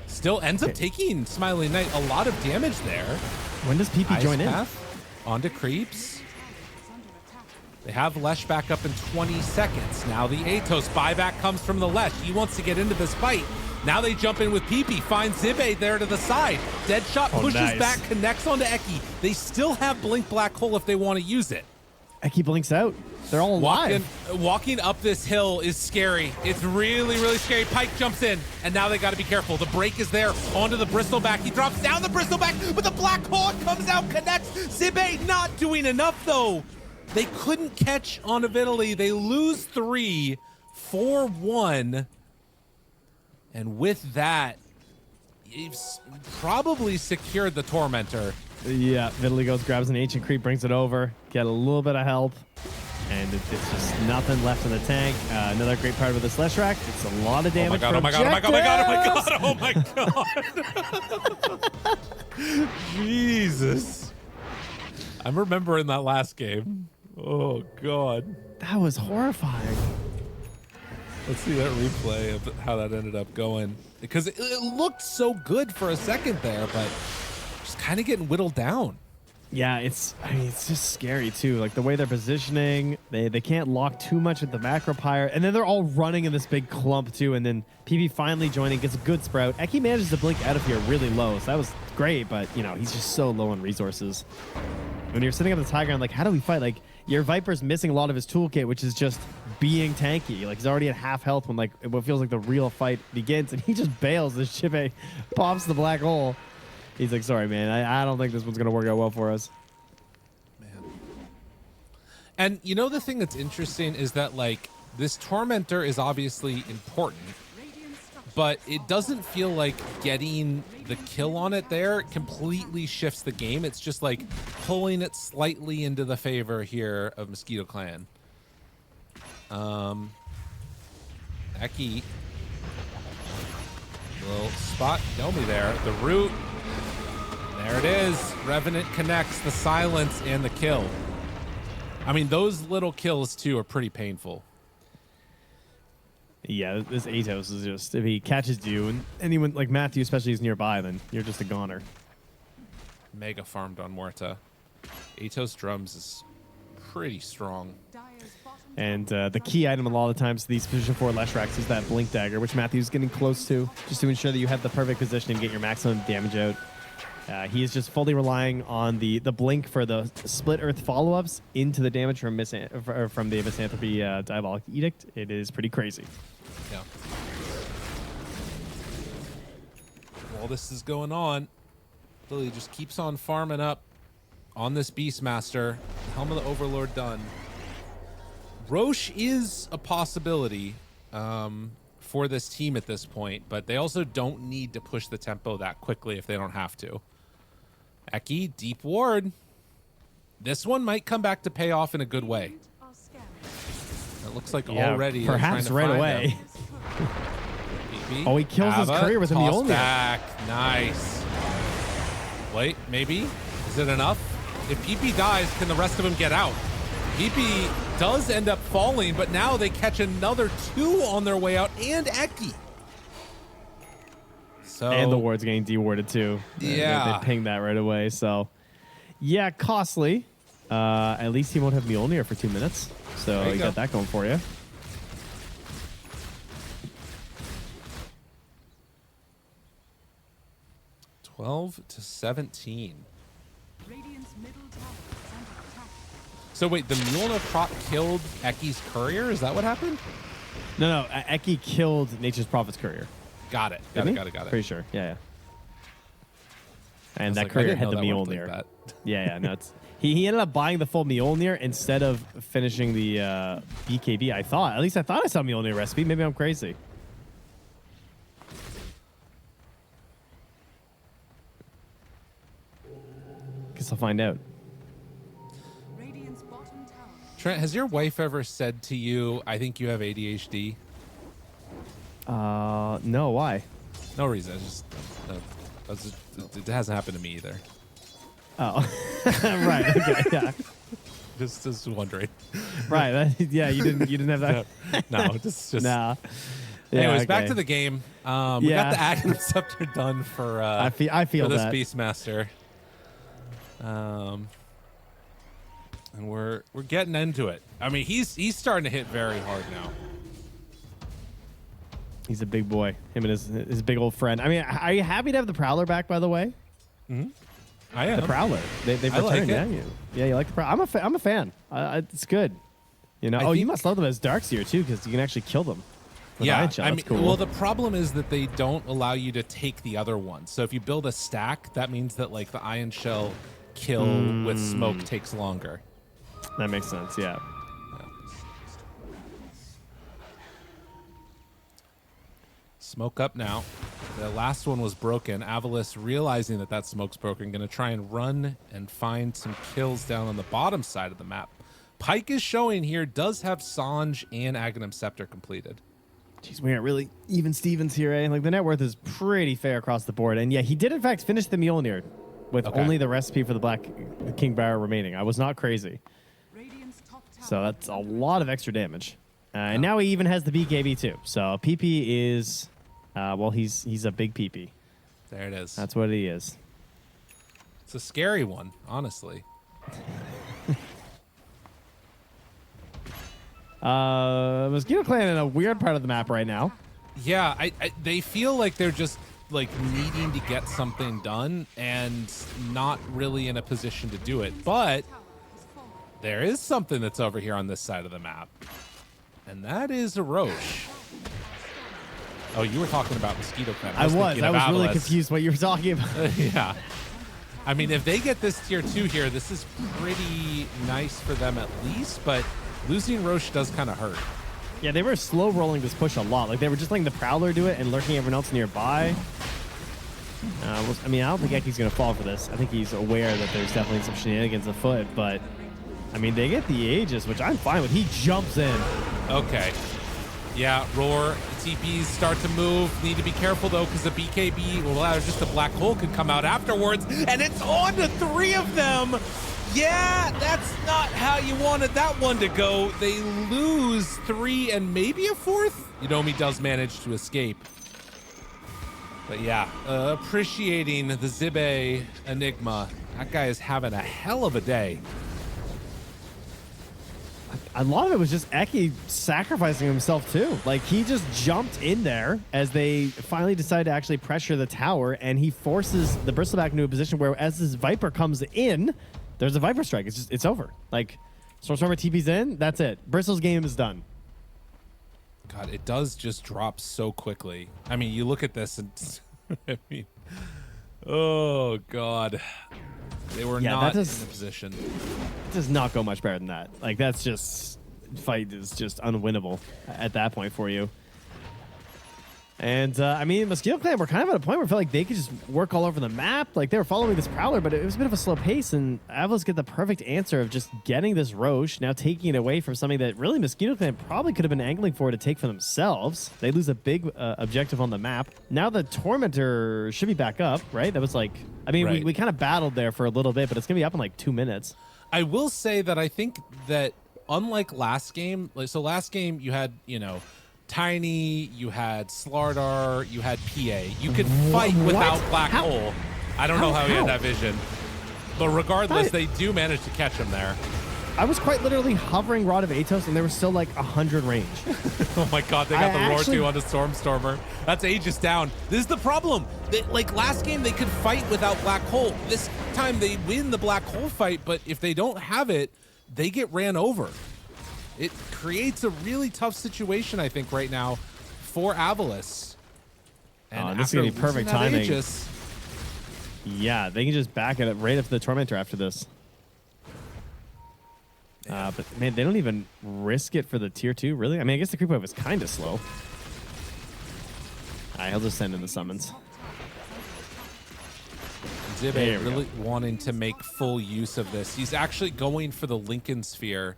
Still ends up taking Smiley Knight a lot of damage there. When does PP join in? Onto creeps. They have Lesh back up in 20 seconds. Now the Atos buyback comes from the Lesh. He wants to get into this fight. Now they jump in with PP, finds Zibe there to the side. Deadshot pushes back, connects onto Eki. They still have Blink Black Hole if they want to use it. Eki blinks out. They're all alive. Walking up this hill is scary. It's really, really scary. Pike jumps in, and now they got to be careful. The break is there onto the Bristleback. He drops down the Bristleback, but the Black Hole comes out, connects. Zibe not doing enough, though. They couldn't catch on Vitaly. They lose 3, 4-1. And with that, he's probably secured the Tormentor. Yeah, Vitaly goes, grabs an Ancient Creep, brings it over, get a little bit of help, and it's just nothing left in the tank. Another great part of this Leshrac, it's a lot of damage. Oh my god. Jesus. I'm remembering that last game. Oh, God. That was horrifying. Let's see that replay of how that ended up going. Because it looked so good for a second there, but just kind of getting whittled down. Yeah, I mean, it's just scary too. Like the way they're positioning, they can't lock too much with the macro pyre, and then they're all running in this big clump too. And then PP finally joining, gets a good sprout. Eki manages to blink out of here really low, so that was great. But you know, he's just so low on resources. When you're sitting on the Tiger, I'm like, how do we fight? Like your Viper's missing a lot of his toolkit, which is just being tanky. Like he's already at half health when like what feels like the real fight begins, and he just bails as Chipe pops the black hole. He's like, sorry, man. I don't think this one's going to work out well for us. Man. And you know the thing that's interesting is that, like, this Tormentor is obviously important, but it doesn't feel like getting the kill on it there completely shifts the game. It's just, like, pulling it slightly into the favor here of Mosquito Clan. Eki. Little spot. Domi there. The root. There it is. Revenant connects the silence and the kill. I mean, those little kills, too, are pretty painful. Yeah, this Atos is just, if he catches you, and anyone like Matthew especially is nearby, then you're just a goner. Mega farmed on Morta. Atos drums is pretty strong. And the key item a lot of the times to these position 4 Leshraks is that Blink Dagger, which Matthew's getting close to, just to ensure that you have the perfect position and get your maximum damage out. He is just fully relying on the blink for the split earth follow-ups into the damage from the Misanthropy Diabolic Edict. It is pretty crazy. Yeah. While this is going on, Lily just keeps on farming up on this Beastmaster. Helm of the Overlord done. Roche is a possibility for this team at this point, but they also don't need to push the tempo that quickly if they don't have to. Eki, deep ward. This one might come back to pay off in a good way. It looks like already perhaps right away. Oh, he kills his courier with a Mjolnir. Back. Nice. Wait, maybe? Is it enough? If PP dies, can the rest of them get out? PP does end up falling, but now they catch another 2 on their way out, and Eki. So, and the ward's getting dewarded too. Yeah. They pinged that right away. So, yeah, costly. At least he won't have Mjolnir for 2 minutes. So you got that going for you. $12-17. So wait, the Mjolnir prop killed Eki's courier? Is that what happened? No. Eki killed Nature's Prophet's courier. Got it. Got it. Pretty sure. Yeah. And that courier had the Mjolnir. Like yeah. No, it's he ended up buying the full Mjolnir instead of finishing the BKB. I thought. At least I thought I saw Mjolnir recipe. Maybe I'm crazy. Guess I'll find out. Trent, has your wife ever said to you, I think you have ADHD? No, why? No reason. It hasn't happened to me either. Oh, right. Okay, yeah. Just wondering. Right. Yeah, you didn't have that. No, just nah. Yeah, anyways, back to the game. We got the Aghanim Scepter done for I feel for this that. Beastmaster. And we're getting into it. I mean, he's starting to hit very hard now. He's a big boy. Him and his big old friend. I mean, are you happy to have the Prowler back, by the way? Mm-hmm. I am. The Prowler. They've returned, like yeah. Yeah, you like the Prowler. I'm a fan. It's good. You know. You must love them as Darkseer too, because you can actually kill them. Yeah, I mean, cool. Well, the problem is that they don't allow you to take the other one. So if you build a stack, that means that like the Iron Shell kill with smoke takes longer. That makes sense. Yeah. Smoke up now. The last one was broken. AVULUS, realizing that smoke's broken, going to try and run and find some kills down on the bottom side of the map. Pyke is showing here, does have Sange and Aghanim Scepter completed. Jeez, we got really even Stevens here, eh? Like the net worth is pretty fair across the board. And yeah, he did in fact finish the Mjolnir with only the recipe for the King Barrow remaining. I was not crazy. So that's a lot of extra damage. And now he even has the BKB too. So PP is, he's a big PP. There it is. That's what he is. It's a scary one, honestly. Mosquito Clan in a weird part of the map right now. Yeah, they feel like they're just like needing to get something done and not really in a position to do it. But there is something that's over here on this side of the map, and that is a Roche. Oh, you were talking about Mosquito Clan. I was really confused what you were talking about. Yeah. I mean, if they get this tier 2 here, this is pretty nice for them at least, but losing Roche does kind of hurt. Yeah, they were slow rolling this push a lot. Like, they were just letting the Prowler do it and lurking everyone else nearby. I mean, I don't think Eki's going to fall for this. I think he's aware that there's definitely some shenanigans afoot, but, I mean, they get the Aegis, which I'm fine with. He jumps in. Okay. Yeah, Roar, TPs start to move. Need to be careful, though, because the BKB, well, just a black hole could come out afterwards, and it's on to 3 of them. Yeah, that's not how you wanted that one to go. They lose 3 and maybe a 4th. Yunomi does manage to escape. But yeah, appreciating the Zibe Enigma. That guy is having a hell of a day. A lot of it was just Eki sacrificing himself too. Like, he just jumped in there as they finally decide to actually pressure the tower, and he forces the Bristleback into a position where as this Viper comes in, there's a Viper strike. It's over. Like, Stormstormer TP's in, that's it. Bristle's game is done. God, it does just drop so quickly. I mean, you look at this and I mean, oh God. They were not in the position. It does not go much better than that. Like, that's just, fight is just unwinnable at that point for you. And, I mean, Mosquito Clan were kind of at a point where I felt like they could just work all over the map. Like, they were following this Prowler, but it was a bit of a slow pace, and AVULUS get the perfect answer of just getting this Roche, now taking it away from something that really Mosquito Clan probably could have been angling for to take for themselves. They lose a big objective on the map. Now the Tormentor should be back up, right? That was like, I mean, right. we kind of battled there for a little bit, but it's going to be up in like 2 minutes. I will say that I think that unlike last game, like, so last game you had, you know, Tiny, you had Slardar, you had PA. You could fight without Black Hole. I don't know how he had that vision. But regardless, they do manage to catch him there. I was quite literally hovering Rod of Atos, and there was still like 100 range. Oh my God, they got the Roar 2 on the Stormstormer. That's Aegis down. This is the problem. Like last game, they could fight without Black Hole. This time, they win the Black Hole fight, but if they don't have it, they get ran over. It creates a really tough situation, I think, right now for AVULUS. And this is going to be perfect timing. Aegis, yeah, they can just back it up right up to the Tormentor after this. But, man, they don't even risk it for the tier 2, really? I mean, I guess the creep wave is kind of slow. All right, he'll just send in the summons. Zibe really wanting to make full use of this. He's actually going for the Lincoln Sphere.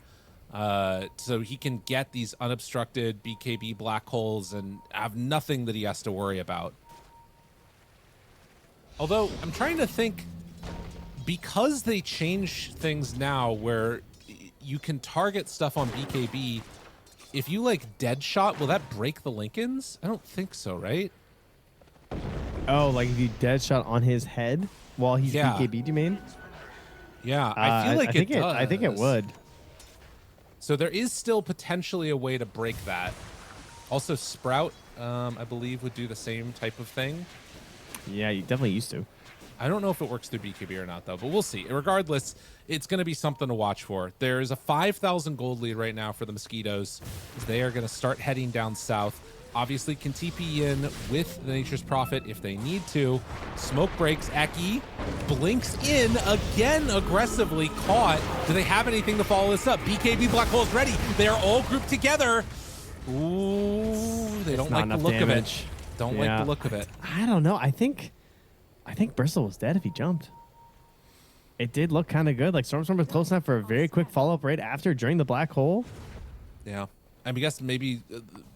So he can get these unobstructed BKB black holes and have nothing that he has to worry about. Although, I'm trying to think, because they change things now where you can target stuff on BKB, if you, like, dead shot, will that break the Lincolns? I don't think so, right? Oh, like if you dead shot on his head while he's BKB'd, you mean? Yeah, I feel like it does. I think it would. So there is still potentially a way to break that. Also, Sprout, I believe, would do the same type of thing. Yeah, you definitely used to. I don't know if it works through BKB or not, though, but we'll see. Regardless, it's going to be something to watch for. There's a 5,000 gold lead right now for the Mosquitoes. They are going to start heading down south. Obviously, can TP in with the Nature's Prophet if they need to. Smoke breaks. Eki blinks in again, aggressively caught. Do they have anything to follow this up? BKB Black Hole's ready. They are all grouped together. Ooh, they don't like the look of it. Don't like the look of it. I don't know. I think Bristle was dead if he jumped. It did look kind of good. Like, Stormstorm was close enough for a very quick follow-up right after during the Black Hole. Yeah. I guess maybe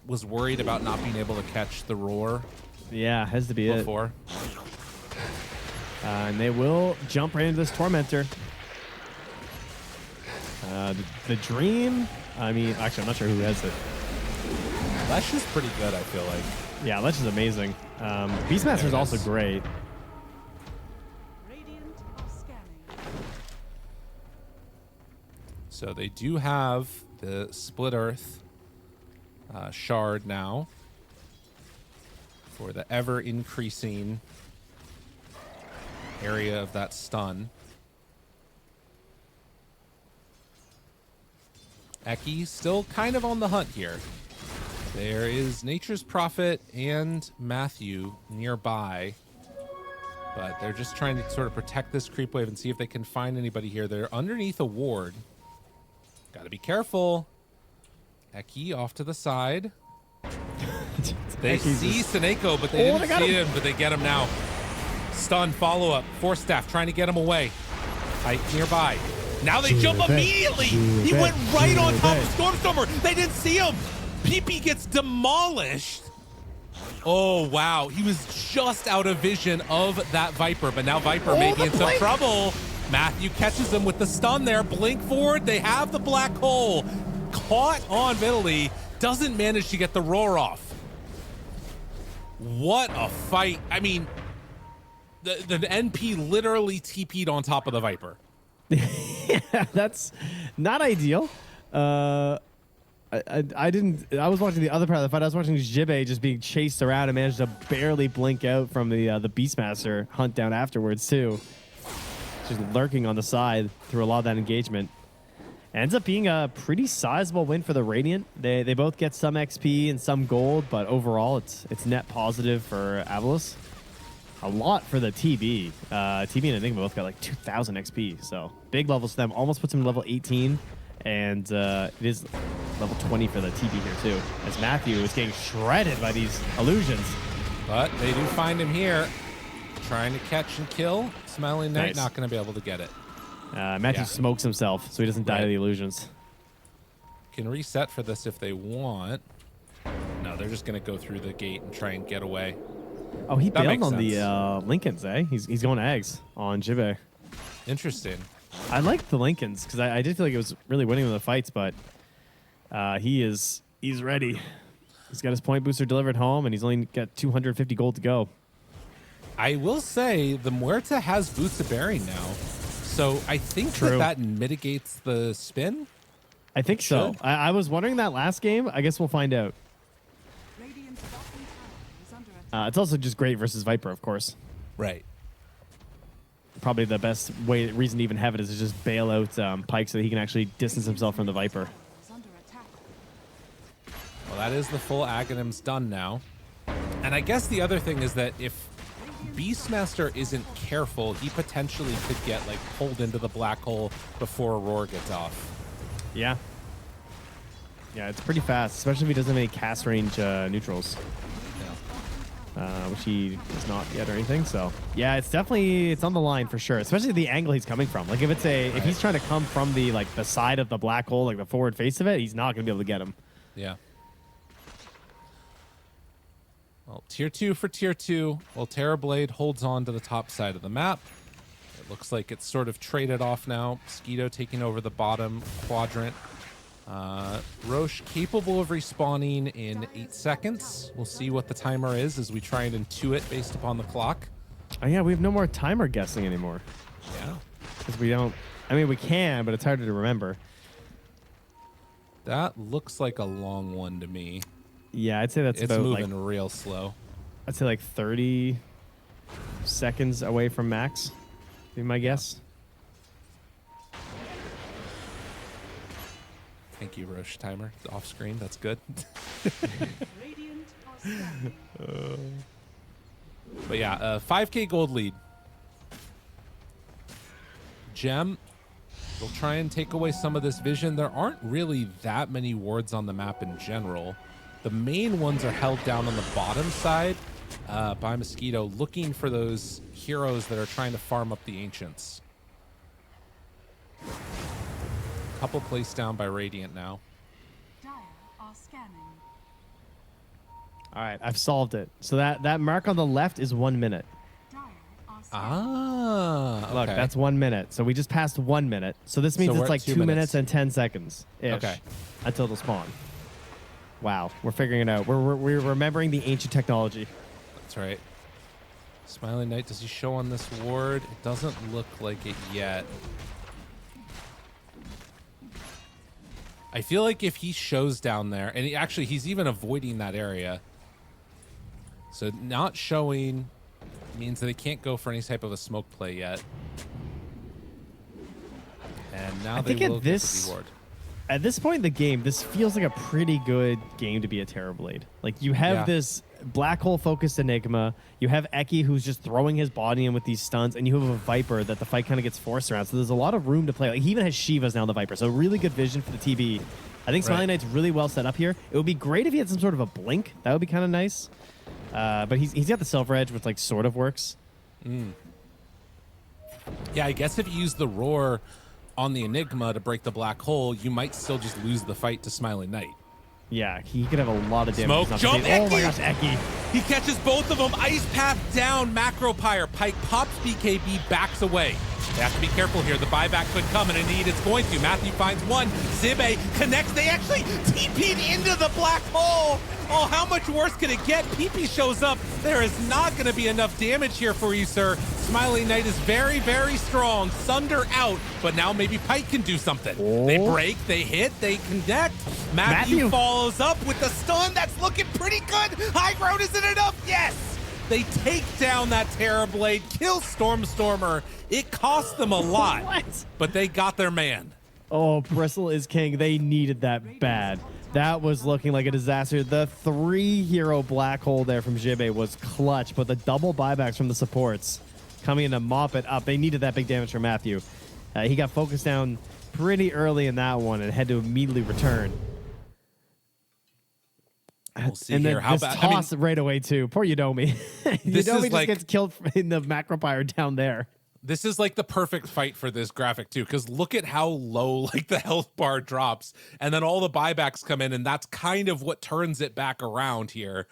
was worried about not being able to catch the Roar. Yeah, has to be before. And they will jump right into this Tormentor. The Dream, I mean, actually, I'm not sure who has it. Lesh is pretty good, I feel like. Yeah, Lesh is amazing. Beastmaster is also great. So they do have the Split Earth shard now for the ever-increasing area of that stun. Eki still kind of on the hunt here. There is Nature's Prophet and Matthew nearby, but they're just trying to sort of protect this creep wave and see if they can find anybody here. They're underneath a ward. Got to be careful. Eki off to the side. They see Seneko, but they didn't see him, but they get him now. Stun, follow-up, Force Staff, trying to get him away. Height nearby. Now they jump immediately. He went right on top of Stormstormer. They didn't see him. PP gets demolished. Oh, wow. He was just out of vision of that Viper, but now Viper may be in some trouble. Matthew catches him with the stun there. Blink forward. They have the black hole. Caught on Vitaly. Doesn't manage to get the roar off. What a fight. I mean, the NP literally TP'd on top of the Viper. Yeah, that's not ideal. I was watching the other part of the fight. I was watching Jibe just being chased around and managed to barely blink out from the Beastmaster hunt down afterwards too. Just lurking on the side through a lot of that engagement. Ends up being a pretty sizable win for the Radiant. They both get some XP and some gold, but overall it's net positive for AVULUS. A lot for the TB. TB and Enigma both got like 2,000 XP, so big levels for them. Almost puts them to level 18, and it is level 20 for the TB here too, as Matthew is getting shredded by these illusions. But they do find him here, trying to catch and kill. Smiling Knight not going to be able to get it. Matthew smokes himself, so he doesn't die to the illusions. Can reset for this if they want. No, they're just going to go through the gate and try and get away. Oh, he bailed on the Lincolns, eh? He's going eggs on Jibe. Interesting. I liked the Lincolns because I did feel like it was really winning the fights, but he's ready. He's got his point booster delivered home, and he's only got 250 gold to go. I will say the Muerta has Boots of Bearing now, so I think that mitigates the spin. I think so. I was wondering that last game. I guess we'll find out. It's also just great versus Viper, of course. Right. Probably the best reason to even have it is to just bail out Pyke so that he can actually distance himself from the Viper. Well, that is the full Aghanims done now. And I guess the other thing is that if Beastmaster isn't careful, he potentially could get like pulled into the black hole before Aurora gets off. Yeah. Yeah, it's pretty fast, especially if he doesn't have any cast range neutrals. Which he does not yet or anything. So yeah, it's on the line for sure, especially the angle he's coming from. Like if he's trying to come from the side of the black hole, like the forward face of it, he's not going to be able to get him. Yeah. Well, tier 2 for tier 2. Well, Terrorblade holds on to the top side of the map. It looks like it's sort of traded off now. Mosquito taking over the bottom quadrant. Roche capable of respawning in 8 seconds. We'll see what the timer is as we try and intuit based upon the clock. Oh yeah, we have no more timer guessing anymore. Yeah. Because we don't... I mean, we can, but it's harder to remember. That looks like a long one to me. Yeah, I'd say it's about moving real slow. I'd say like 30 seconds away from max. Be my guess. Thank you, Roche timer. Off screen, that's good. But yeah, 5K gold lead. Gem will try and take away some of this vision. There aren't really that many wards on the map in general. The main ones are held down on the bottom side by Mosquito, looking for those heroes that are trying to farm up the Ancients. Couple placed down by Radiant now. Dire are scanning. All right, I've solved it. So that mark on the left is 1 minute. Dire are scanning. Ah, okay. Look, that's 1 minute. So we just passed 1 minute. So this means it's like 2 minutes and 10 seconds ish. Okay. Until it'll spawn. Wow, we're figuring it out. We're remembering the ancient technology. That's right. Smiling Knight, does he show on this ward? It doesn't look like it yet. I feel like if he shows down there, and he's even avoiding that area. So not showing means that he can't go for any type of a smoke play yet. And now they will get the reward. At this point in the game, this feels like a pretty good game to be a Terrorblade. Like, you have this black hole focused Enigma, you have Eki who's just throwing his body in with these stuns, and you have a Viper that the fight kind of gets forced around. So there's a lot of room to play. Like, he even has Shivas now, the Viper. So really good vision for the TB. I think Smiling Knight's really well set up here. It would be great if he had some sort of a blink. That would be kind of nice. But he's got the Silver Edge, which like sort of works. Yeah, I guess if you use the Roar on the Enigma to break the black hole, you might still just lose the fight to Smiling Knight. Yeah, he could have a lot of damage. Smoke jump, oh my gosh, Eki. He catches both of them. Ice Path down, Macro Pyre. Pike pops BKB, backs away. They have to be careful here. The buyback could come, and indeed it's going to. Matthew finds one. Zibe connects. They actually TP'd into the black hole. Oh, how much worse can it get? PP shows up. There is not going to be enough damage here for you, sir. Smiling Knight is very, very strong. Sunder out, but now maybe Pike can do something. Oh. They break, they hit, they connect. Matthew follows up with the stun. That's looking pretty good. High ground isn't enough. Yes! They take down that Terrorblade, kill Stormstormer. It cost them a lot, but they got their man. Oh, Bristle is king. They needed that bad. That was looking like a disaster. The 3-hero black hole there from Jibe was clutch, but the double buybacks from the supports coming in to mop it up. They needed that big damage from Matthew. He got focused down pretty early in that one and had to immediately return. We'll see and here. Then toss right away, too. Poor Udomi. Udomi just gets killed in the Macropyre down there. This is like the perfect fight for this graphic too, because look at how low like the health bar drops, and then all the buybacks come in, and that's kind of what turns it back around here.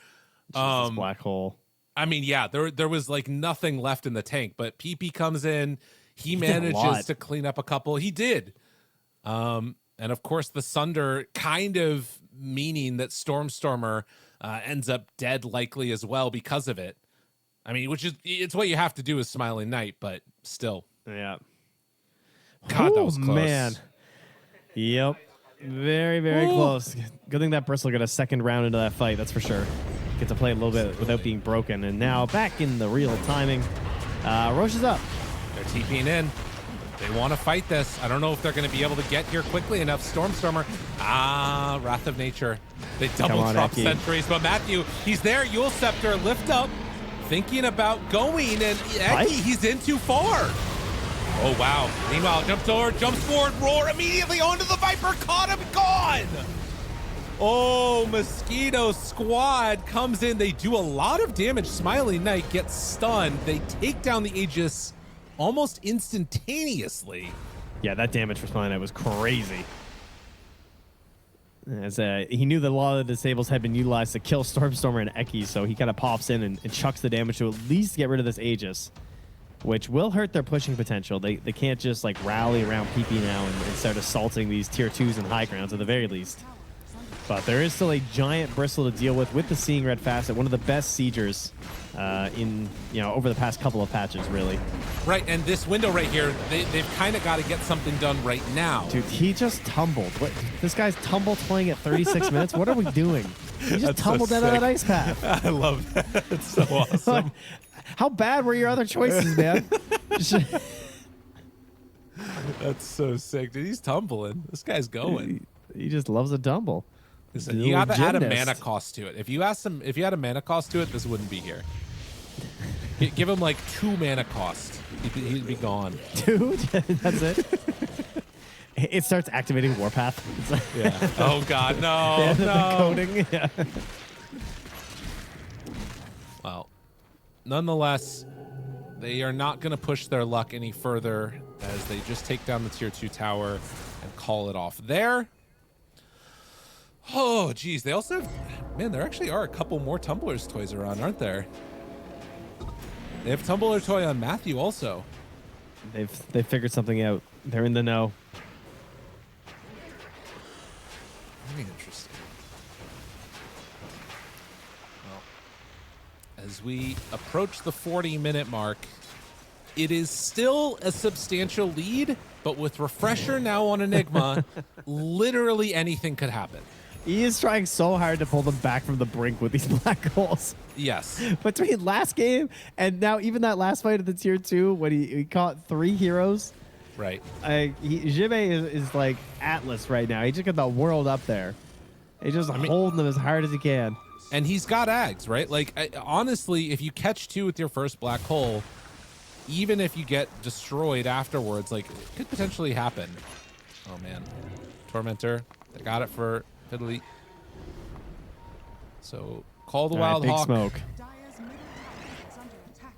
Jesus, black hole. I mean, yeah, there was like nothing left in the tank, but PP comes in, he manages to clean up a couple. He did. And of course the Sunder kind of meaning that Stormstormer ends up dead likely as well because of it. I mean, it's what you have to do with Smiling Knight, but still. Yeah. God, that was close. Man. Yep. Very, very close. Good thing that Bristle got a second round into that fight, that's for sure. Get to play a little bit without being broken. And now back in the real timing. Roche is up. They're TPing in. They want to fight this. I don't know if they're going to be able to get here quickly enough. Stormstormer. Wrath of Nature. They double drop sentries, but Matthew, he's there. Yule Scepter, lift up. Thinking about going, and Eki, he's in too far. Oh, wow. Meanwhile, jumps forward, Roar immediately onto the Viper, caught him, gone. Oh, Mosquito Squad comes in. They do a lot of damage. Smiling Knight gets stunned. They take down the Aegis almost instantaneously. Yeah, that damage for Smiling Knight was crazy. As he knew that a lot of the disables had been utilized to kill Stormstormer and Eki, so he kind of pops in and chucks the damage to at least get rid of this Aegis, which will hurt their pushing potential. They can't just like rally around PP now and start assaulting these tier 2s and high grounds at the very least. But there is still a giant Bristle to deal with the Seeing Red Facet, one of the best siegers in over the past couple of patches, really. Right, and this window right here, they've kind of got to get something done right now. Dude, he just tumbled. This guy's tumble playing at 36 minutes. What are we doing? He just tumbled down on that ice path. I love that. It's so awesome. How bad were your other choices, man? That's so sick, dude. He's tumbling. This guy's going. He just loves a tumble. Listen, you got to add a mana cost to it. If you had a mana cost to it, this wouldn't be here. Give him like 2 mana cost. He'd be gone. 2? That's it? It starts activating Warpath. Yeah. Oh God, no, no. Coding. Yeah. Well, nonetheless, they are not going to push their luck any further as they just take down the tier 2 tower and call it off there. Oh, geez. They also have... Man, there actually are a couple more Tumblr's toys around, aren't there? They have Tumbler toy on Matthew also. They've figured something out. They're in the know. Very interesting. Well, as we approach the 40-minute mark, it is still a substantial lead, but with Refresher now on Enigma, literally anything could happen. He is trying so hard to pull them back from the brink with these black holes. Yes. Between last game and now even that last fight at the tier 2 when he caught 3 heroes. Right. Jibe is like Atlas right now. He just got the world up there. He's just holding them as hard as he can. And he's got Ags, right? Like, honestly, if you catch 2 with your first black hole, even if you get destroyed afterwards, like, it could potentially happen. Oh, man. Tormentor. They got it for Fiddly. So, call the Wild big Hawk. Smoke. Dire's middle tower is under attack.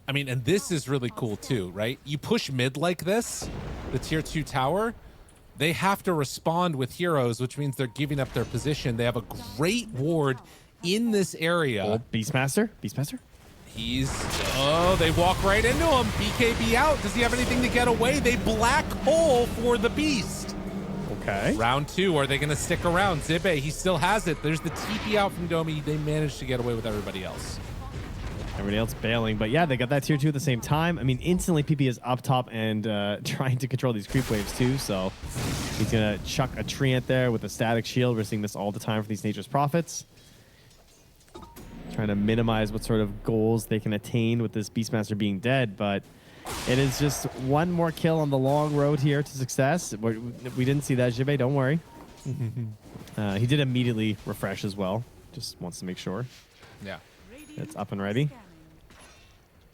I mean, and this is really cool, too, right? You push mid like this, the tier 2 tower, they have to respond with heroes, which means they're giving up their position. They have a great ward in this area. Oh, Beastmaster? Beastmaster? They walk right into him. BKB out. Does he have anything to get away? They black hole for the Beast. Okay. Round 2, are they going to stick around? Zibe, he still has it. There's the TP out from Domi. They managed to get away with everybody else. Everybody else bailing. But yeah, they got that tier 2 at the same time. I mean, instantly PP is up top and trying to control these creep waves too. So he's going to chuck a Treant there with a static shield. We're seeing this all the time for these Nature's Prophets. Trying to minimize what sort of goals they can attain with this Beastmaster being dead. But it is just one more kill on the long road here to success. We didn't see that, Jibe. Don't worry. He did immediately refresh as well. Just wants to make sure. Yeah. It's up and ready.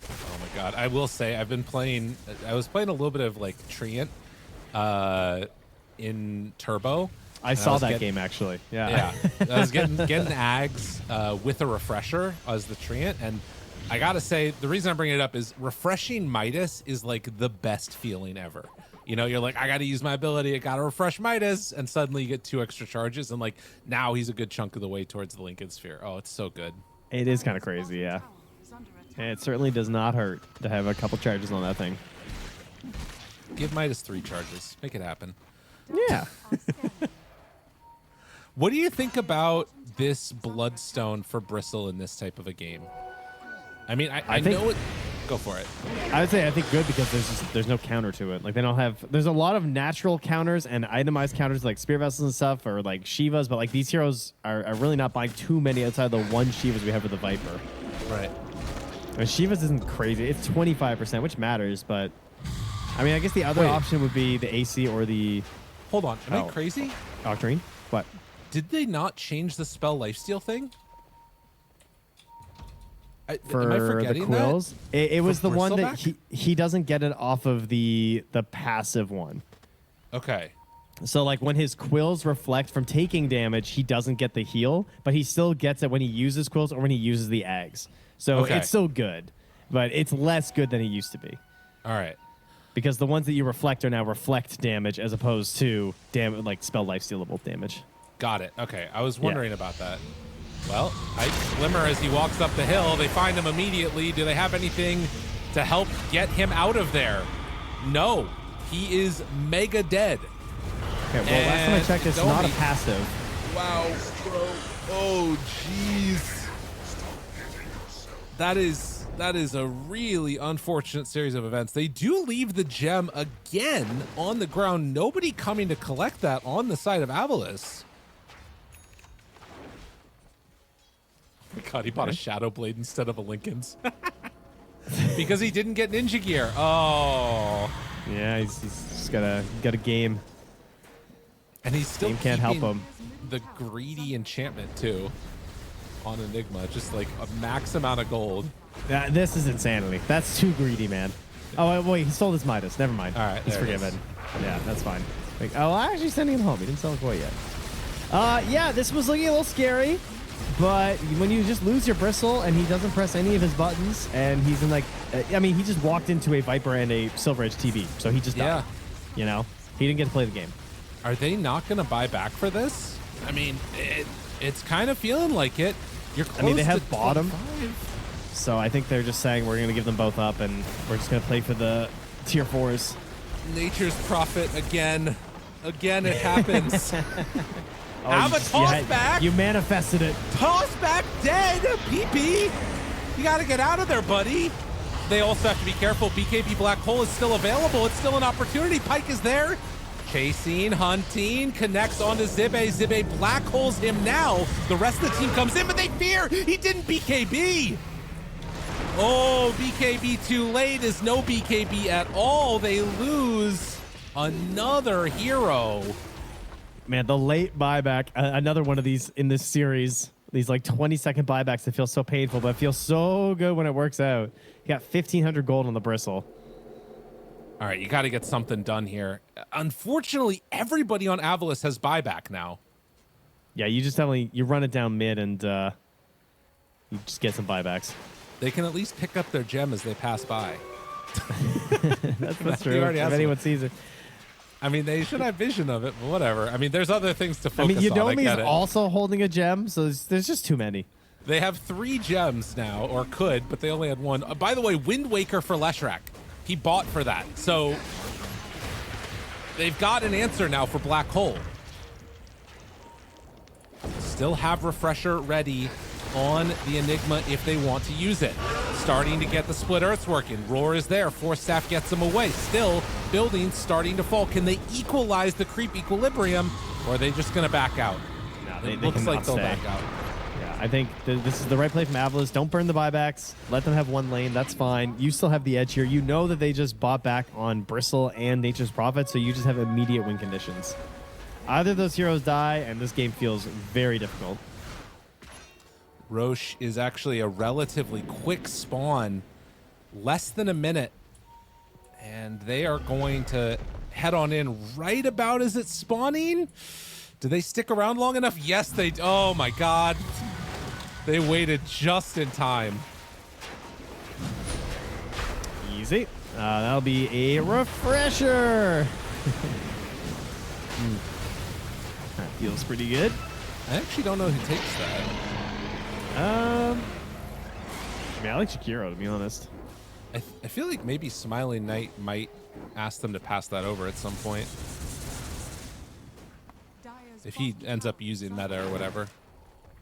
Oh my god. I will say I was playing a little bit of like Treant in Turbo. I saw that game actually. Yeah. I was getting Ags with a refresher as the Treant, and I gotta say the reason I'm bringing it up is refreshing Midas is like the best feeling ever. You know, you're like, I gotta use my ability, I gotta refresh Midas, and suddenly you get 2 extra charges, and like now he's a good chunk of the way towards the Lincoln Sphere. Oh, it's so good. It is kind of crazy, yeah. And it certainly does not hurt to have a couple charges on that thing. Give Midas 3 charges. Make it happen. Yeah. What do you think about this Bloodstone for Bristle in this type of a game? I mean, I think, know it. Go for it. I would say I think good because there's no counter to it. Like they don't have. There's a lot of natural counters and itemized counters like Spear Vessels and stuff, or like Shivas. But like these heroes are really not buying too many outside the 1 Shivas we have with the Viper. Right. And Shivas isn't crazy. It's 25%, which matters. But I mean, I guess the other option would be the AC or the. Hold on. Am I crazy? Octarine? What? Did they not change the spell lifesteal thing? For am I forgetting the quills, it was the one that Bristleback? he doesn't get it off of the passive one. Okay. So like when his quills reflect from taking damage, he doesn't get the heal, but he still gets it when he uses quills or when he uses the eggs. So it's still good, but it's less good than it used to be. All right. Because the ones that you reflect are now reflect damage as opposed to like spell lifestealable damage. Got it. Okay. I was wondering about that. Well, Ike Glimmer as he walks up the hill. They find him immediately. Do they have anything to help get him out of there? No. He is mega dead. Okay, well, last time I checked, it's not a passive. Wow, bro. Oh, jeez. That is a really unfortunate series of events. They do leave the gem again on the ground. Nobody coming to collect that on the side of AVULUS. Oh my god, he bought a Shadow Blade instead of a Lincoln's. Because he didn't get ninja gear. Oh. Yeah, he's just got a game. And he's still game can't help him. The greedy enchantment too on Enigma, just like a max amount of gold. This is insanity. That's too greedy, man. Oh wait, he sold his Midas. Never mind. All right, he's forgiven. Yeah, that's fine. Like, oh, I'm actually sending him home. He didn't sell it quite yet. Yeah, this was looking a little scary. But when you just lose your Bristle and he doesn't press any of his buttons and he's in like, I mean, he just walked into a Viper and a Silver Edge TV. So he just died. You know, he didn't get to play the game. Are they not going to buy back for this? I mean, it's kind of feeling like it. You're close. I mean, they have bottom. 25. So I think they're just saying we're going to give them both up and we're just going to play for the tier 4s. Nature's Prophet again. Again, it happens. Have a toss back. You manifested it. Toss back dead. PP. You got to get out of there, buddy. they also have to be careful. BKB Black Hole is still available. It's still an opportunity. Pyke is there. Chasing, hunting, connects onto Zibe. Zibe black holes him now. The rest of the team comes in, but they fear he didn't BKB. Oh, BKB too late is no BKB at all. They lose another hero. Man, the late buyback, another one of these in this series. These like 20-second buybacks that feel so painful, but feel so good when it works out. You got 1,500 gold on the bristle. All right, you got to get something done here. Unfortunately, everybody on AVULUS has buyback now. Yeah, you just you run it down mid and you just get some buybacks. They can at least pick up their gem as they pass by. that's true. If anyone sees it. I mean, they should have vision of it, but whatever. I mean, there's other things to focus on. Yodomi is also holding a gem, so there's just too many. They have 3 gems now, or could, but they only had 1. By the way, Wind Waker for Leshrac. He bought for that. So they've got an answer now for Black Hole. Still have Refresher ready on the Enigma if they want to use it. Starting to get the split earths working. Roar is there. Force Staff gets them away. Still, buildings starting to fall. Can they equalize the creep equilibrium, or are they just going to back out? No, it looks like they'll back out. Yeah, I think this is the right play from AVULUS. Don't burn the buybacks. Let them have one lane. That's fine. You still have the edge here. You know that they just bought back on Bristle and Nature's Prophet, so you just have immediate win conditions. Either of those heroes die, and this game feels very difficult. Roche is actually a relatively quick spawn, less than a minute, and they are going to head on in right about as it's spawning. Do they stick around long enough? Yes, they do. Oh my God. They waited just in time. Easy. That'll be a refresher. That feels pretty good. I actually don't know who takes that. I mean, I like Shakiro, to be honest. I feel like maybe Smiling Knight might ask them to pass that over at some point. If he ends up using meta or whatever.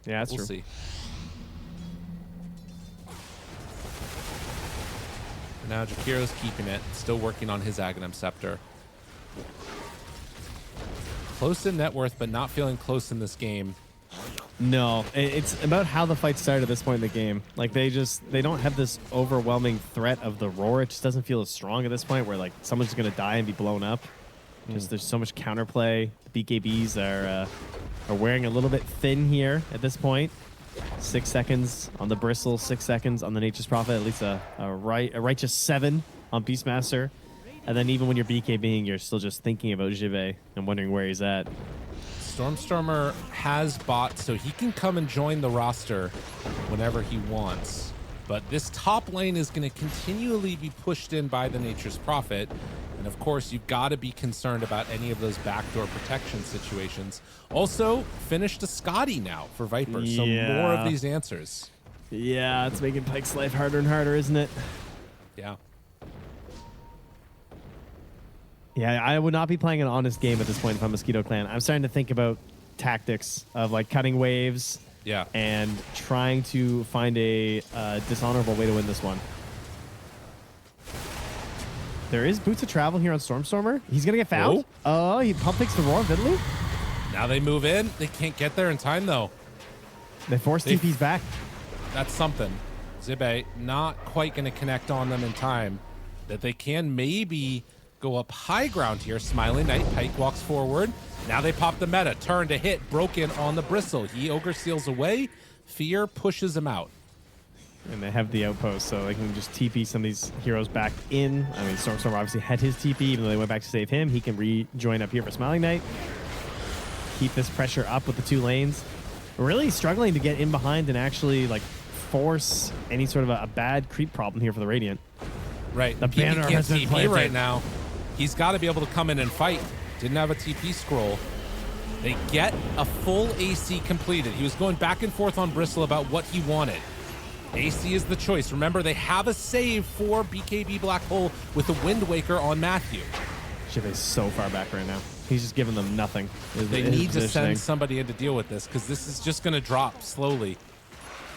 Yeah, that's we'll true. See. Now Jakiro's keeping it, still working on his Aghanim Scepter. Close in net worth, but not feeling close in this game. No, it's about how the fight started at this point in the game. Like they don't have this overwhelming threat of the roar. It just doesn't feel as strong at this point where like someone's gonna die and be blown up. Just there's so much counterplay. The BKBs are wearing a little bit thin here at this point. 6 seconds on the Bristle, 6 seconds on the Nature's Prophet, at least a righteous 7 on Beastmaster. And then even when you're BKBing, you're still just thinking about Jive and wondering where he's at. Stormstormer has bot, so he can come and join the roster whenever he wants. But this top lane is going to continually be pushed in by the Nature's Prophet. And of course, you've got to be concerned about any of those backdoor protection situations. Also, finished a Scotty now for Viper, so more of these answers. Yeah, it's making Pyke's life harder and harder, isn't it? Yeah. Yeah, I would not be playing an honest game at this point if I'm Mosquito Clan. I'm starting to think about tactics of like cutting waves and trying to find a dishonorable way to win this one. There is Boots of Travel here on Stormstormer. He's going to get fouled. Oh, he pump fakes the Roar vividly. Now they move in. They can't get there in time, though. They force TPs back. That's something. Zibe not quite going to connect on them in time. That they can maybe go up high ground here. Smiling Knight, Pyke walks forward. Now they pop the meta. Turn to hit. Broken on the Bristle. He Ogre Seals away. Fear pushes him out. And they have the outpost, so they can just TP some of these heroes back in. I mean, Stormstormer obviously had his TP, even though they went back to save him. He can rejoin up here for Smiling Knight. Keep this pressure up with the 2 lanes. Really struggling to get in behind and actually like force any sort of a bad creep problem here for the Radiant. Right. The banner can't has been TP planted right now. He's got to be able to come in and fight. Didn't have a TP scroll. They get a full AC completed. He was going back and forth on Bristle about what he wanted. AC is the choice. Remember, they have a save for BKB Black Hole with a Wind Waker on Matthew. Shiv is so far back right now. He's just giving them nothing. They need to send somebody in to deal with this because this is just going to drop slowly.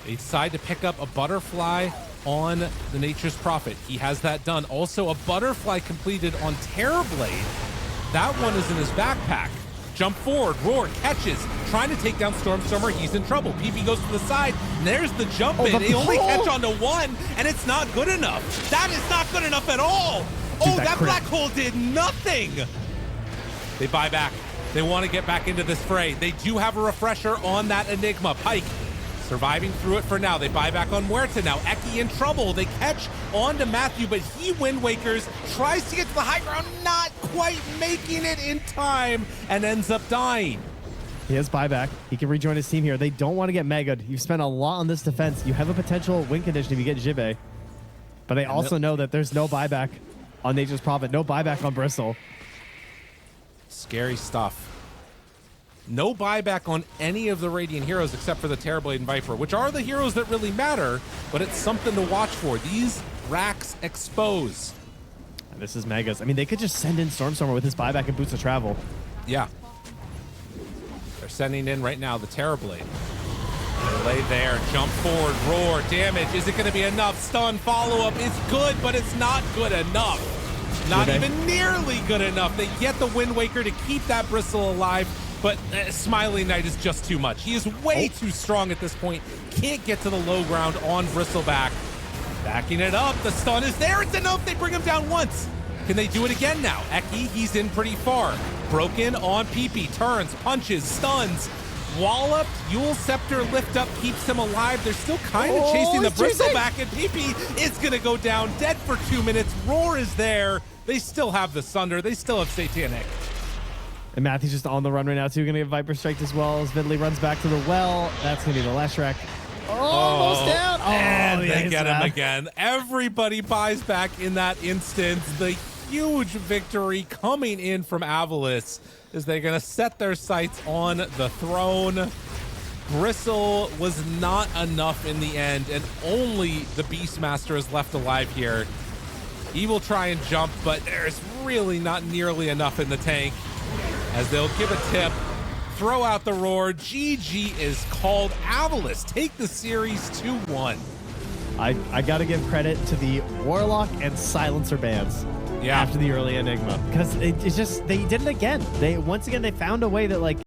They decide to pick up a Butterfly on the Nature's Prophet. He has that done. Also, a butterfly completed on Terrorblade. That one is in his backpack. Jump forward, Roar catches, trying to take down Stormstormer. He's in trouble. PP goes to the side, and there's the jump in. They only catch onto one, and it's not good enough. That is not good enough at all. Dude, that black hole did nothing. They buy back. They want to get back into this fray. They do have a refresher on that Enigma. Pyke surviving through it for now. They buy back on Muerta now. Eki in trouble. They catch on to Matthew, but he Wind Wakers, tries to get to the high ground, not quite making it in time, and ends up dying. He has buyback. He can rejoin his team here. They don't want to get megaed. You've spent a lot on this defense. You have a potential win condition if you get Jibe, but they also know that there's no buyback on Nature's Prophet, no buyback on Bristle. Scary stuff. No buyback on any of the Radiant heroes except for the Terrorblade and Viper, which are the heroes that really matter, but it's something to watch for. These racks expose. This is Megas. I mean, they could just send in Stormstormer with his buyback and Boots of Travel. Yeah. They're sending in right now the Terrorblade. Lay there, jump forward, roar, damage. Is it going to be enough? Stun, follow-up is good, but it's not good enough. Not even nearly good enough. They get the Wind Waker to keep that Bristle alive, but Smiling Knight is just too much. He is way too strong at this point. Can't get to the low ground on Bristleback. Backing it up. The stun is there. It's enough. They bring him down once. Can they do it again now? Eki, he's in pretty far. Broken on PP. Turns, punches, stuns. Walloped. Yule Scepter lift up keeps him alive. They're still kind of chasing the Bristleback, and PP is going to go down dead for 2 minutes. Roar is there. They still have the Sunder. They still have Satanic. And Matthew's just on the run right now, too. Going to get Viper Strike as well as Vidley runs back to the well. That's going to be the Leshrac. Almost down. And they get him again. Everybody buys back in that instance. The huge victory coming in from AVULUS as they're going to set their sights on the throne. Bristle was not enough in the end, and only the Beastmaster is left alive here. He will try and jump, but there's really not nearly enough in the tank, as they'll give a tip, throw out the roar. GG is called. AVULUS take the series 2-1. I got to give credit to the Warlock and Silencer bans after the early Enigma, because it's just, they did it again. Once again, they found a way that, like,